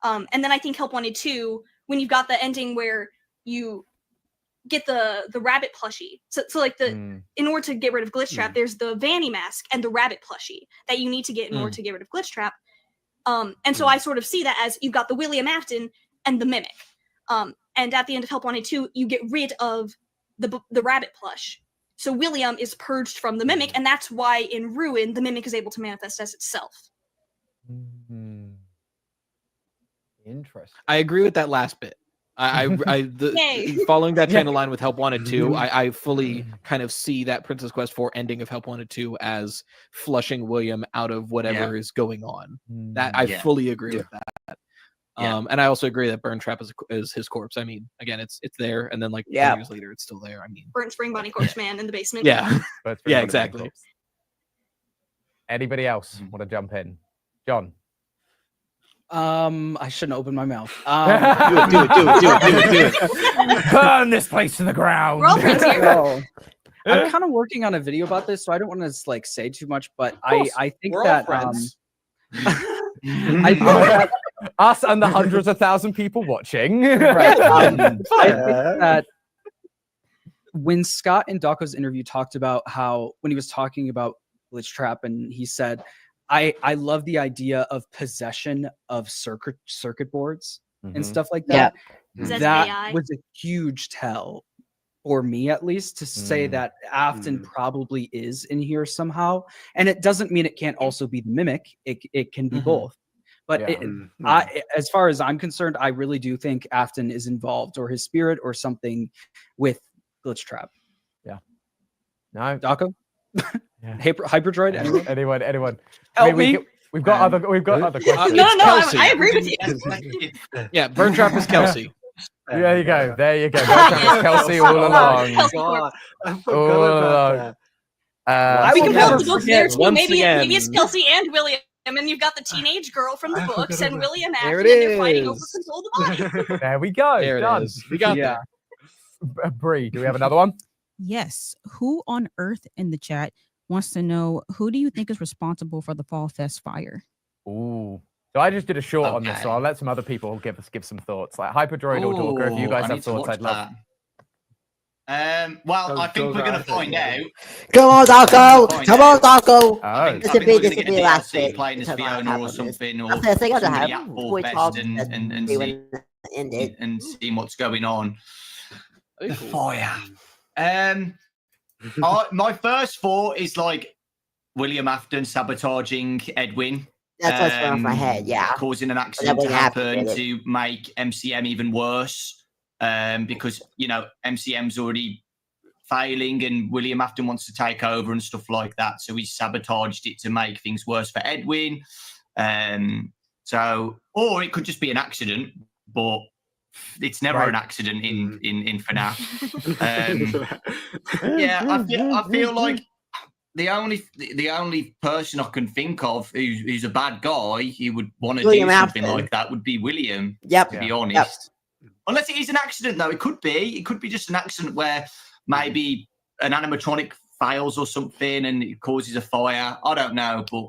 F: And then I think Help Wanted 2, when you've got the ending where you get the rabbit plushie. So like in order to get rid of Glitch Trap, there's the Vanny mask and the rabbit plushie that you need to get in order to get rid of Glitch Trap. And so I sort of see that as you've got the William Afton and the Mimic. And at the end of Help Wanted 2, you get rid of the rabbit plush. So William is purged from the Mimic, and that's why in Ruin, the Mimic is able to manifest as itself.
B: Interesting.
D: I agree with that last bit. Following that train of line with Help Wanted 2, I fully kind of see that Princess Quest 4 ending of Help Wanted 2 as flushing William out of whatever is going on. That I fully agree with that. And I also agree that Burn Trap is his corpse. I mean, again, it's there, and then like 10 years later, it's still there. I mean,
F: Burnt Spring Bonnie Corpse Man in the basement.
D: Yeah, yeah, exactly.
B: Anybody else want to jump in? John.
H: I shouldn't open my mouth.
D: Do it.
B: Burn this place to the ground.
F: We're all friends here.
H: No. I'm kind of working on a video about this, so I don't want to like say too much. But I think that I think that
B: us and the hundreds of thousand people watching.
H: Right. I think that when Scott in Daco's interview talked about how when he was talking about Glitch Trap, and he said, I love the idea of possession of circuit boards and stuff like that. That was a huge tell for me, at least, to say that Afton probably is in here somehow. And it doesn't mean it can't also be the Mimic. It can be both. But as far as I'm concerned, I really do think Afton is involved, or his spirit, or something with Glitch Trap.
B: Yeah. No.
H: Daco? Hyperdroid?
B: Anyone?
H: Help me.
B: We've got other questions.
F: No, I agree with you.
D: Yeah, Burn Trap is Kelsey.
B: There you go. Burn Trap is Kelsey all along.
F: We can pull the books there too. Maybe it's Kelsey and William. And you've got the teenage girl from the books and William Afton, and they're fighting over control of the body.
B: There we go.
D: There it is. We got that.
B: Bree, do we have another one?
I: Yes. Who on earth in the chat wants to know, who do you think is responsible for the Fall Fest fire?
B: Ooh. So I just did a short on this, so I'll let some other people give some thoughts. Like Hyperdroid or Dorker, if you guys have thoughts, I'd love.
G: Well, I think we're going to find out.
A: Come on, Daco! Come on, Daco!
G: I think we're going to get a DLC playing as Fiona or something, or somebody at Fall Fest and seeing what's going on. The fire. My first thought is like William Afton sabotaging Edwin.
A: That's what's going off my head,
G: causing an accident to happen to make MCM even worse. Because MCM's already failing and William Afton wants to take over and stuff like that, so he sabotaged it to make things worse for Edwin. Or it could just be an accident, but it's never an accident in FNAF. I feel like the only person I can think of who's a bad guy who would want to do something like that would be William. To be honest. Unless it is an accident, though. It could be just an accident where maybe an animatronic fails or something and it causes a fire. I don't know, but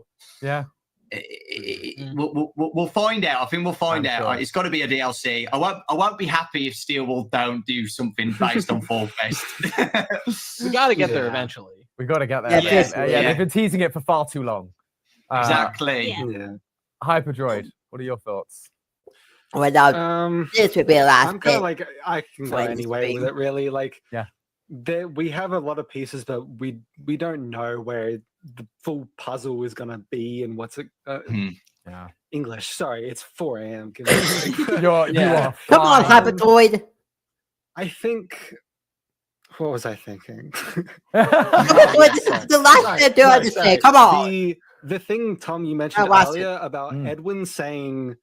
G: we'll find out. I think we'll find out. Sure. It's got to be a DLC. I won't be happy if Steelwool don't do something based on Fall Fest.
D: We got to get there eventually.
B: We got to get there. They've been teasing it for far too long.
G: Exactly.
B: Hyperdroid, what are your thoughts?
A: Well, this would be the last
E: I'm kind of like, I can go anyway with it, really. Like, we have a lot of pieces, but we don't know where the full puzzle is going to be and what's it. English, sorry, it's 4 a.m.
B: You are
A: Come on, Hyperdroid.
E: I think What was I thinking?
A: The last thing I do understand. Come on.
E: The thing, Tom, you mentioned earlier about Edwin saying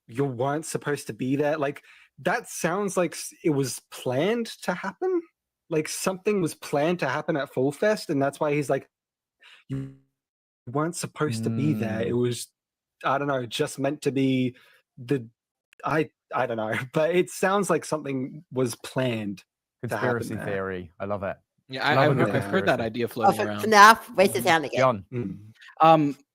E: you weren't supposed to be there, like that sounds like it was planned to happen. Like something was planned to happen at Fall Fest, and that's why he's like, you weren't supposed to be there. It was, I don't know, just meant to be I don't know, but it sounds like something was planned.
B: Conspiracy theory. I love it.
D: Yeah, I've heard that idea floating around.
A: FNAF, raise his hand again.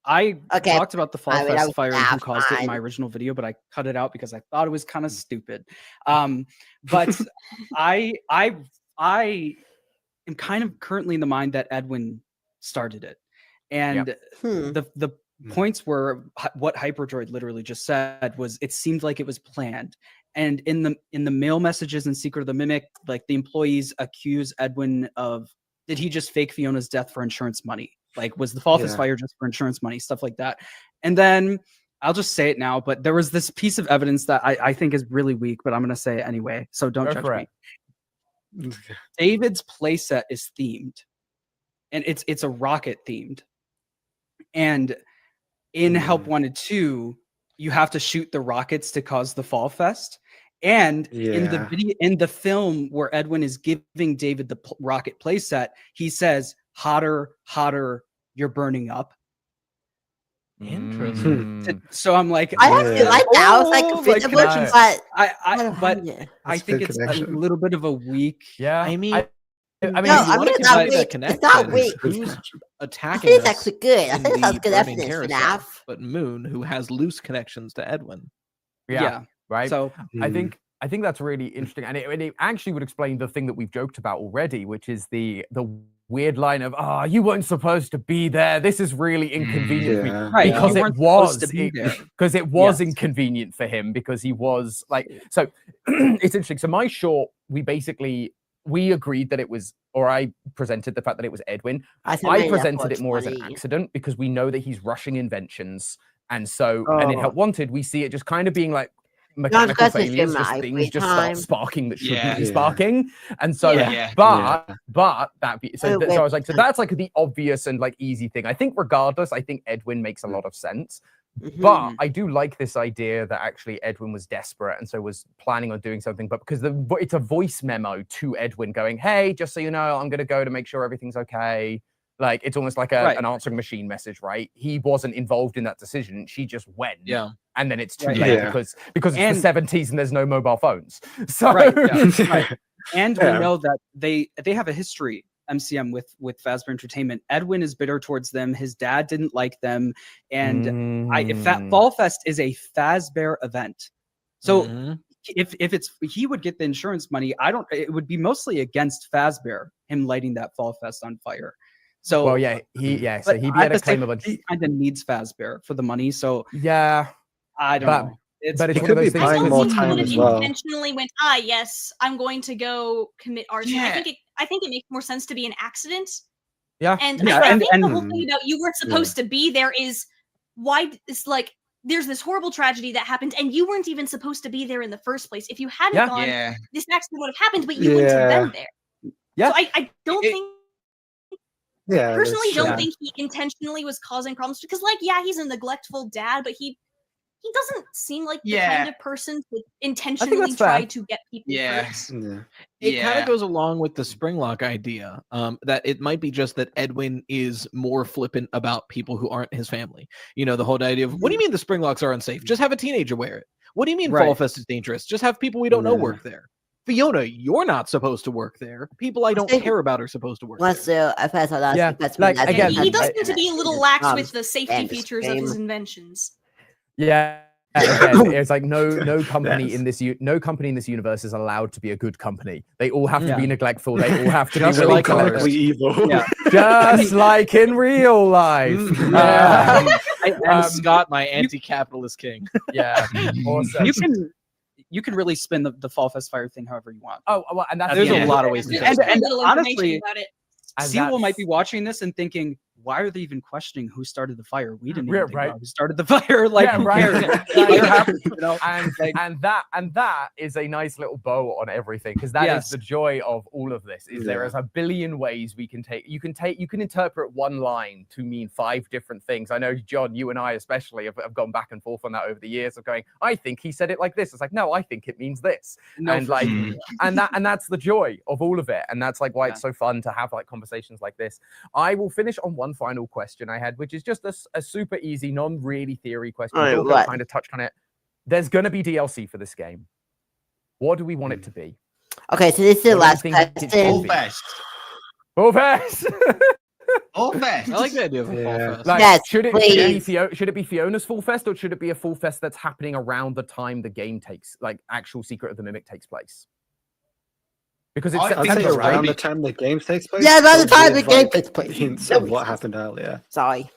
H: I talked about the Fall
A: I mean,
H: Fest fire and who
A: FNAF,
H: caused it in
A: fine.
H: my original video, but I cut it out because I thought it was kind of stupid. But I am kind of currently in the mind that Edwin started it, and the points were what Hyperdroid literally just said was it seemed like it was planned. And in the mail messages in Secret of the Mimic, like the employees accuse Edwin of, did he just fake Fiona's death for insurance money? Like, was the Fall Fest fire just for insurance money? Stuff like that. And then I'll just say it now, but there was this piece of evidence that I think is really weak, but I'm going to say it anyway. So don't judge me. David's playset is themed, and it's a rocket themed. And in Help Wanted 2, you have to shoot the rockets to cause the Fall Fest. And in the film where Edwin is giving David the rocket playset, he says, "Hotter, hotter, you're burning up."
D: Interesting.
H: So I'm like,
A: I actually like that. I was like,
H: but I think it's a little bit of a weak.
B: Yeah,
D: I mean,
A: no, I mean, it's not weak. It's not weak.
D: Who's
A: I
D: attacking
A: think it's
D: us
A: actually good. I
D: in
A: think
D: the
A: that's good
D: burning
A: evidence for
D: carousel?
A: FNAF.
D: But Moon, who has loose connections to Edwin.
H: Yeah.
B: Right.
H: So
B: I think that's really interesting, and it actually would explain the thing that we've joked about already, which is the weird line of, you weren't supposed to be there. This is really inconvenient for me.
H: Right,
B: because
H: you
B: it
H: weren't
B: was
H: supposed to be there.
B: because it was inconvenient for him because he was like, so it's interesting. So my short, we agreed that it was, or I presented the fact that it was Edwin. I presented it more as an accident because we know that he's rushing inventions. And so, and in Help Wanted, we see it just kind of being like mechanical failures, just things just start sparking that shouldn't be sparking. And so, so I was like, so that's like the obvious and like easy thing. I think regardless, I think Edwin makes a lot of sense. But I do like this idea that actually Edwin was desperate and so was planning on doing something, but because it's a voice memo to Edwin going, "Hey, just so you know, I'm going to go to make sure everything's okay." Like, it's almost like an answering machine message, right? He wasn't involved in that decision. She just went. Yeah. And then it's too late because it's the 70s and there's no mobile phones. So
H: And we know that they have a history, MCM, with Fazbear Entertainment. Edwin is bitter towards them. His dad didn't like them. And Fall Fest is a Fazbear event. So if he would get the insurance money, it would be mostly against Fazbear, him lighting that Fall Fest on fire. So
B: so he'd be at a claim of
H: he kind of needs Fazbear for the money. So I don't know.
E: But it could be buying more time as well.
F: Intentionally went, yes, I'm going to go commit arson. I think it makes more sense to be an accident.
B: Yeah.
F: And I think the whole thing about you weren't supposed to be there is why it's like there's this horrible tragedy that happened and you weren't even supposed to be there in the first place. If you hadn't gone, this accident would have happened, but you wouldn't have been there. Yeah. So I don't think personally don't think he intentionally was causing problems because he's a neglectful dad, but he doesn't seem like the kind of person to intentionally try to get people hurt.
D: It kind of goes along with the Springlock idea, that it might be just that Edwin is more flippant about people who aren't his family. You know, the whole idea of, what do you mean the Springlocks are unsafe? Just have a teenager wear it. What do you mean Fall Fest is dangerous? Just have people we don't know work there. Fiona, you're not supposed to work there. People I don't care about are supposed to work there.
F: He does seem to be a little lax with the safety features of his inventions.
B: Yeah. It's like no company in this universe is allowed to be a good company. They all have to be neglectful. They all have to be really
E: comically evil.
B: Just like in real life.
D: And Scott, my anti-capitalist king.
B: Yeah. Awesome.
H: You can really spin the Fall Fest fire thing however you want.
B: Oh, well, and
H: there's a lot of ways to do it. And honestly, Sewell might be watching this and thinking, why are they even questioning who started the fire? We didn't
B: Yeah,
H: even think
B: right.
H: about who started the fire. Like,
B: Yeah,
H: who
B: right.
H: cares?
B: Yeah,
H: Fire
B: yeah.
H: happened, you know?
B: And that is a nice little bow on everything, because that is
H: Yes.
B: the joy of all of this. Is there is a billion ways we can take. You can interpret one line to mean 5 different things. I know, John, you and I especially have gone back and forth on that over the years of going, I think he said it like this. It's like, no, I think it means this.
H: No,
B: and
H: for
B: like,
H: sure.
B: and that's the joy of all of it. And that's like why it's so fun to have like conversations like this. I will finish on one final question I had, which is just a super easy, non-really theory question.
A: Right,
B: Dorco
A: what?
B: kind of touched on it. There's going to be DLC for this game. What do we want it to be?
A: Okay, so this is the
B: What do you
A: last
B: think it's
A: question.
G: Fall Fest.
B: Fall Fest.
G: Fall Fest.
D: I like the idea of a Fall Fest.
B: Like,
A: Yes,
B: should
A: please.
B: it be Fiona's Fall Fest, or should it be a Fall Fest that's happening around the time the game takes, like actual Secret of the Mimic takes place? Because it's
G: I think
B: September,
G: it's
B: right?
E: around the time the game takes place.
A: Yeah, by the
E: but
A: time the
E: with,
A: game
E: like,
A: takes place.
E: hints
A: No,
E: of what happened earlier.
A: Sorry.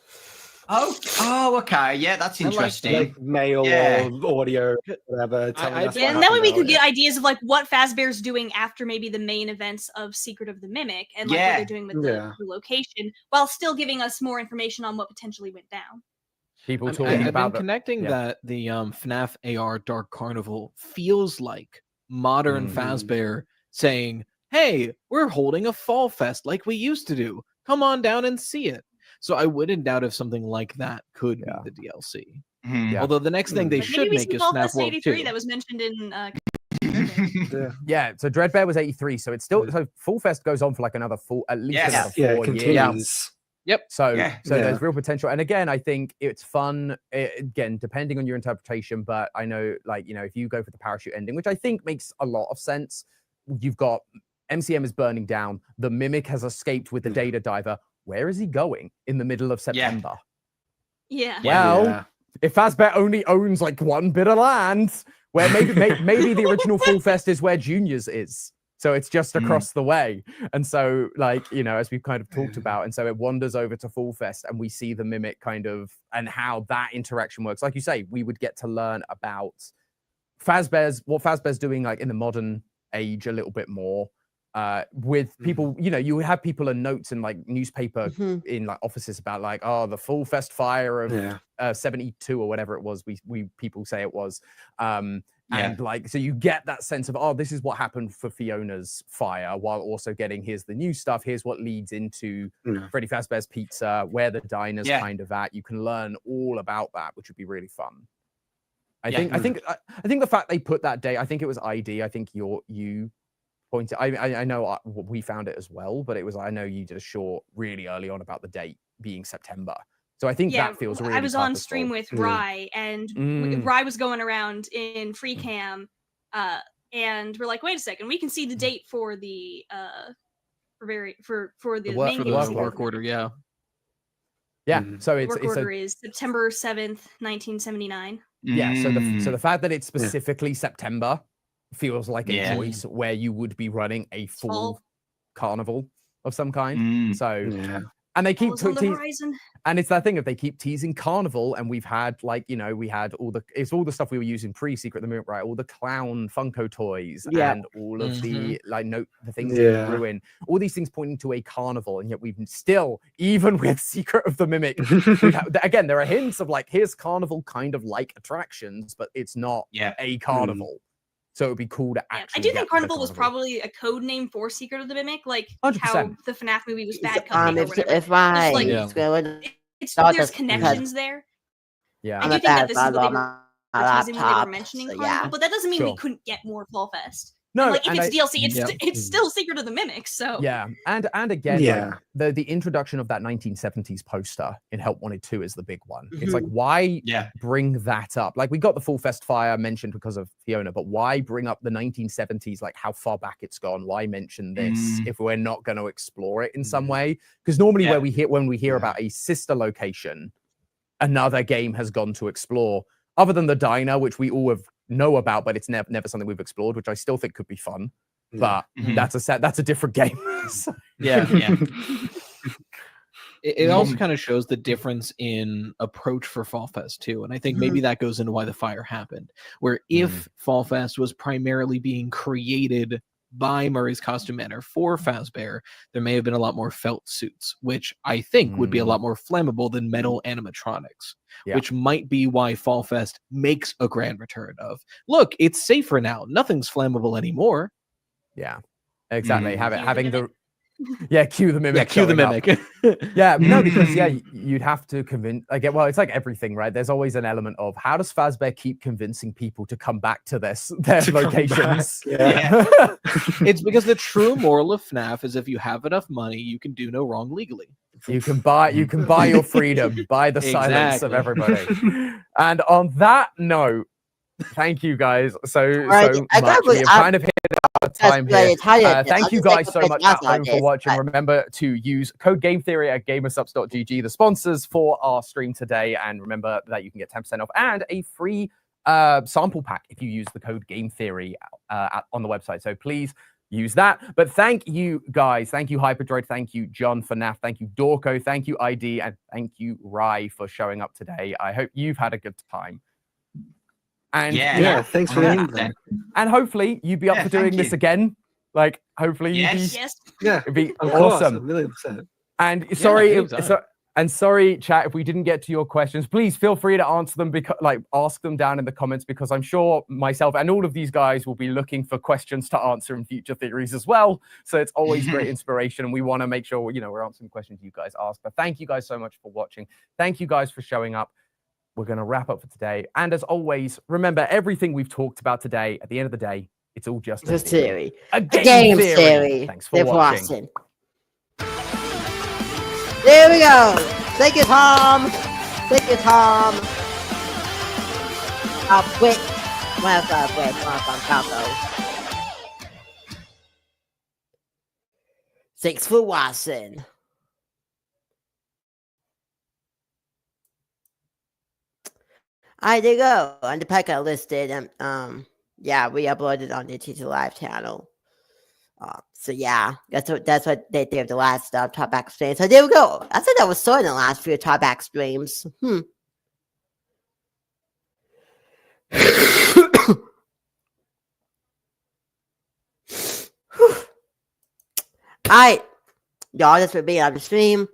G: Oh, okay. Yeah, that's interesting.
E: Like mail
G: Yeah.
E: or audio, whatever. telling us
F: Yeah,
E: what
F: and that way we
E: happened
F: could get
E: earlier.
F: ideas of like what Fazbear's doing after maybe the main events of Secret of the Mimic, and like what
G: Yeah.
F: they're doing with the location, while still giving us more information on what potentially went down.
B: People
D: I've
B: talking
D: been
B: about
D: connecting that the FNAF AR Dark Carnival feels like modern Fazbear saying, "Hey, we're holding a fall fest like we used to do. Come on down and see it." So I wouldn't doubt if something like that could be the DLC. Although the next thing they
F: Like,
D: should
F: maybe we
D: make
F: see
D: is
F: Fall
D: FNAF
F: Fest
D: World
F: 83
D: 2.
F: that was mentioned in.
B: Yeah, so Dreadbear was 83, so it's still so Fall Fest goes on for like another at least another 4
E: it
B: years.
E: continues.
D: Yep.
B: So there's real potential, and again, I think it's fun. Again, depending on your interpretation, but I know, like, you know, if you go for the parachute ending, which I think makes a lot of sense, you've got MCM is burning down. The Mimic has escaped with the data diver. Where is he going in the middle of September?
F: Yeah.
B: Well, if Fazbear only owns like one bit of land, where maybe the original Fall Fest is where Junior's is. So it's just across the way. And so, like, you know, as we've kind of talked about, and so it wanders over to Fall Fest and we see the Mimic kind of, and how that interaction works. Like you say, we would get to learn about what Fazbear's doing, like in the modern age a little bit more. With people, you know, you have people and notes in like newspaper in like offices about like, oh, the Fall Fest fire of 72 or whatever it was. We people say it was. And like, so you get that sense of, oh, this is what happened for Fiona's fire, while also getting, here's the new stuff. Here's what leads into Freddy Fazbear's Pizza, where the diner's kind of at. You can learn all about that, which would be really fun. I think the fact they put that date, I think it was ID. I think you pointed. I know we found it as well, but it was, I know you did a short really early on about the date being September. So I think that feels really
F: I was on
B: purposeful.
F: stream with Rye, and Rye was going around in free cam, and we're like, wait a second, we can see the date for the for the main game.
D: work order,
B: yeah.
F: The
B: So it's
F: work order is September 7th, 1979.
B: Yeah. So the fact that it's specifically September feels like a choice where you would be running a full carnival of some kind. So and they keep and it's that thing of they keep teasing carnival, and we've had, like, you know, we had all the stuff we were using pre-Secret of the Mimic, right? All the clown Funko toys and all of the the things in Ruin, all these things pointing to a carnival, and yet we've still, even with Secret of the Mimic, again, there are hints of like, here's carnival kind of like attractions, but it's not a carnival. So it would be cool to actually.
F: I do think Carnival was probably a code name for Secret of the Mimic, like
B: 100%.
F: how the FNAF movie was Bad Company or whatever. There's connections there.
B: Yeah,
F: I do think that this is what they were teasing when they were mentioning Carnival, but that doesn't mean we couldn't get more Fall Fest.
B: No,
F: and, like, if it's DLC, it's still Secret of the Mimic. So
B: and again, like, the introduction of that 1970s poster in Help Wanted 2 is the big one. It's like, why bring that up? Like, we got the Fall Fest fire mentioned because of Fiona, but why bring up the 1970s? Like, how far back it's gone? Why mention this if we're not going to explore it in some way? Because normally when we hear about a sister location, another game has gone to explore. Other than the diner, which we all know about, but it's never something we've explored, which I still think could be fun. But that's a different game.
D: It also kind of shows the difference in approach for Fall Fest too, and I think maybe that goes into why the fire happened. Where if Fall Fest was primarily being created by Murray's Costume Manor for Fazbear, there may have been a lot more felt suits, which I think would be a lot more flammable than metal animatronics, which might be why Fall Fest makes a grand return of, look, it's safer now. Nothing's flammable anymore.
B: Yeah, exactly. Having the cue the mimic.
D: Yeah, cue the mimic.
B: No, because you'd have to convince. Well, it's like everything, right? There's always an element of how does Fazbear keep convincing people to come back to their locations?
D: It's because the true moral of FNAF is if you have enough money, you can do no wrong legally.
B: You can buy your freedom, buy the silence of everybody. And on that note, thank you guys so much. We have kind of hit our time here. Thank you guys so much at home for watching. Remember to use code Game Theory at gamersubs.gg, the sponsors for our stream today. And remember that you can get 10% off and a free sample pack if you use the code Game Theory on the website. So please use that. But thank you guys. Thank you Hyperdroid. Thank you John for FNAF. Thank you Dorco. Thank you ID. And thank you Rai for showing up today. I hope you've had a good time. And
E: thanks for being there.
B: And hopefully you'd be up for doing this again. Like hopefully it'd be awesome.
E: Course,
B: and sorry, chat, if we didn't get to your questions, please feel free to answer them ask them down in the comments, because I'm sure myself and all of these guys will be looking for questions to answer in future theories as well. So it's always great inspiration, and we want to make sure we're answering questions you guys ask. But thank you guys so much for watching. Thank you guys for showing up. We're going to wrap up for today. And as always, remember everything we've talked about today, at the end of the day, it's all just a theory. A game theory. Thanks for watching.
A: There we go. Thank you, Tom. I'll quit. Thanks for watching. There you go. On the pack I listed, we uploaded on the TT Live channel. That's what they did the last Talkback stream. So there we go. I said that was so in the last few Talkback streams. Alright, y'all, just for being on the stream.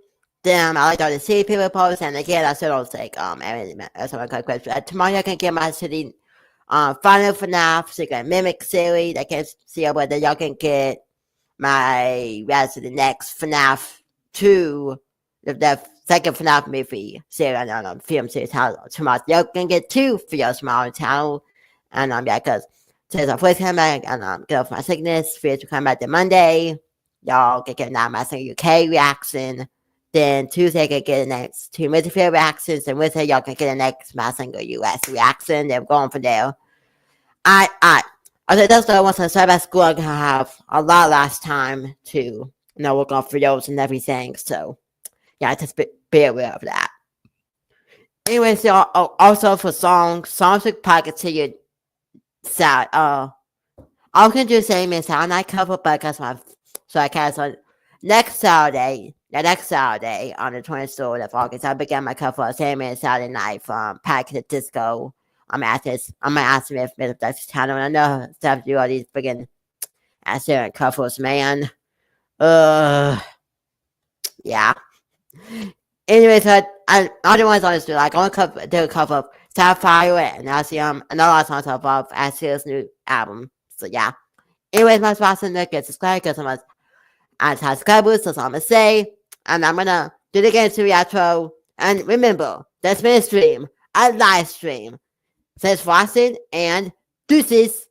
A: Damn, I like all the see people posts, and again, I still don't take that's my question. Tomorrow I can get my city final FNAF, so you can mimic series. I can see whether y'all can get my to the next FNAF 2, the second FNAF movie series on film series tomorrow. Y'all can get 2 for your small channel, and because today's our first comeback, and get off my sickness. First to come back to Monday, y'all can get now my UK reaction. Then Tuesday, I can get the next 2 multiplayer reactions. And Wednesday, y'all can get the next my single US reaction. Then going from there. That's the once I start back school, I'm going to have a lot less time to, work on videos and everything. So, just be aware of that. Anyway, so also for songs with pockets to your side. I can do the same as how I cover, but I cancel next Saturday on the 23rd of August, I began my cover for Saturday Saturday night from Pack to Disco. I'm gonna ask me if that's the channel. And I know stuff do all these friggin' certain covers, man. Yeah. Anyways, I other ones honestly I want to do a cover of Sapphire, and I see another song of Ashley's new album. So yeah. Anyways, my sponsor get subscribe because I'm subscribers, so I'm gonna say, and I'm gonna do it again to the outro. And remember, that's been a stream, a live stream. Thanks for watching, and deuces.